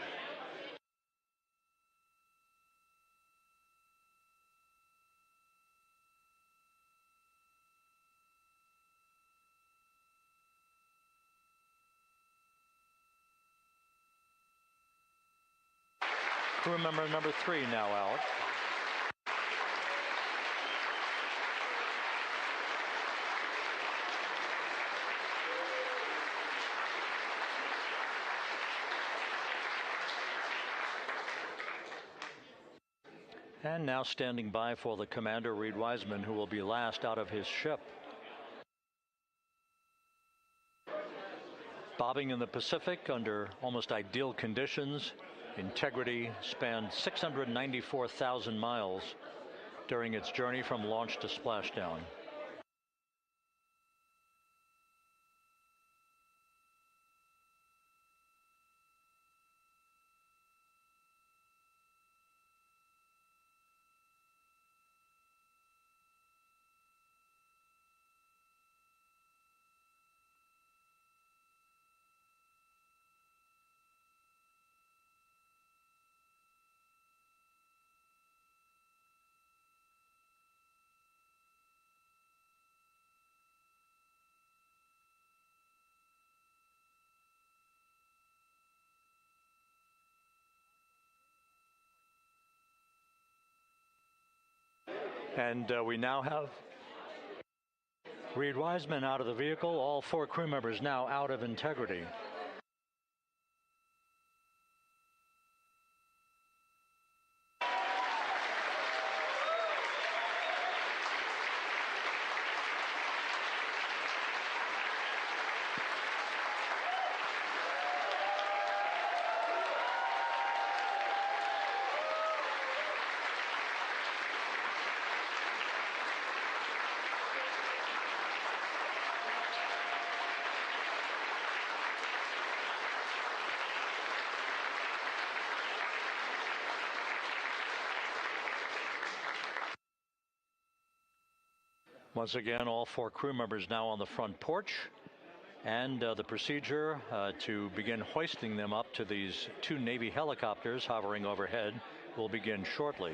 Crew member number 3 now out. And now standing by for the commander, Reid Wiseman, who will be last out of his ship. Bobbing in the Pacific under almost ideal conditions, Integrity spanned 694,000 miles during its journey from launch to splashdown. And we now have Reid Wiseman out of the vehicle, all 4 crew members now out of Integrity. Once again, all 4 crew members now on the front porch, and the procedure to begin hoisting them up to these 2 Navy helicopters hovering overhead will begin shortly.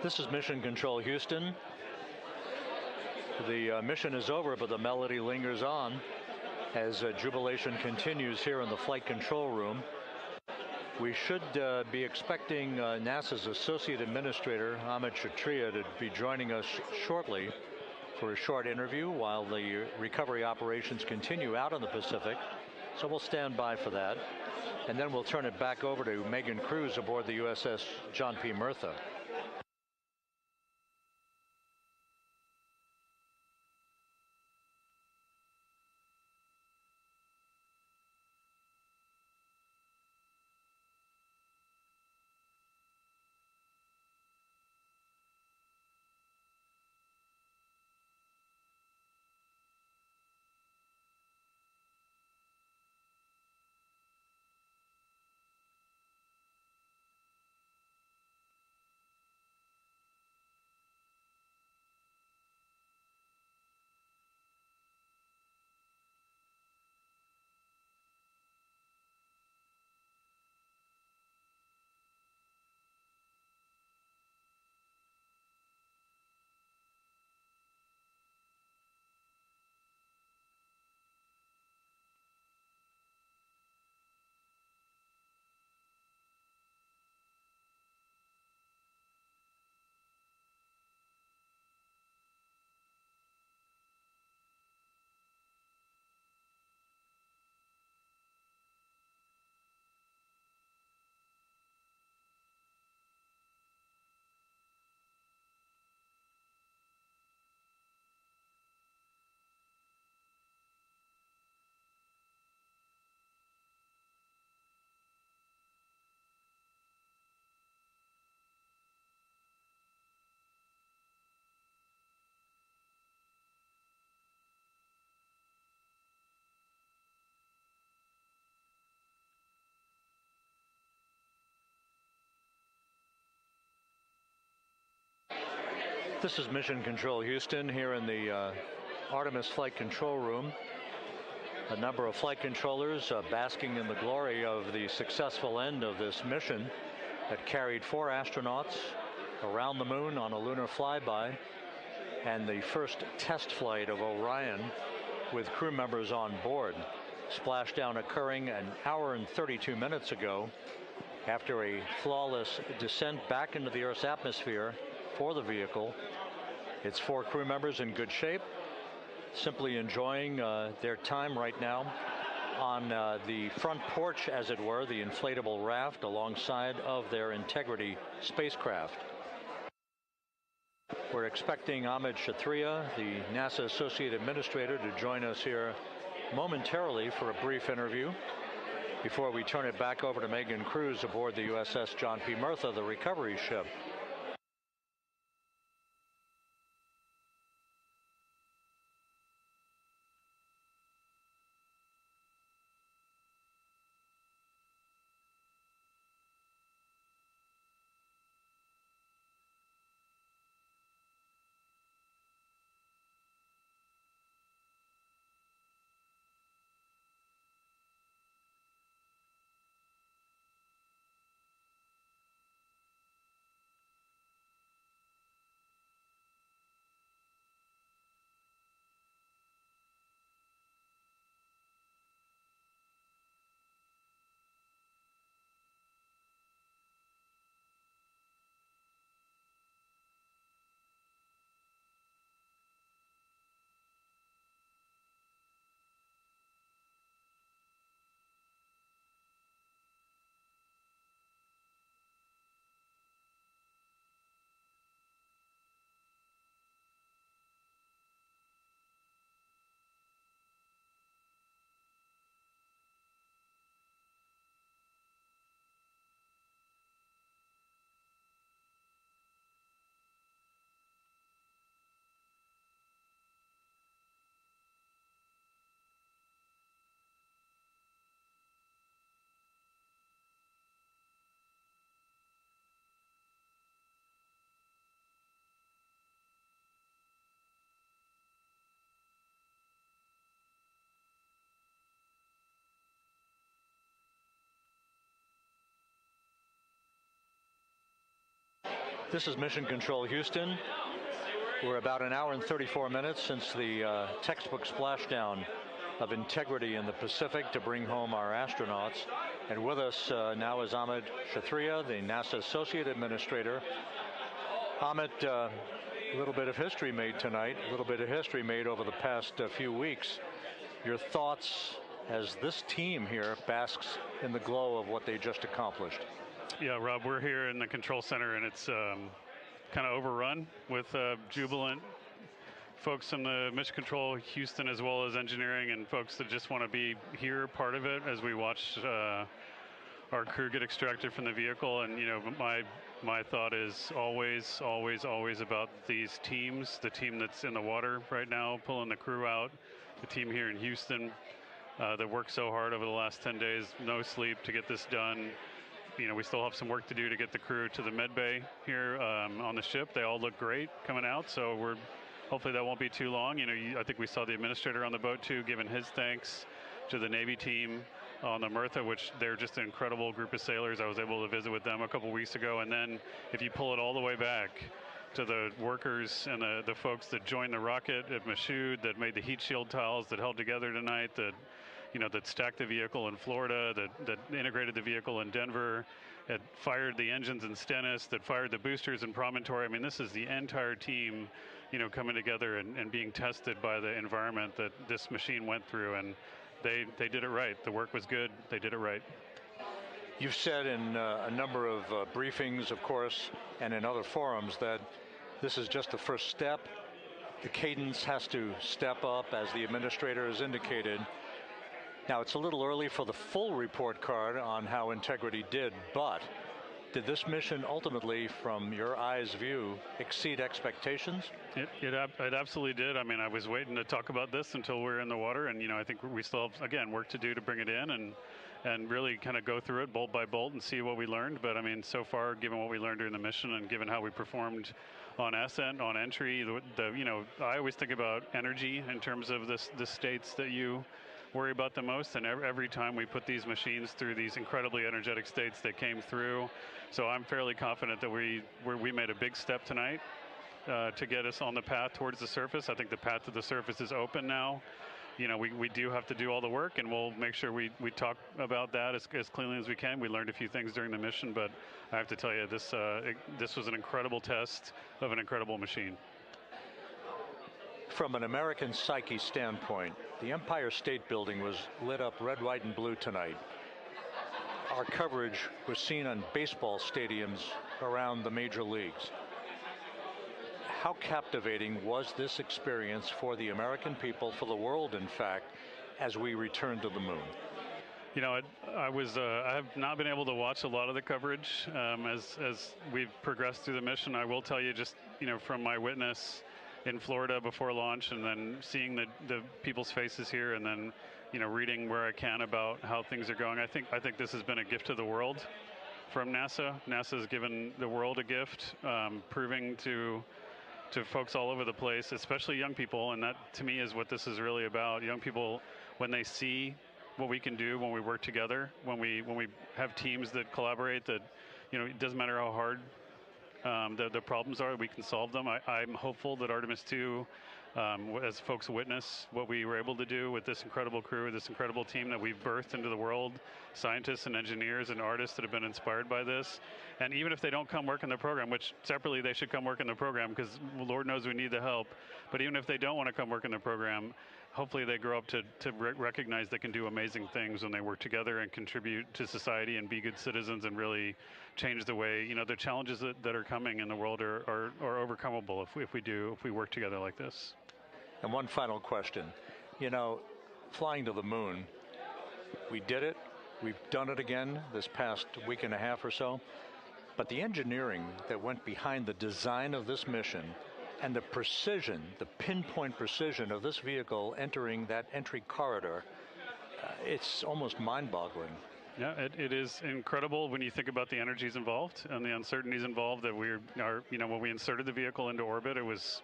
This is Mission Control Houston. The mission is over, but the melody lingers on as jubilation continues here in the flight control room. We should be expecting NASA's Associate Administrator, Amit Kshatriya, to be joining us shortly for a short interview while the recovery operations continue out in the Pacific. So we'll stand by for that. And then we'll turn it back over to Megan Cruz aboard the USS John P. Murtha. This is Mission Control Houston here in the Artemis flight control room. A number of flight controllers basking in the glory of the successful end of this mission that carried 4 astronauts around the moon on a lunar flyby, and the first test flight of Orion with crew members on board. Splashdown occurring an hour and 32 minutes ago after a flawless descent back into the Earth's atmosphere for the vehicle. Its 4 crew members in good shape, simply enjoying their time right now on the front porch, as it were, the inflatable raft alongside of their Integrity spacecraft. We're expecting Amit Kshatriya, the NASA Associate Administrator, to join us here momentarily for a brief interview before we turn it back over to Megan Cruz aboard the USS John P. Murtha, the recovery ship. This is Mission Control Houston. We're about an hour and 34 minutes since the textbook splashdown of integrity in the Pacific to bring home our astronauts. And with us now is Amit Kshatriya, the NASA Associate Administrator. Amit, a little bit of history made tonight, a little bit of history made over the past few weeks. Your thoughts as this team here basks in the glow of what they just accomplished? Yeah, Rob, we're here in the control center, and it's kind of overrun with jubilant folks in the Mission Control Houston, as well as engineering, and folks that just want to be here, part of it, as we watch our crew get extracted from the vehicle. And, you know, my thought is always about these teams, the team that's in the water right now, pulling the crew out, the team here in Houston that worked so hard over the last 10 days, no sleep to get this done. You know, we still have some work to do to get the crew to the med bay here on the ship. They all look great coming out, so hopefully that won't be too long. You know, I think we saw the administrator on the boat too, giving his thanks to the Navy team on the Mirtha, which they're just an incredible group of sailors. I was able to visit with them a couple weeks ago. And then if you pull it all the way back to the workers and the folks that joined the rocket at Michoud, that made the heat shield tiles that held together tonight, that stacked the vehicle in Florida, that integrated the vehicle in Denver, that fired the engines in Stennis, that fired the boosters in Promontory. I mean, this is the entire team, you know, coming together and being tested by the environment that this machine went through, and they did it right. The work was good. They did it right. You've said in a number of briefings, of course, and in other forums that this is just the first step. The cadence has to step up, as the administrator has indicated. Now, it's a little early for the full report card on how Integrity did, but did this mission ultimately, from your eyes view, exceed expectations? It absolutely did. I mean, I was waiting to talk about this until we're in the water, and, you know, I think we still have, again, work to do to bring it in and really kind of go through it bolt by bolt and see what we learned. But, I mean, so far, given what we learned during the mission and given how we performed on ascent, on entry, you know, I always think about energy in terms of the states that you worry about the most, and every time we put these machines through these incredibly energetic states, they came through. So I'm fairly confident that we made a big step tonight to get us on the path towards the surface. I think the path to the surface is open now. You know, we do have to do all the work, and we'll make sure we talk about that as cleanly as we can. We learned a few things during the mission, but I have to tell you, this was an incredible test of an incredible machine. From an American psyche standpoint, the Empire State Building was lit up red, white, and blue tonight. Our coverage was seen on baseball stadiums around the major leagues. How captivating was this experience for the American people, for the world, in fact, as we returned to the moon? You know, I have not been able to watch a lot of the coverage as we've progressed through the mission. I will tell you, just, you know, from my witness in Florida before launch, and then seeing the people's faces here, and then, you know, reading where I can about how things are going. I think this has been a gift to the world from NASA. NASA has given the world a gift, proving to folks all over the place, especially young people, and that to me is what this is really about. Young people, when they see what we can do when we work together, when we have teams that collaborate, that, you know, it doesn't matter how hard the problems are, we can solve them. I'm hopeful that Artemis II, as folks witness what we were able to do with this incredible crew, this incredible team that we've birthed into the world, scientists and engineers and artists that have been inspired by this. And even if they don't come work in the program, which separately they should come work in the program, because Lord knows we need the help, but even if they don't want to come work in the program, hopefully they grow up to recognize they can do amazing things when they work together and contribute to society and be good citizens and really change the way, you know, the challenges that are coming in the world are overcomable if we work together like this. And one final question. You know, flying to the moon, we did it. We've done it again this past week and a half or so. But the engineering that went behind the design of this mission and the precision, the pinpoint precision of this vehicle entering that entry corridor, it's almost mind-boggling. Yeah, it is incredible when you think about the energies involved and the uncertainties involved. That when we inserted the vehicle into orbit, it was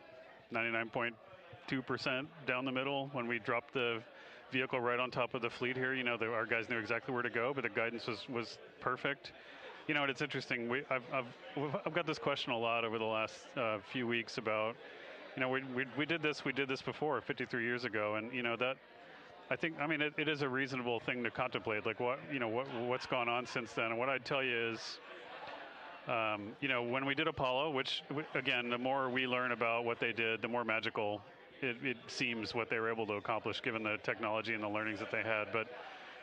99.2% down the middle. When we dropped the vehicle right on top of the fleet here, you know, our guys knew exactly where to go, but the guidance was perfect. You know, it's interesting. I've got this question a lot over the last few weeks about, you know, we did this before 53 years ago, and you know that. I think, I mean, it is a reasonable thing to contemplate, like what's gone on since then. And what I'd tell you is, you know, when we did Apollo, which again, the more we learn about what they did, the more magical it seems what they were able to accomplish given the technology and the learnings that they had. But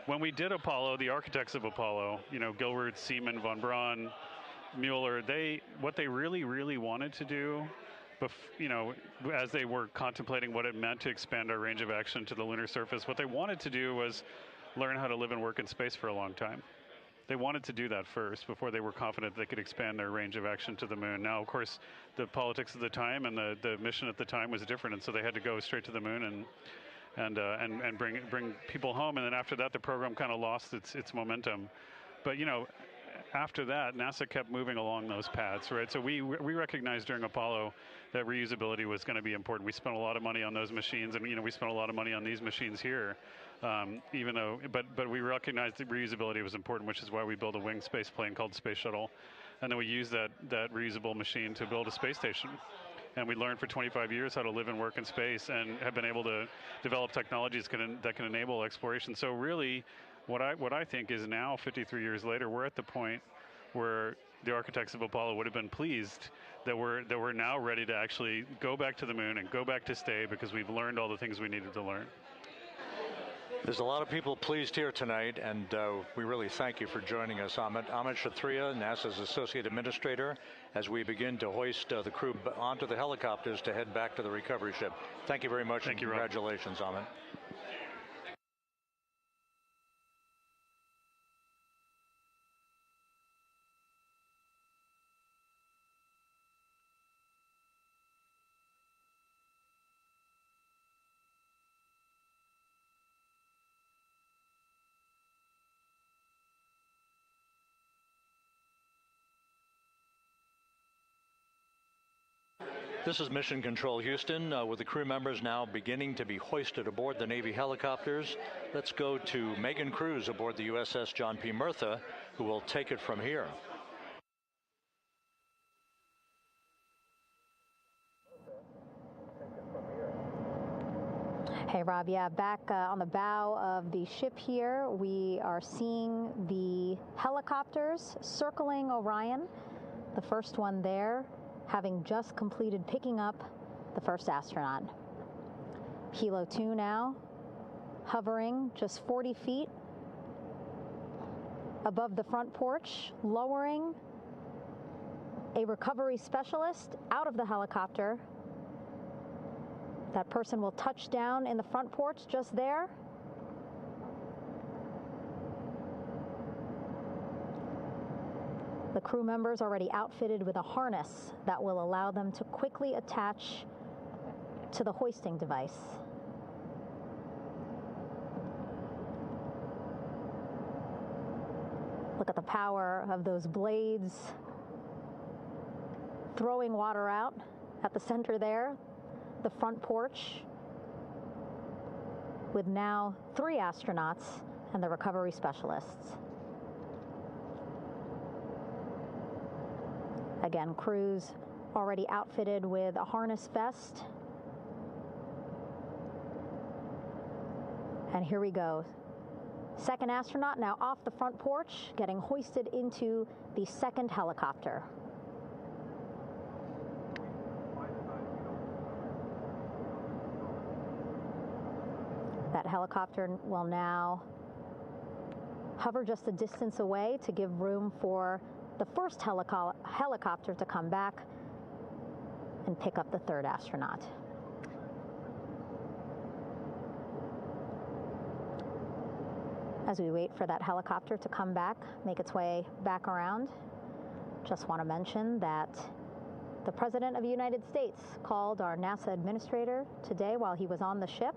when we did Apollo, the architects of Apollo, you know, Gilbert, Seaman, von Braun, Mueller, what they really wanted to do, you know, as they were contemplating what it meant to expand our range of action to the lunar surface, what they wanted to do was learn how to live and work in space for a long time. They wanted to do that first before they were confident they could expand their range of action to the moon. Now, of course, the politics of the time and the mission at the time was different, and so they had to go straight to the moon and bring people home. And then after that, the program kind of lost its momentum. But you know, after that, NASA kept moving along those paths, right? So we recognized during Apollo that reusability was going to be important. We spent a lot of money on those machines, and you know, we spent a lot of money on these machines here, even though, but we recognized that reusability was important, which is why we built a winged space plane called Space Shuttle, and then we used that reusable machine to build a space station. And we learned for 25 years how to live and work in space, and have been able to develop technologies that can enable exploration. So really, what I think is now, 53 years later, we're at the point where the architects of Apollo would have been pleased that we're now ready to actually go back to the moon and go back to stay, because we've learned all the things we needed to learn. There's a lot of people pleased here tonight, and we really thank you for joining us, Amit. Amit Kshatriya, NASA's Associate Administrator, as we begin to hoist the crew onto the helicopters to head back to the recovery ship. Thank you very much. Thank you, congratulations, Amit. This is Mission Control Houston, with the crew members now beginning to be hoisted aboard the Navy helicopters. Let's go to Megan Cruz aboard the USS John P. Murtha, who will take it from here. Hey, Rob, yeah, back on the bow of the ship here, we are seeing the helicopters circling Orion, the first one there, having just completed picking up the first astronaut. Helo 2 now, hovering just 40 feet above the front porch, lowering a recovery specialist out of the helicopter. That person will touch down in the front porch just there. The crew members already outfitted with a harness that will allow them to quickly attach to the hoisting device. Look at the power of those blades throwing water out at the center there, the front porch, with now 3 astronauts and the recovery specialists. Again, crews already outfitted with a harness vest. And here we go. Second astronaut now off the front porch, getting hoisted into the second helicopter. That helicopter will now hover just a distance away to give room for the first helicopter to come back and pick up the third astronaut. As we wait for that helicopter to come back, make its way back around, just want to mention that the President of the United States called our NASA administrator today while he was on the ship,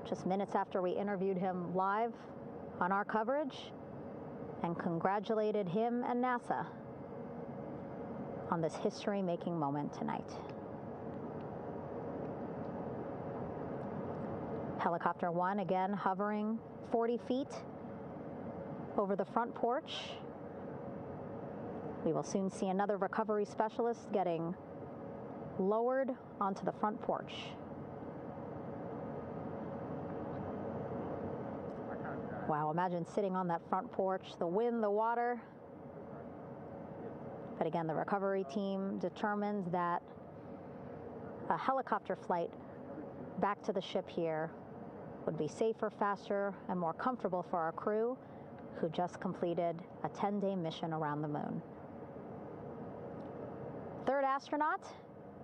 just minutes after we interviewed him live on our coverage, and congratulated him and NASA on this history-making moment tonight. Helicopter 1 again hovering 40 feet over the front porch. We will soon see another recovery specialist getting lowered onto the front porch. Wow, imagine sitting on that front porch, the wind, the water. But again, the recovery team determined that a helicopter flight back to the ship here would be safer, faster, and more comfortable for our crew who just completed a 10-day mission around the moon. Third astronaut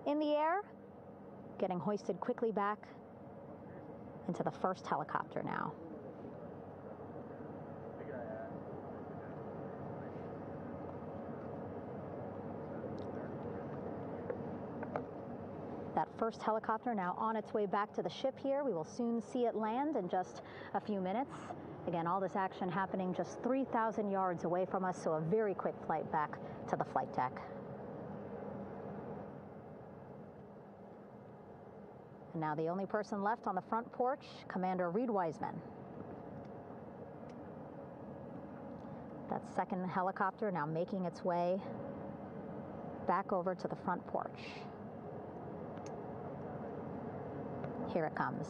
in the air, getting hoisted quickly back into the first helicopter now. That first helicopter now on its way back to the ship here. We will soon see it land in just a few minutes. Again, all this action happening just 3,000 yards away from us, so a very quick flight back to the flight deck. And now the only person left on the front porch, Commander Reid Wiseman. That second helicopter now making its way back over to the front porch. Here it comes.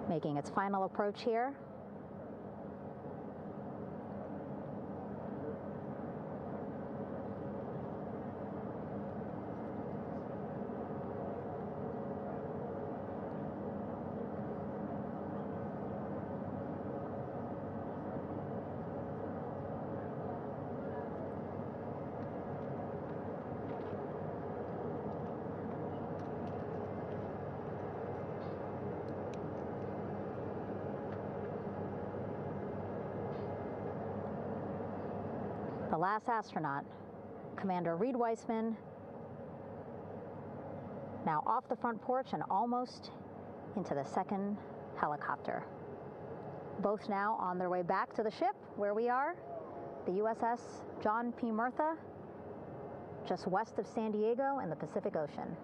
Making its final approach here. The last astronaut, Commander Reid Wiseman, now off the front porch and almost into the second helicopter. Both now on their way back to the ship where we are, the USS John P. Murtha, just west of San Diego in the Pacific Ocean.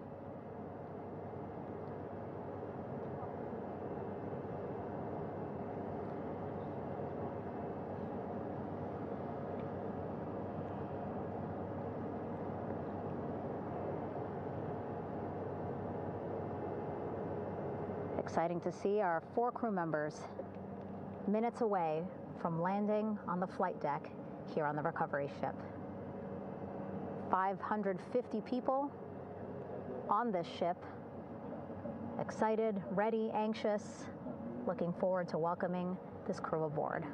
Exciting to see our 4 crew members minutes away from landing on the flight deck here on the recovery ship. 550 people on this ship, excited, ready, anxious, looking forward to welcoming this crew aboard.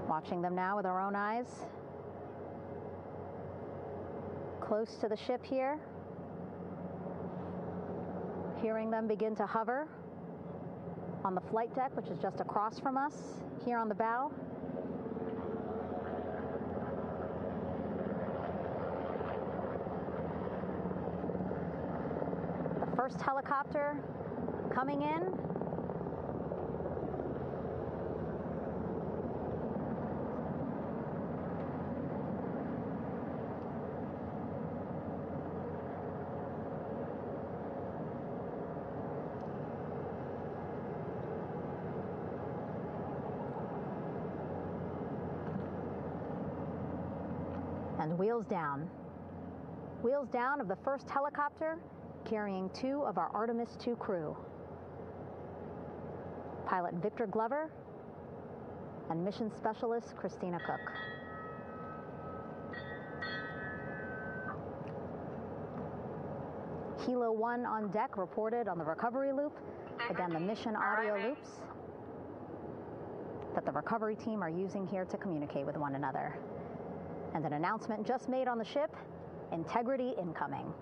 Watching them now with our own eyes. Close to the ship here. Hearing them begin to hover on the flight deck, which is just across from us, here on the bow. The first helicopter coming in. And wheels down. Wheels down of the first helicopter carrying 2 of our Artemis II crew. Pilot Victor Glover and mission specialist Christina Koch. Helo 1 on deck reported on the recovery loop. Again, the mission audio loops that the recovery team are using here to communicate with one another. And an announcement just made on the ship, integrity incoming.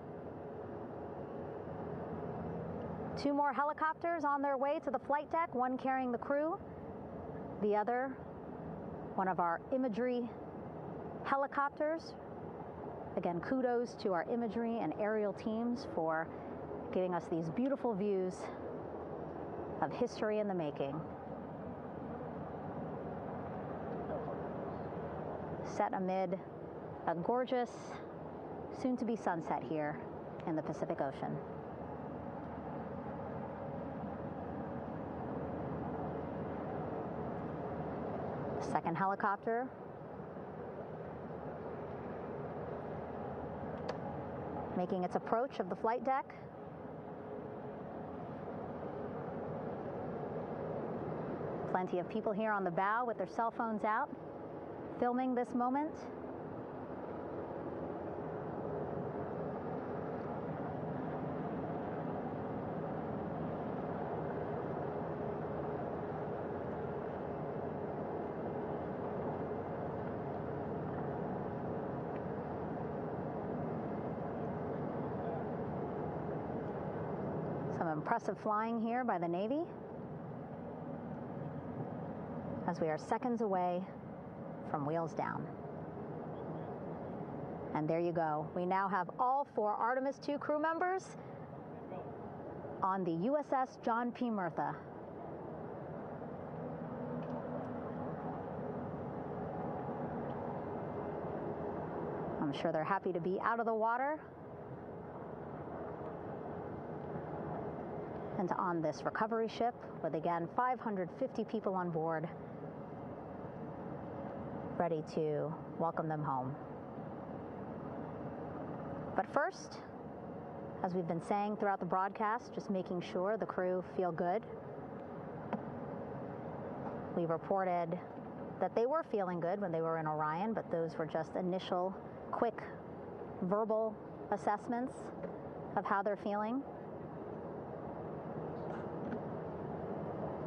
2 more helicopters on their way to the flight deck, one carrying the crew, the other, one of our imagery helicopters. Again, kudos to our imagery and aerial teams for giving us these beautiful views of history in the making. Set amid a gorgeous, soon-to-be sunset here in the Pacific Ocean. Second helicopter making its approach of the flight deck. Plenty of people here on the bow with their cell phones out, filming this moment. Some impressive flying here by the Navy, as we are seconds away from wheels down. And there you go. We now have all 4 Artemis II crew members on the USS John P. Murtha. I'm sure they're happy to be out of the water and on this recovery ship with, again, 550 people on board, ready to welcome them home. But first, as we've been saying throughout the broadcast, just making sure the crew feel good. We reported that they were feeling good when they were in Orion, but those were just initial, quick, verbal assessments of how they're feeling.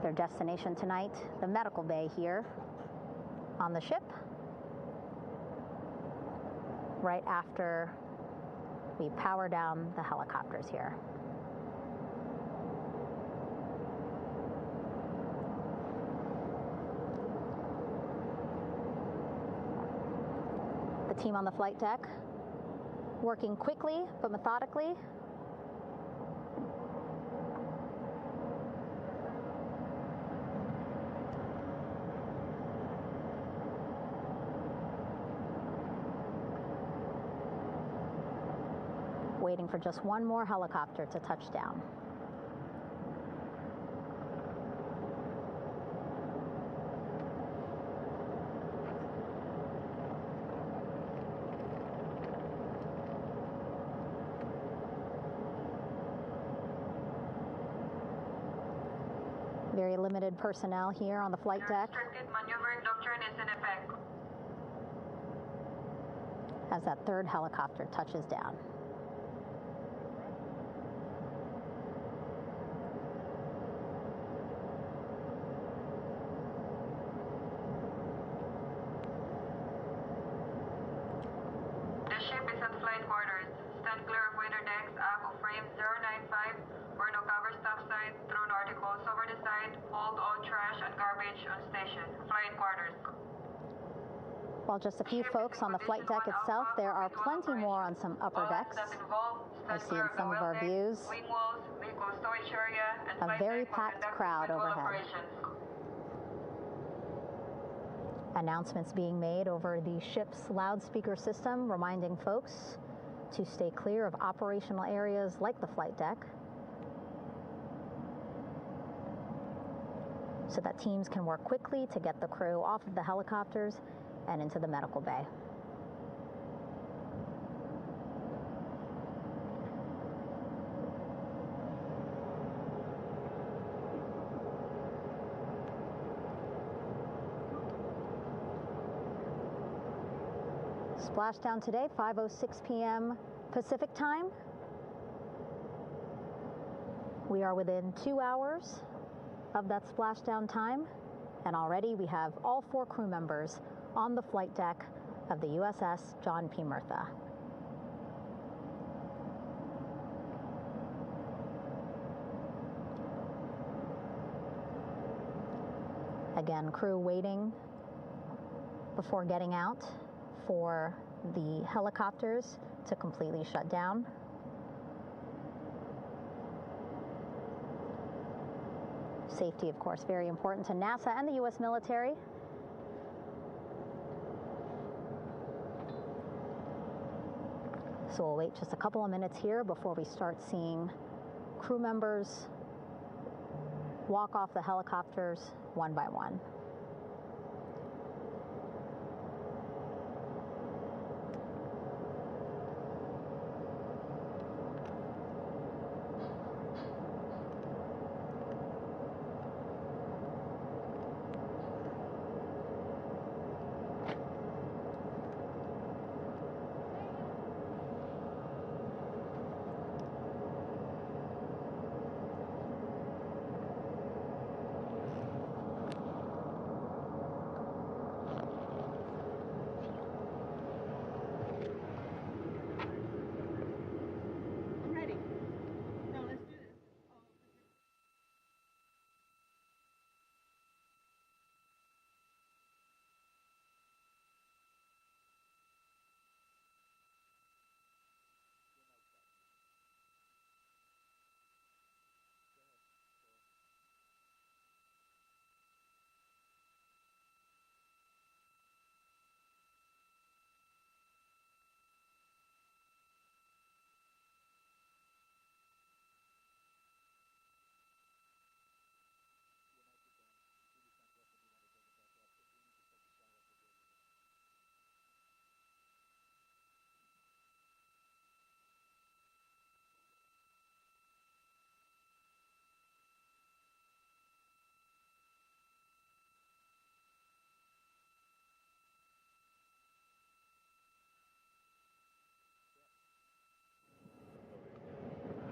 Their destination tonight, the medical bay here on the ship, right after we power down the helicopters here. The team on the flight deck working quickly but methodically. Waiting for just one more helicopter to touch down. Very limited personnel here on the flight deck. Restricted maneuvering doctrine is in effect. As that third helicopter touches down. The ship is at flight quarters. Stand clear of waiter decks, ACO frame 095, where no cover stop sign, thrown articles over the side, hold all trash and garbage on station. Flight quarters. While just a few folks on the flight deck itself, there are plenty more on some upper decks. I see in some of our views a very packed crowd overhead. Announcements being made over the ship's loudspeaker system, reminding folks to stay clear of operational areas like the flight deck, so that teams can work quickly to get the crew off of the helicopters and into the medical bay. Splashdown today, 5:06 p.m. Pacific time. We are within 2 hours of that splashdown time, and already we have all 4 crew members on the flight deck of the USS John P. Murtha. Again, crew waiting before getting out for the helicopters to completely shut down. Safety, of course, very important to NASA and the U.S. military. So we'll wait just a couple of minutes here before we start seeing crew members walk off the helicopters one by one.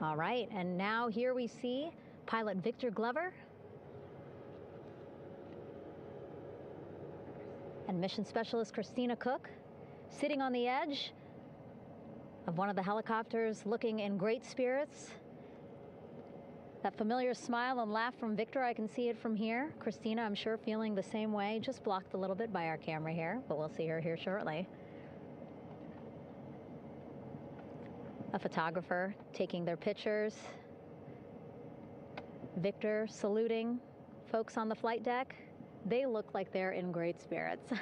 All right, and now here we see pilot Victor Glover and mission specialist Christina Koch sitting on the edge of one of the helicopters, looking in great spirits. That familiar smile and laugh from Victor, I can see it from here. Christina, I'm sure, feeling the same way, just blocked a little bit by our camera here, but we'll see her here shortly. A photographer taking their pictures. Victor saluting folks on the flight deck. They look like they're in great spirits.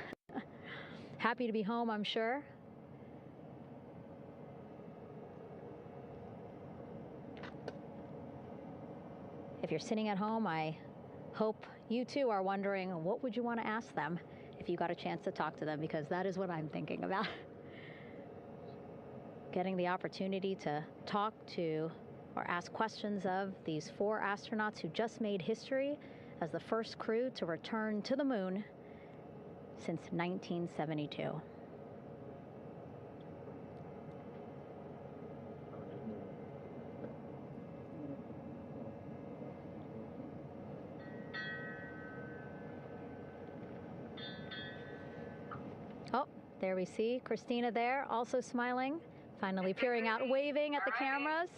Happy to be home, I'm sure. If you're sitting at home, I hope you too are wondering, what would you want to ask them if you got a chance to talk to them? Because that is what I'm thinking about. Getting the opportunity to talk to or ask questions of these 4 astronauts who just made history as the first crew to return to the moon since 1972. Oh, there we see Christina there, also smiling. Finally peering out, waving at the cameras.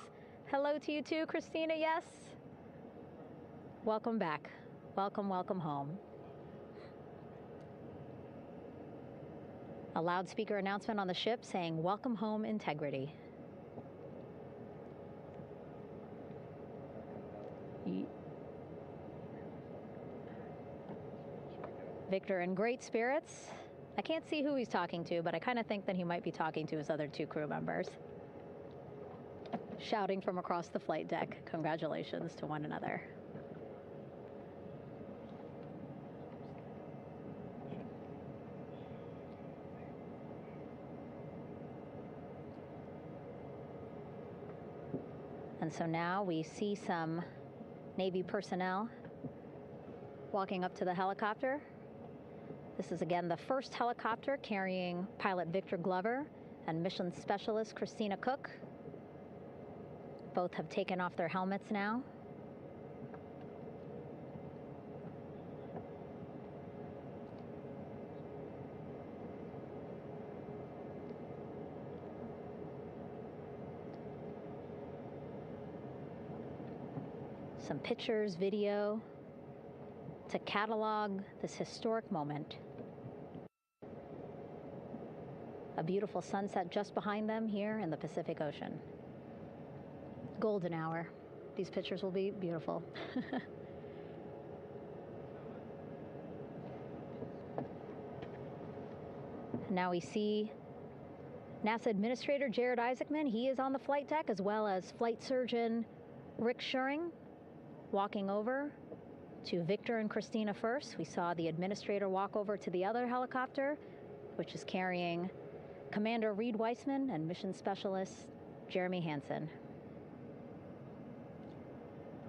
Hello to you too, Christina, yes. Welcome back. Welcome, welcome home. A loudspeaker announcement on the ship saying, "Welcome home, Integrity." Victor in great spirits. I can't see who he's talking to, but I kind of think that he might be talking to his other 2 crew members. Shouting from across the flight deck, congratulations to one another. And so now we see some Navy personnel walking up to the helicopter. This is again the first helicopter carrying pilot Victor Glover and mission specialist Christina Koch. Both have taken off their helmets now. Some pictures, video to catalog this historic moment. A beautiful sunset just behind them here in the Pacific Ocean. Golden hour. These pictures will be beautiful. Now we see NASA Administrator Jared Isaacman. He is on the flight deck, as well as Flight Surgeon Rick Schuring walking over to Victor and Christina first. We saw the administrator walk over to the other helicopter, which is carrying Commander Reid Wiseman and Mission Specialist Jeremy Hansen.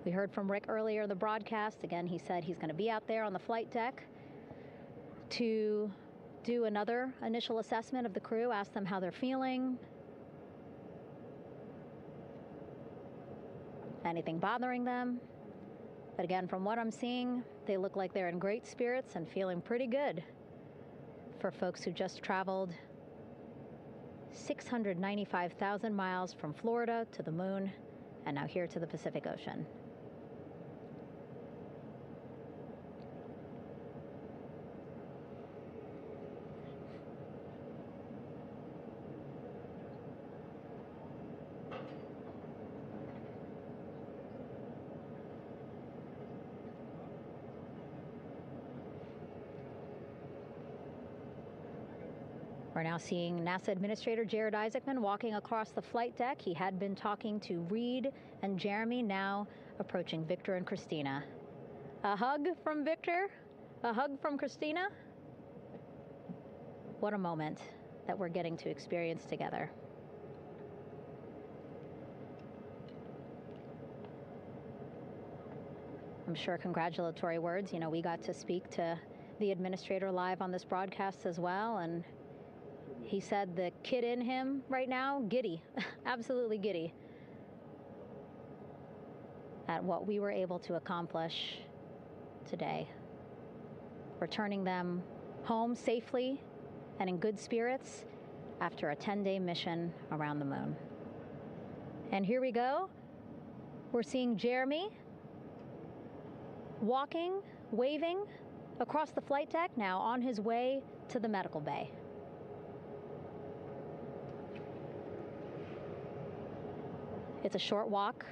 We heard from Rick earlier in the broadcast. Again, he said he's going to be out there on the flight deck to do another initial assessment of the crew, ask them how they're feeling, anything bothering them. But again, from what I'm seeing, they look like they're in great spirits and feeling pretty good for folks who just traveled 695,000 miles from Florida to the moon and now here to the Pacific Ocean. We're now seeing NASA Administrator Jared Isaacman walking across the flight deck. He had been talking to Reid and Jeremy, now approaching Victor and Christina. A hug from Victor, a hug from Christina. What a moment that we're getting to experience together. I'm sure congratulatory words. You know, we got to speak to the administrator live on this broadcast as well, and he said the kid in him right now, giddy, absolutely giddy at what we were able to accomplish today. Returning them home safely and in good spirits after a 10-day mission around the moon. And here we go. We're seeing Jeremy walking, waving across the flight deck, now on his way to the medical bay. It's a short walk,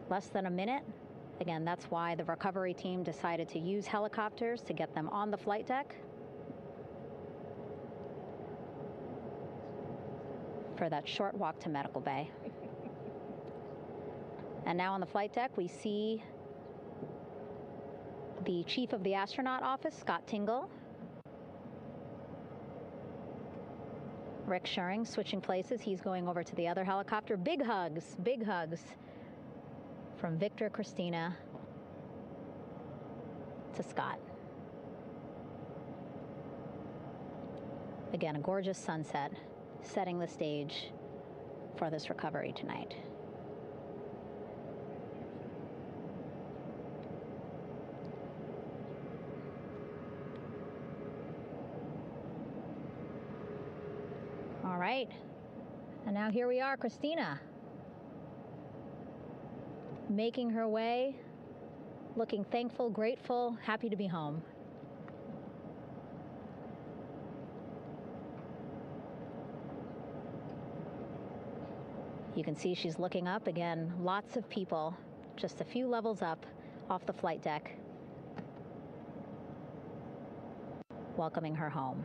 less than a minute. Again, that's why the recovery team decided to use helicopters to get them on the flight deck for that short walk to medical bay. And now on the flight deck, we see the chief of the astronaut office, Scott Tingle. Rick Schuring switching places. He's going over to the other helicopter. Big hugs from Victor, Christina to Scott. Again, a gorgeous sunset setting the stage for this recovery tonight. All right, and now here we are, Christina, making her way, looking thankful, grateful, happy to be home. You can see she's looking up. Again, lots of people, just a few levels up off the flight deck, welcoming her home.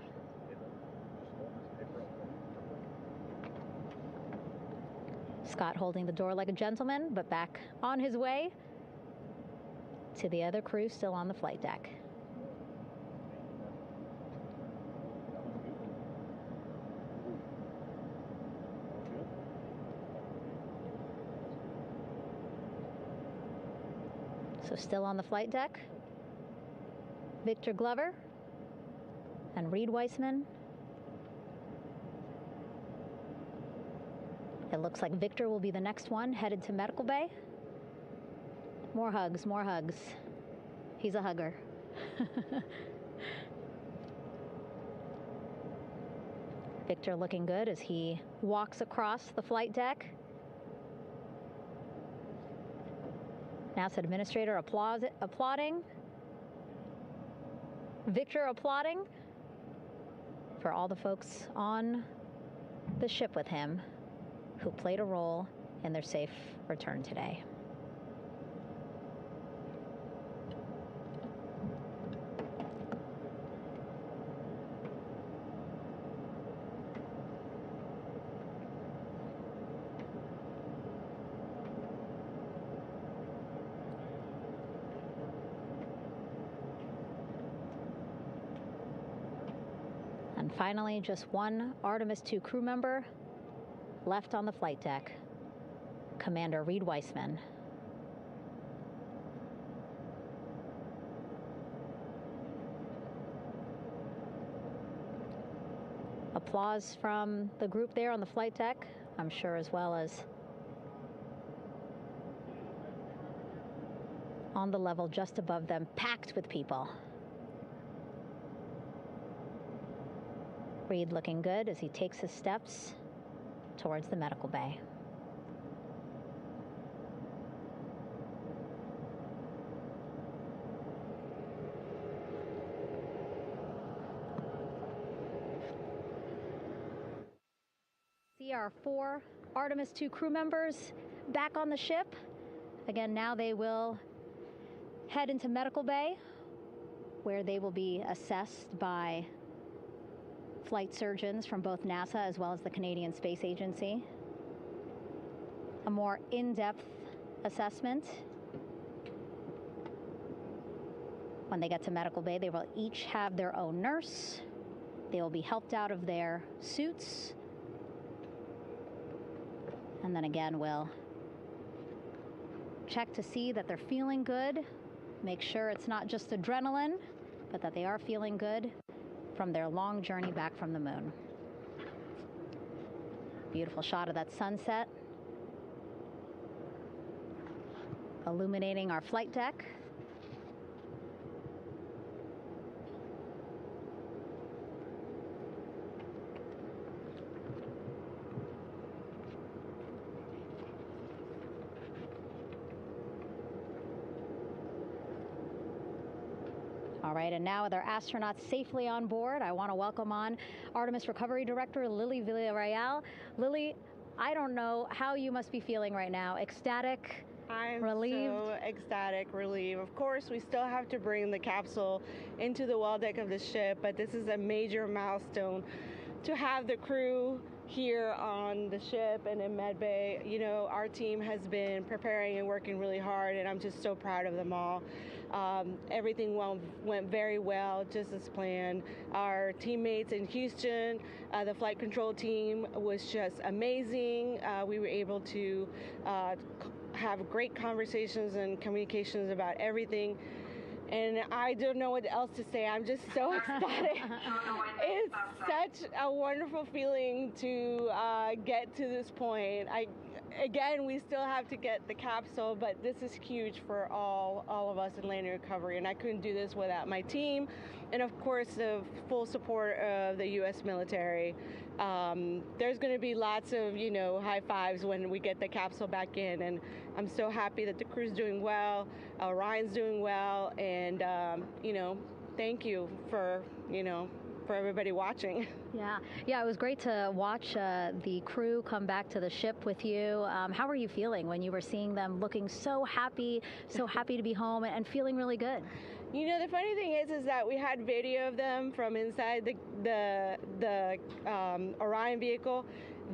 Scott holding the door like a gentleman, but back on his way to the other crew still on the flight deck. So still on the flight deck, Victor Glover and Reid Wiseman. It looks like Victor will be the next one headed to medical bay. More hugs, more hugs. He's a hugger. Victor looking good as he walks across the flight deck. NASA Administrator applauding. Victor applauding for all the folks on the ship with him who played a role in their safe return today. And finally, just one Artemis II crew member left on the flight deck, Commander Reid Wiseman. Applause from the group there on the flight deck, I'm sure, as well as on the level just above them, packed with people. Reid looking good as he takes his steps towards the medical bay. See our 4 Artemis II crew members back on the ship. Again, now they will head into medical bay, where they will be assessed by flight surgeons from both NASA as well as the Canadian Space Agency. A more in-depth assessment. When they get to medical bay, they will each have their own nurse. They will be helped out of their suits. And then again, we'll check to see that they're feeling good. Make sure it's not just adrenaline, but that they are feeling good from their long journey back from the moon. Beautiful shot of that sunset, illuminating our flight deck. All right, and now with our astronauts safely on board, I want to welcome on Artemis Recovery Director Lily Villarreal. Lily, I don't know how you must be feeling right now. Ecstatic, relieved? So ecstatic, relieved. Of course, we still have to bring the capsule into the well deck of the ship, but this is a major milestone to have the crew here on the ship and in med bay. You know, our team has been preparing and working really hard, and I'm just so proud of them all. Everything went very well, just as planned. Our teammates in Houston, the flight control team was just amazing. We were able to have great conversations and communications about everything. And I don't know what else to say. I'm just so ecstatic. It's such a wonderful feeling to get to this point. Again, we still have to get the capsule, but this is huge for all of us in landing recovery. And I couldn't do this without my team, and of course the full support of the U.S. military. There's going to be lots of, high fives when we get the capsule back in, and I'm so happy that the crew's doing well, Orion's doing well, and thank you for everybody watching. Yeah, it was great to watch the crew come back to the ship with you. How were you feeling when you were seeing them looking so happy to be home and feeling really good? The funny thing is that we had video of them from inside the Orion vehicle.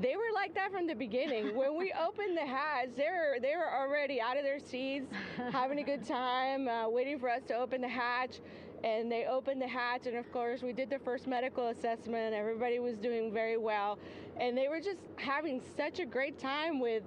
They were like that from the beginning. When we opened the hatch, they were already out of their seats, having a good time, waiting for us to open the hatch. And they opened the hatch, and of course we did the first medical assessment. Everybody was doing very well, and they were just having such a great time with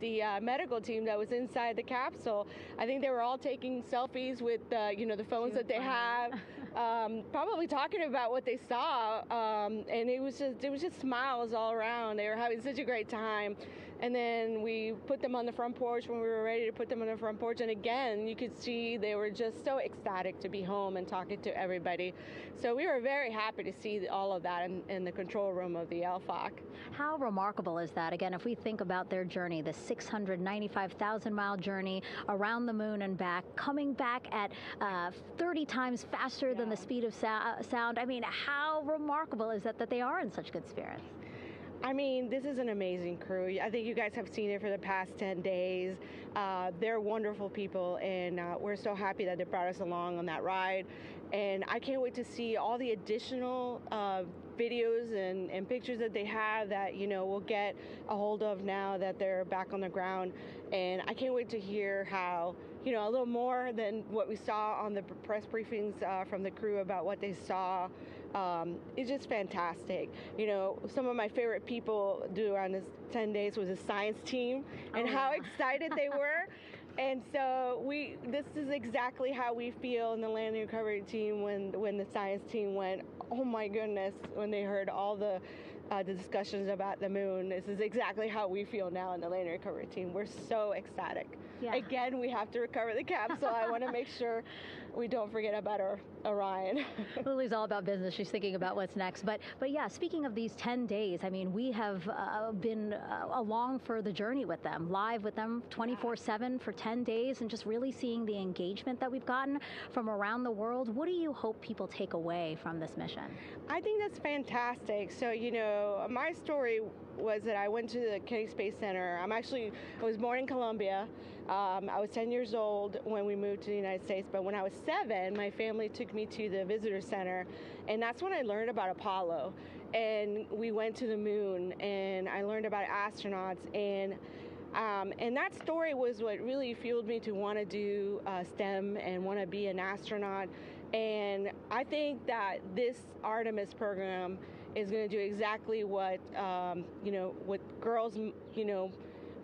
the medical team that was inside the capsule. I think they were all taking selfies with the phones that they have, probably talking about what they saw, and it was just smiles all around. They were having such a great time. And then we put them on the front porch when we were ready to put them on the front porch. And again, you could see they were just so ecstatic to be home and talking to everybody. So we were very happy to see all of that in the control room of the LFOC. How remarkable is that? Again, if we think about their journey, the 695,000-mile journey around the moon and back, coming back at 30 times faster than the speed of sound. I mean, how remarkable is that they are in such good spirits? I mean, this is an amazing crew. I think you guys have seen it for the past 10 days. They're wonderful people, and we're so happy that they brought us along on that ride. And I can't wait to see all the additional videos and pictures that they have that, we'll get a hold of now that they're back on the ground. And I can't wait to hear how, a little more than what we saw on the press briefings from the crew about what they saw It's just fantastic. You know, some of my favorite people around this 10 days was the science team and how excited they were. And so this is exactly how we feel in the landing recovery team when the science team went, oh my goodness, when they heard all the discussions about the moon. This is exactly how we feel now in the landing recovery team. We're so ecstatic. Yeah. Again, we have to recover the capsule. I want to make sure we don't forget about our Orion. Lily's all about business. She's thinking about what's next. But yeah, speaking of these 10 days, I mean, we have been along for the journey with them, live with them 24/7 for 10 days, and just really seeing the engagement that we've gotten from around the world. What do you hope people take away from this mission? I think that's fantastic. So, you know, my story was that I went to the Kennedy Space Center. I was born in Colombia. I was 10 years old when we moved to the United States, but when I was 7, my family took me to the visitor center, and that's when I learned about Apollo. And we went to the moon, and I learned about astronauts, and that story was what really fueled me to want to do STEM and want to be an astronaut. And I think that this Artemis program is going to do exactly what, what girls,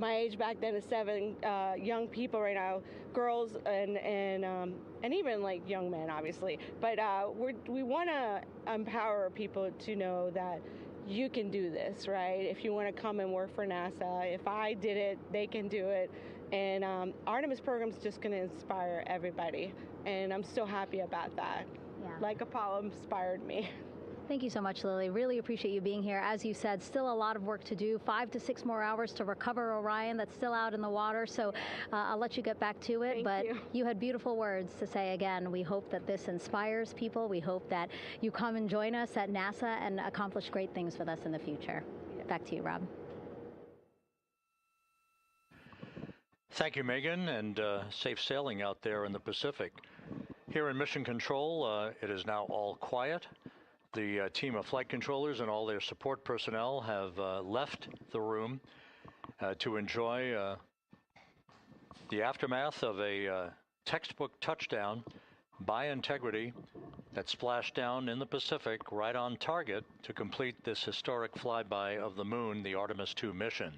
my age back then is 7, young people right now, girls and even like young men, obviously. But we want to empower people to know that you can do this, right? If you want to come and work for NASA, if I did it, they can do it. And Artemis program is just going to inspire everybody. And I'm so happy about that. Yeah. Like Apollo inspired me. Thank you so much, Lily. Really appreciate you being here. As you said, still a lot of work to do. 5 to 6 more hours to recover Orion that's still out in the water. So I'll let you get back to it. But you had beautiful words to say again. We hope that this inspires people. We hope that you come and join us at NASA and accomplish great things with us in the future. Yeah. Back to you, Rob. Thank you, Megan, and safe sailing out there in the Pacific. Here in Mission Control, it is now all quiet. The team of flight controllers and all their support personnel have left the room to enjoy the aftermath of a textbook touchdown by Integrity that splashed down in the Pacific right on target to complete this historic flyby of the moon, the Artemis II mission.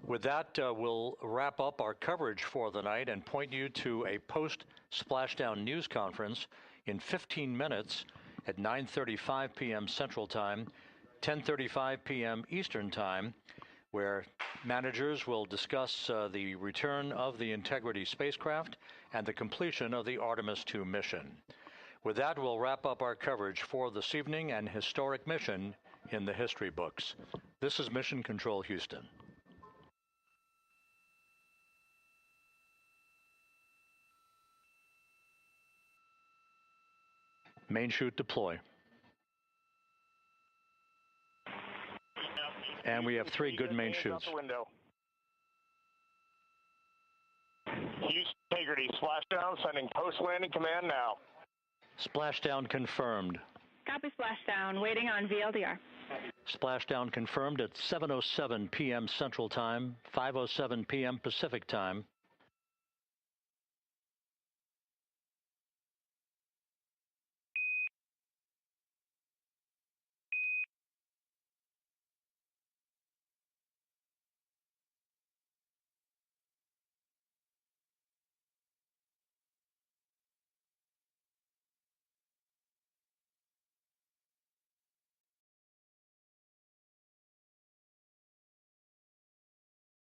With that, we'll wrap up our coverage for the night and point you to a post-splashdown news conference in 15 minutes at 9:35 p.m. Central Time, 10:35 p.m. Eastern Time, where managers will discuss the return of the Integrity spacecraft and the completion of the Artemis II mission. With that, we'll wrap up our coverage for this evening and historic mission in the history books. This is Mission Control Houston. Main chute deploy. And we have 3 good main chutes. Houston Integrity, splashdown, sending post-landing command now. Splashdown confirmed. Copy splashdown, waiting on VLDR. Splashdown confirmed at 7:07 p.m. Central Time, 5:07 p.m. Pacific Time.